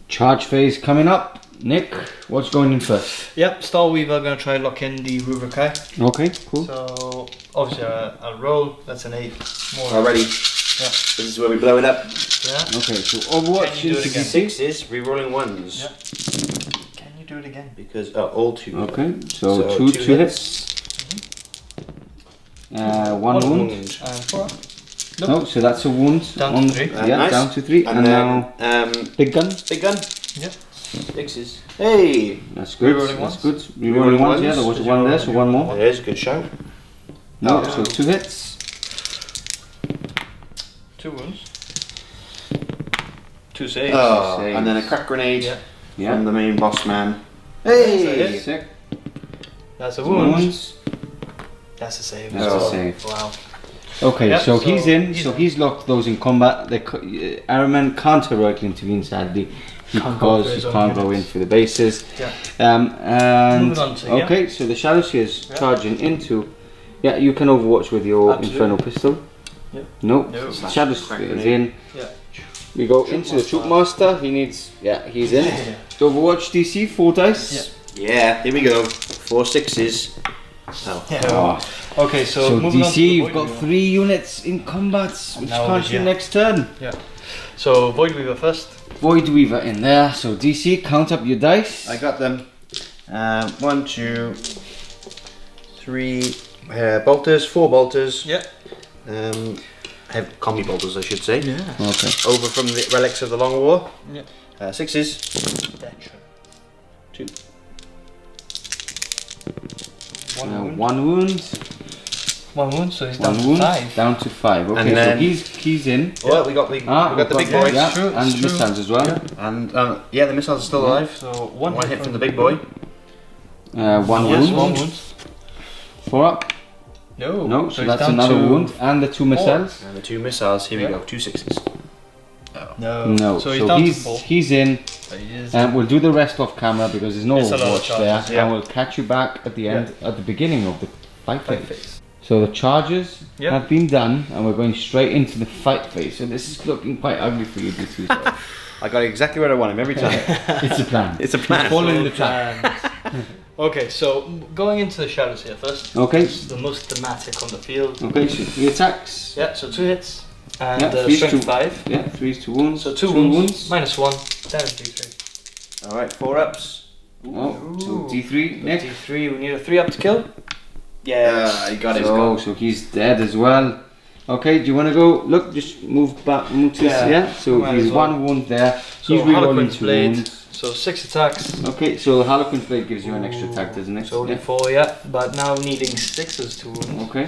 Charge phase coming up. Nick, what's going in first? Yep, Star Weaver gonna try lock in the Rubrikai. Okay, cool. So obviously I'll roll. That's an 8. More. Already. Yeah. This is where we blow it up. Yeah. Okay, so Overwatch Can you do it into again? DC. 6s, re-rolling 1s. Yeah. Can you do it again? Because all 2. Okay, so, So two two hits. One One wound. And 4. Nope. No, so that's a wound. Down to on, 3. Yeah, Nice. down to 3. And, And now then big gun. big gun. Yep. 6s. Hey. That's good. Rerolling That's ones? good. Rerolling ones. Yeah, there was Did one you there, roll- so one more. There's a good shout. No, Oh. so 2 hits. 2 wounds. 2 saves. Oh, Saves. and then a crack grenade Yeah. Yeah. from the main boss man. Hey. Sick. That's a wound. Wounds. That's a save. That's Oh. a save. Wow. Okay, Yep, so so he's in. he's So in. he's locked those in combat. Araman can't heroically intervene, sadly, Can't go because for his he own can't go in units. for the bases. Yeah. And Moving on to, yeah. okay, so the Shadow Seer's Yeah. charging into. Yeah, you can Overwatch with your Absolutely. Infernal Pistol. Yep. Nope. No. Shadow Crack Seer is grenade. in. Yeah. We go Troop into the Troop Master. Master. He needs. Yeah, he's in. Yeah. Overwatch DC 4 dice. Yeah, here we go. 4 6s. Oh. Yeah. Oh. Okay, so, So moving on to DC, the you've Void got Weaver. 3 units in combat, which now can't we're shoot here. next turn. So Void Weaver first. Void Weaver in there. So DC, count up your dice. I got them. 1, 2, 3 bolters, 4 bolters. Yeah. Have combi bolters, I should say. Yeah. Okay. Over from the relics of the Long War. Yeah. 6s. 2. One wound. 1 wound. 1 wound, so he's down 1 to wound. 5. Down to 5. Okay, And so then- he's in. Well, we got the big that, boys. Yeah, True, and it's true. missiles as well. And yeah, the missiles are still alive. So One hit from the big boy. 1 Yes, wound. 1 wound. 4 up. No. No, so he's that's down another to wound. And the 2 missiles. And the 2 missiles. Here we Yeah. go. 2 6s. No. No, So so, he's down to he's 4. he's in. But he is. And we'll do the rest off camera because there's no It's a lot of watch there. charges, yeah. And we'll catch you back at the end, at the beginning of the fight Fight phase. phase. So the charges Yep. have been done, and we're going straight into the fight phase. So this is looking quite ugly for you, this week. I got exactly what I want him every time. It's a plan. It's a plan. Following the plan. Okay, so going into the shadows here first. Okay. It's the most thematic on the field. Okay, so 3 attacks. Yeah, so 2 hits and Yeah, three's strength two. 5. Yeah, 3's 2 wounds. So 2 wounds, minus 1, damage D3. All right, 4 ups. Oh, so D3, Nick. D3, we need a 3 up to kill. Yeah, you got it. So he's dead as well. Okay, do you want to go? Look, just move back, move to So might he's as well. 1 wound there. So He's rerolling Harlequin's 2 blade. wounds. So 6 attacks. Okay, so the Harlequin's blade gives you an extra attack, doesn't it? So only Yeah. 4, yeah. But now needing 6s to wound. Okay.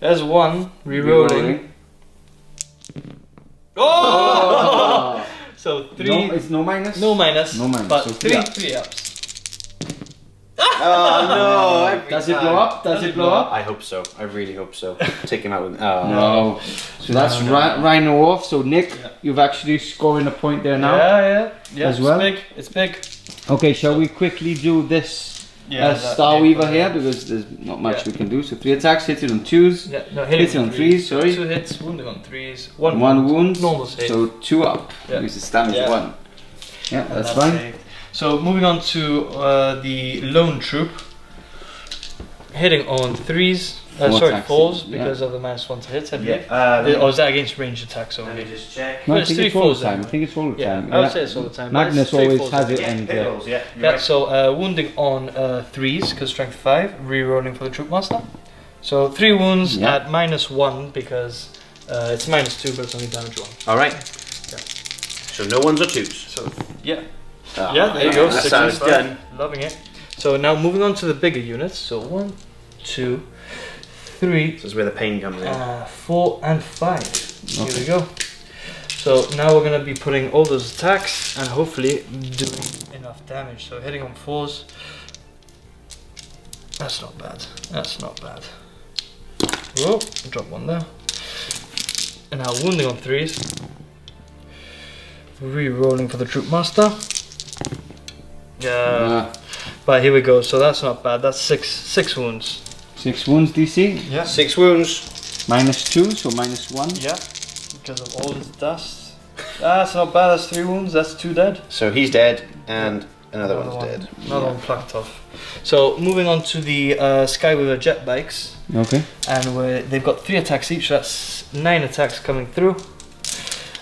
There's 1, rerolling. Oh! So 3. No, it's no minus. No minus. No minus, But so 3 3 3 ups. Oh no! Does it blow up? Does it blow up? I hope so. I really hope so. Take him out with. No. So that's Rhino off. So Nick, Yeah. you've actually scoring a point there now. Yeah. As well? It's big. Okay, shall we quickly do this that Star big Weaver one, here yeah. because there's not much Yeah. we can do. So 3 attacks, hit it on 2s. Yeah, no, Hit it on 3s, sorry. 2 hits, wounding on 3s, 1 1 wound. normal save. So 2 up. Yeah. Because it's damage Yeah. 1. Yeah, And that's fine. saved. So moving on to the lone troop, hitting on 3s. Four Sorry, attacks, 4s yeah. because of the -1 to hit. I Yeah. believe. Or is that against ranged attacks Let me only? just check. No, But I it's think 3 it's all the fours time. I anyway. think it's all the Yeah, time. I would say it's all the time. but Magnus it's 3 always fours has anyway. it, and It rolls, yeah. You're Yeah, right. so wounding on 3s because strength 5, re-rolling for the troop master. So 3 wounds Yeah. at -1 because it's -2 but it's only damage 1. All right. Yeah. So no ones or 2s. So yeah, Ah, yeah, there you go. That 6 sounds wounds, done. loving it. So now moving on to the bigger units. So 1, 2, 3, This is where the pain comes in. 4 and 5. Here we go. So now we're going to be putting all those attacks and hopefully doing enough damage. So hitting on 4s. That's not bad. That's not bad. Whoa, drop 1 there. And now wounding on 3s. Re-rolling for the troop master. Yeah. But here we go. So that's not bad. That's 6 wounds. 6 wounds DC. Yeah. 6 wounds. -2, so -1. Yeah, because of all this dust. That's not bad, that's 3 wounds, that's 2 dead. So he's dead, and another one's dead. Another one plucked off. So moving on to the Skyweaver jet bikes, Okay. and they've got 3 attacks each, so that's 9 attacks coming through.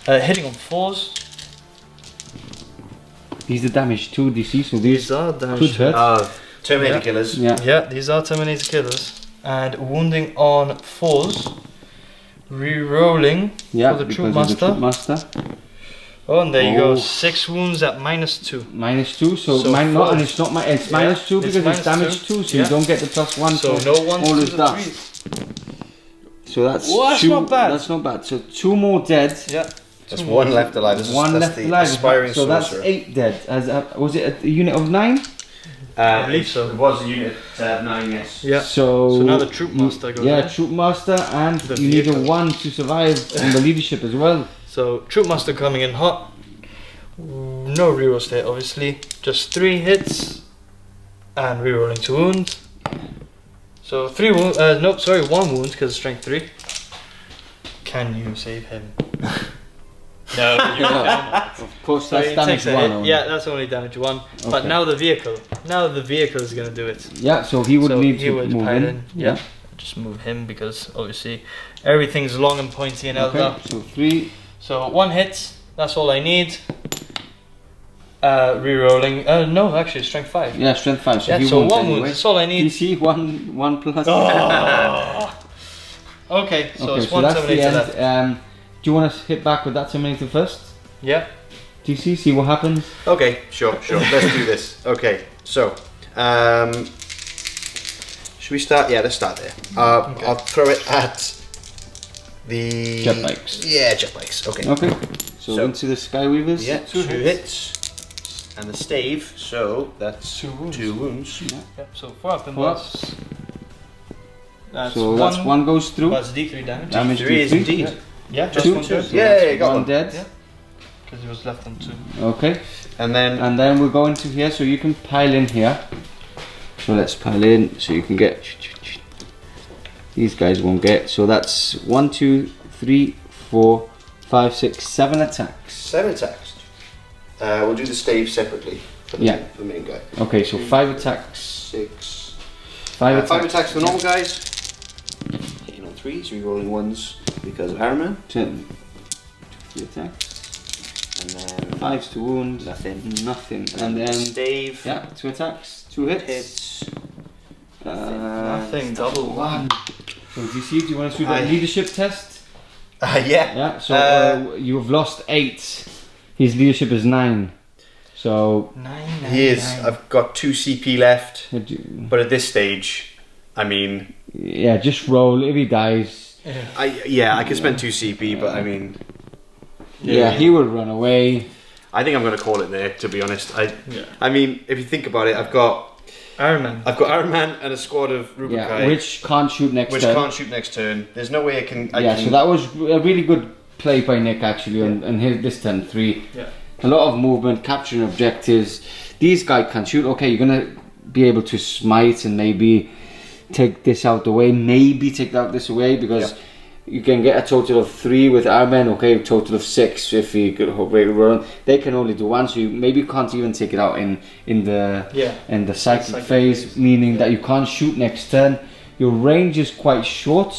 Hitting on 4s. These are damage 2 DC, so these are could damage. hurt. Terminator Yeah. killers. Yeah. Yeah, these are Terminator killers. And wounding on 4s. Re-rolling Yeah, for the because troop of the master. troop master. Oh, and there you Oh. go, 6 wounds at -2. -2, so, So not, four. and it's not it's Yeah, -2 it's because it's damage -2, 2, so yeah. you don't get the +1. So for no ones all to his the dust. 3s. So that's Well, that's 2. not bad. That's not bad. So 2 more dead. Yeah. There's 2 one more. left alive. This is, 1 that's left the alive. aspiring So that's sorcerer. 8 dead. As was it a unit of 9? I believe so. It was a unit 9, yes. Yeah. So So now the troop master goes Yeah, in. troop master, and The you need a vehicle. 1 to survive on the leadership as well. So troop master coming in hot. No reroll state, obviously. Just 3 hits and rerolling to wound. So 3 wounds. No, sorry, 1 wound because strength 3. Can you save him? No, you can't. Of course, So that's he damage takes a 1. hit. only. Yeah, that's only damage 1. But Okay. now the vehicle. Now the vehicle is gonna do it. Yeah, so he would So need he to would move pile in. Yeah. Just move him because obviously everything's long and pointy and Okay, Eldar. so 3. So 1 hit, that's all I need. Rerolling. No, actually, strength 5. Yeah, strength 5. So Yeah, he so won't 1 anyway. wound, that's all I need. DC 1 plus. Okay, so Okay, it's so 1 that's the Terminator end. left. Do you want to hit back with that Terminator first? Yeah. DC, see what happens. Okay, sure. Let's do this. Okay, so should we start? Yeah, let's start there. Okay. I'll throw it at the Jet bikes. Yeah, jet bikes. Okay. Okay, so So- into the Skyweavers. Yeah, 2 Two hits. And the stave, so that's 2 wounds. 2 wounds. Yep, so 4 up and 4 up. plus. That's So that's 1 goes through. Plus D3 damage. Damage D3 is D3. indeed. Yeah, Just just 1 1 2. dead. So Yeah, that's got 1 one. dead. Yeah. Because he was left on 2. Okay, And then and then we'll go into here, so you can pile in here. So let's pile in, so you can get. these guys won't get. So that's 1, 2, 3, 4, 5, 6, 7 attacks. 7 attacks. We'll do the stave separately for the main guy. Okay, so 5 attacks. 6. 5 attacks for the normal guys. Hitting on 3, so we're rolling 1s because of Harriman. 10. 3 attacks. And then 5s to wound. Nothing. And then stave. yeah, 2 attacks. 2 hits. Nothing. Double 1. So DC, do you want to do that leadership test? Yeah. Yeah. So you've lost 8. His leadership is 9. So 9. He is. I've got 2 CP left, would you- but at this stage, I mean, yeah, just roll. If he dies, I can spend 2 CP, but I mean, yeah, he will run away. I think I'm going to call it there. To be honest, I mean, if you think about it, I've got Iron Man. Iron Man and a squad of Rubikai, Yeah, which can't shoot next turn. can't shoot next turn. There's no way I can. So that was a really good play by Nick actually on this turn 3. Yeah. A lot of movement, capturing objectives. These guys can shoot. Okay, you're gonna be able to smite and maybe take this out the way. Maybe take this away because you can get a total of 3 with Armen. Okay, a total of 6 if you could run. They can only do 1, so you maybe can't even take it out in the psychic phase, meaning that you can't shoot next turn. Your range is quite short.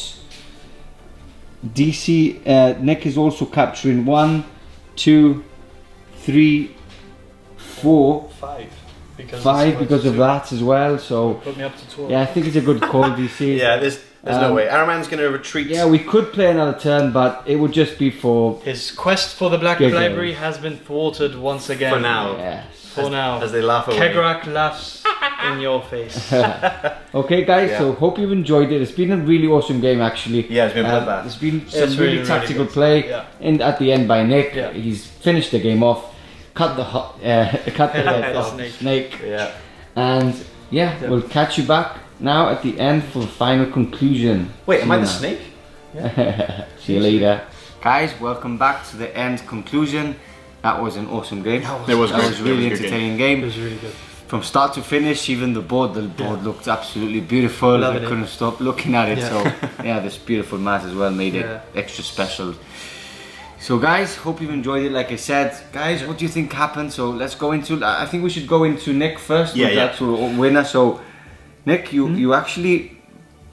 DC Nick is also capturing 1, 2, 3, 4, 5. Because of that as well. So Put me up to 12. yeah, I think it's a good call, DC. Yeah, there's no way. Iron Man's going to retreat. Yeah, we could play another turn, but it would just be for His quest for the Black Giggle. Library has been thwarted once again. For now. yeah. For now. As they laugh away. Kegrak laughs in your face. Okay, guys. So hope you've enjoyed it. It's been a really awesome game, actually. Yeah, it's been bloodbath. It's been It's some really tactical good. play. Yeah. And at the end by Nick, Yeah. he's finished the game off. Cut the head off Snake. Snake. Yeah. And yeah, we'll catch you back now at the end for the final conclusion. Wait, am I the See snake? you now. See you later. Guys, welcome back to the end conclusion. That was an awesome game. It was That good. was really It was a good entertaining It game. was really good. from start to finish, even the board looked absolutely beautiful. Loving I it. couldn't stop looking at it. Yeah. So yeah, this beautiful mat as well made it extra special. So guys, hope you've enjoyed it. Like I said, guys, what do you think happened? So let's go into, I think we should go into Nick first, Yeah, with the actual winner. So Nick, you actually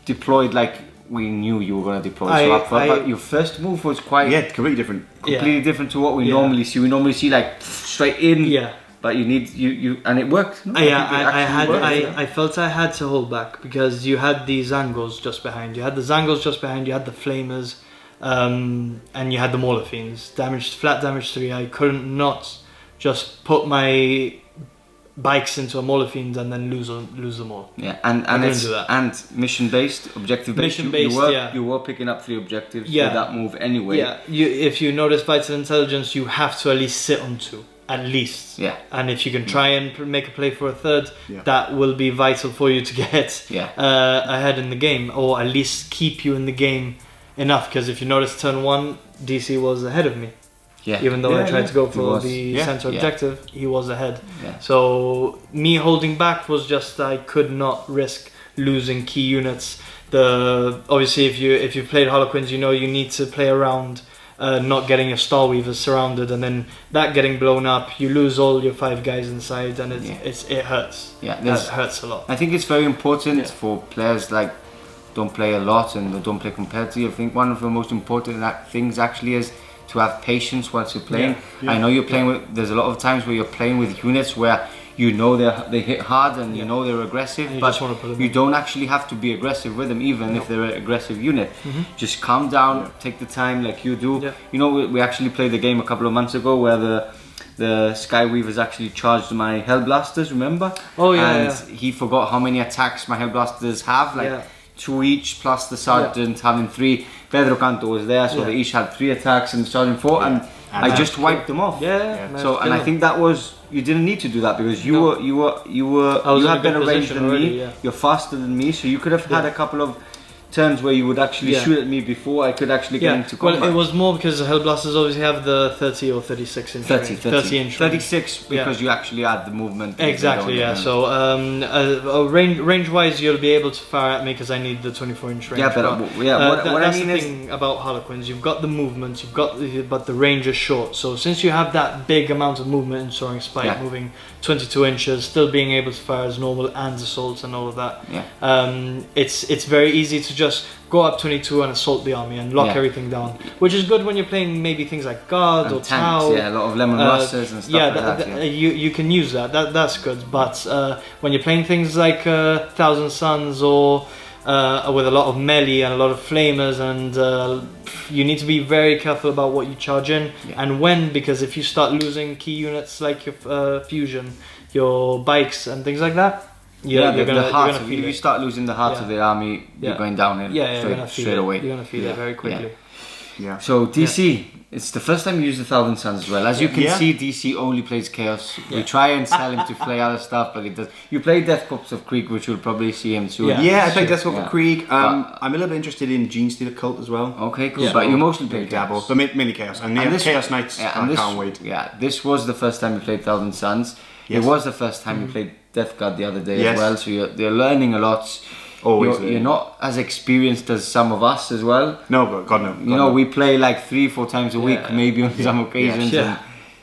deployed like we knew you were going to deploy, so up front, but your first move was quite completely different. completely different to what we normally see. We normally see like straight in, but you need you and it worked. No? I felt I had to hold back because you had the Zangos just behind. You had the Zangos just behind. You had the Flamers, and you had the Mauler Fiends. Flat damage 3. I couldn't not just put my bikes into a Mauler Fiend and then lose them all. Yeah, and it's and mission based, objective based. You were picking up 3 objectives with that move anyway. Yeah, if you notice Vital Intelligence, you have to at least sit on 2. At least. Yeah. And if you can try and make a play for a 3rd, that will be vital for you to get ahead in the game, or at least keep you in the game enough. Because if you notice, turn 1, DC was ahead of me. Yeah. Even though I tried to go for the center objective, he was ahead. Yeah. So me holding back was just I could not risk losing key units. Obviously if you've played Harlequins, you know you need to play around not getting your Star Weavers surrounded, and then that getting blown up, you lose all your 5 guys inside, and it hurts. Yeah, it hurts a lot. I think it's very important for players like don't play a lot and don't play competitive. I think one of the most important things actually is to have patience whilst you're playing. I know you're playing with. There's a lot of times where you're playing with units where you know they hit hard and you know they're aggressive, but you don't actually have to be aggressive with them, even if they're an aggressive unit. Just calm down, take the time like you do. You know, we actually played the game a couple of months ago where the Skyweavers actually charged my Hellblasters, remember? Oh yeah. And he forgot how many attacks my Hellblasters have, like 2 each plus the Sergeant having 3. Pedro Canto was there, so they each had 3 attacks and the Sergeant 4, and I just wiped them off. So, and I think that was, you didn't need to do that because you had better range than me. You're faster than me, so you could have had a couple of turns where you would actually Yeah. shoot at me before I could actually get into combat. Well, it was more because the Hellblasters obviously have the 30 or 36 inch 30, range. 30, inch range. 36 because you actually add the movement. Exactly, yeah. So range wise, you'll be able to fire at me because I need the 24 inch range. Yeah, but what I that's mean the is, thing about Harlequins. You've got the movement, but the range is short. So since you have that big amount of movement in Soaring Spike, moving 22 inches, still being able to fire as normal and assault and all of that, it's very easy to just go up 22 and assault the army and lock everything down, which is good when you're playing maybe things like guard and or tanks, Tau. a lot of lemon rusters and stuff like that. You can use that. That's good. But when you're playing things like Thousand Suns or with a lot of melee and a lot of flamers, and you need to be very careful about what you charge in and when, because if you start losing key units like your fusion, your bikes and things like that, you're gonna feel if you it. start losing the heart of the army, you're going downhill straight away. You're gonna feel it very quickly. Yeah. So DC, it's the first time you use the Thousand Suns as well. As you can see, DC only plays Chaos. We try and sell him to play other stuff, but it does. You play Death Corps of Krieg, which you'll probably see him soon. I played Death Corps of Krieg. I'm a little bit interested in Gene Stealer Cult as well. Okay, cool. But you mostly play Dabble. Chaos. But mainly Chaos. And this, Chaos Knights, I can't wait. Yeah, this was the first time you played Thousand Suns. It was the first time you played Death Guard the other day as well, so you're learning a lot. You're not as experienced as some of us as well. No, but God no. You know, we play like 3-4 times a week, maybe on some occasions.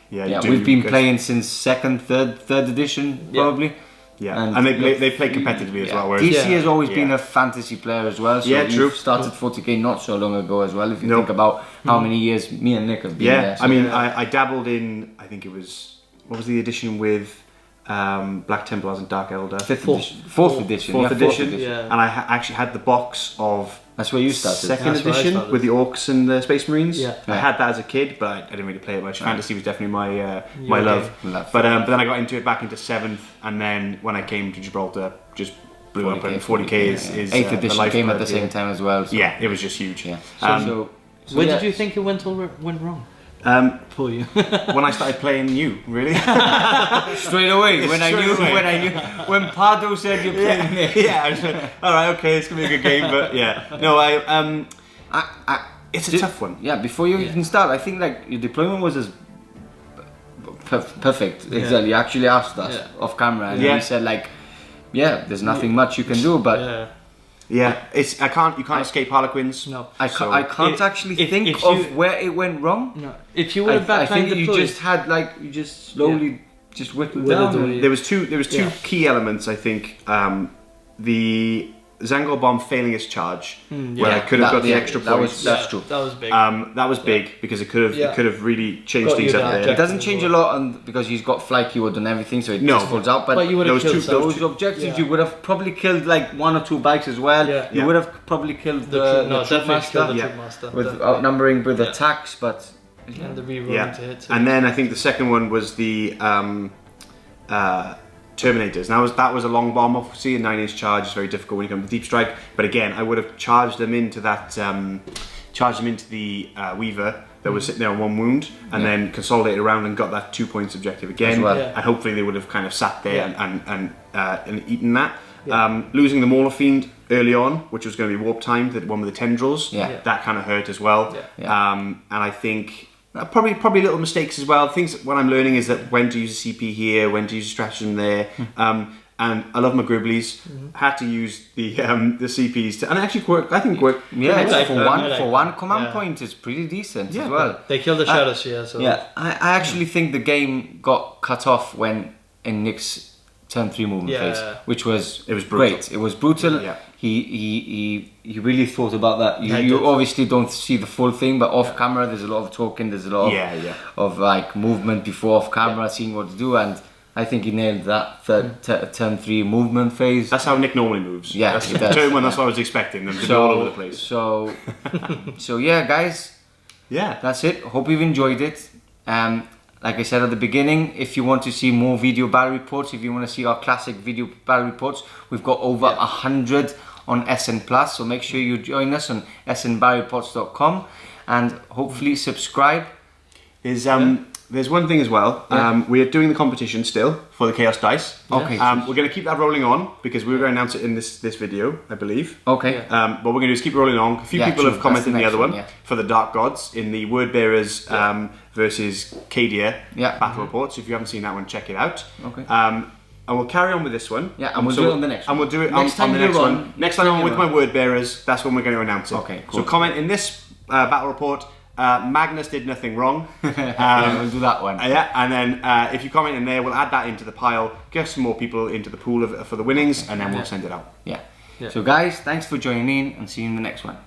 We've been playing since second, third edition probably. Yeah, and they play competitively as well. Whereas DC has always been a fantasy player as well. So Troupe started 40k not so long ago as well. If you think about how many years me and Nick have been there. So I mean, I dabbled in. I think it was, what was the edition with Black Templars and Dark Elder? Fourth edition. And I actually had the box of. That's where you started. Second edition with the Orcs and the Space Marines. Yeah. I had that as a kid, but I didn't really play it much. Fantasy was definitely my love. But then I got into it back into 7th, and then when I came to Gibraltar, just blew up. And 40k is 8th edition came at the same time as well. So. Yeah, it was just huge. Yeah. Where did you think it went wrong? For you. When I started playing you, really. Straight away. When I knew, when Pardo said you're playing me. I was like, all right, okay, it's gonna be a good game, but no, it's a tough one. Yeah, before you even start, I think like your deployment was as perfect. Exactly. You actually asked us off camera, and we said like, there's nothing much you can do, but. Yeah, you can't escape Harlequins. No, I can't actually think of where it went wrong. No, if you would have I think you just had you just slowly just whittled down. There was two key elements. I think the Zangor bomb failing its charge, where I could have got the extra points. That's true. That was big. That was big because it could have really changed things up there. It doesn't change a lot because he's got fly keyword and everything, so it just falls out. But you would have killed those objectives. You would have probably killed like 1 or 2 bikes as well. You would have probably killed the Troupe Master with outnumbering with attacks, but and the rerolling to hit. And then I think the second one was the Terminators. Now that was a long bomb, obviously, a 9-inch charge is very difficult when you come to deep strike. But again, I would have charged them into that, the Weaver that was sitting there on 1 wound, and then consolidated around and got that 2 points objective again. And hopefully they would have kind of sat there and eaten that. Losing the Mauler Fiend early on, which was going to be warp timed, the one with the tendrils, that kind of hurt as well. And I think. Probably little mistakes as well. Things what I'm learning is that when to use a CP here, when to use a stratagem there. And I love my Gribblies. Had to use the CPs to, and it actually worked. I think worked. For one command point, it's pretty decent as well. They killed the Shadows here. So I actually think the game got cut off when in Nick's turn 3 movement phase, which was great. It was brutal. He really thought about that. You obviously don't see the full thing, but off camera there's a lot of talking. There's a lot of like movement before off camera, seeing what to do, and I think he nailed that turn 3 movement phase. That's how Nick normally moves. Yeah, that's turn 1. That's what I was expecting them to be all over the place. So yeah, guys. Yeah, that's it. Hope you've enjoyed it. Like I said at the beginning, if you want to see more video battle reports, if you want to see our classic video battle reports, we've got over 100 on SN Plus. So make sure you join us on snbattlereports.com and hopefully subscribe. There's there's one thing as well. Yeah. We are doing the competition still for the Chaos Dice. Okay. We're going to keep that rolling on because we were going to announce it in this video, I believe. Okay. But what we're going to do is keep rolling on. A few people true. have commented in the That's other the one next one, for the Dark Gods in the Word Bearers versus Cadia battle report. So if you haven't seen that one, check it out. Okay. And we'll carry on with this one. Yeah, and we'll do it on the next one. And we'll do it Next on time the you're next on- one. Next time I'm with my Word Bearers, that's when we're going to announce it. Okay, cool. So comment in this battle report, Magnus did nothing wrong. We'll do that one. Yeah, and then if you comment in there, we'll add that into the pile, get some more people into the pool for the winnings, and then we'll send it out. Yeah. Yeah. So guys, thanks for joining in and see you in the next one.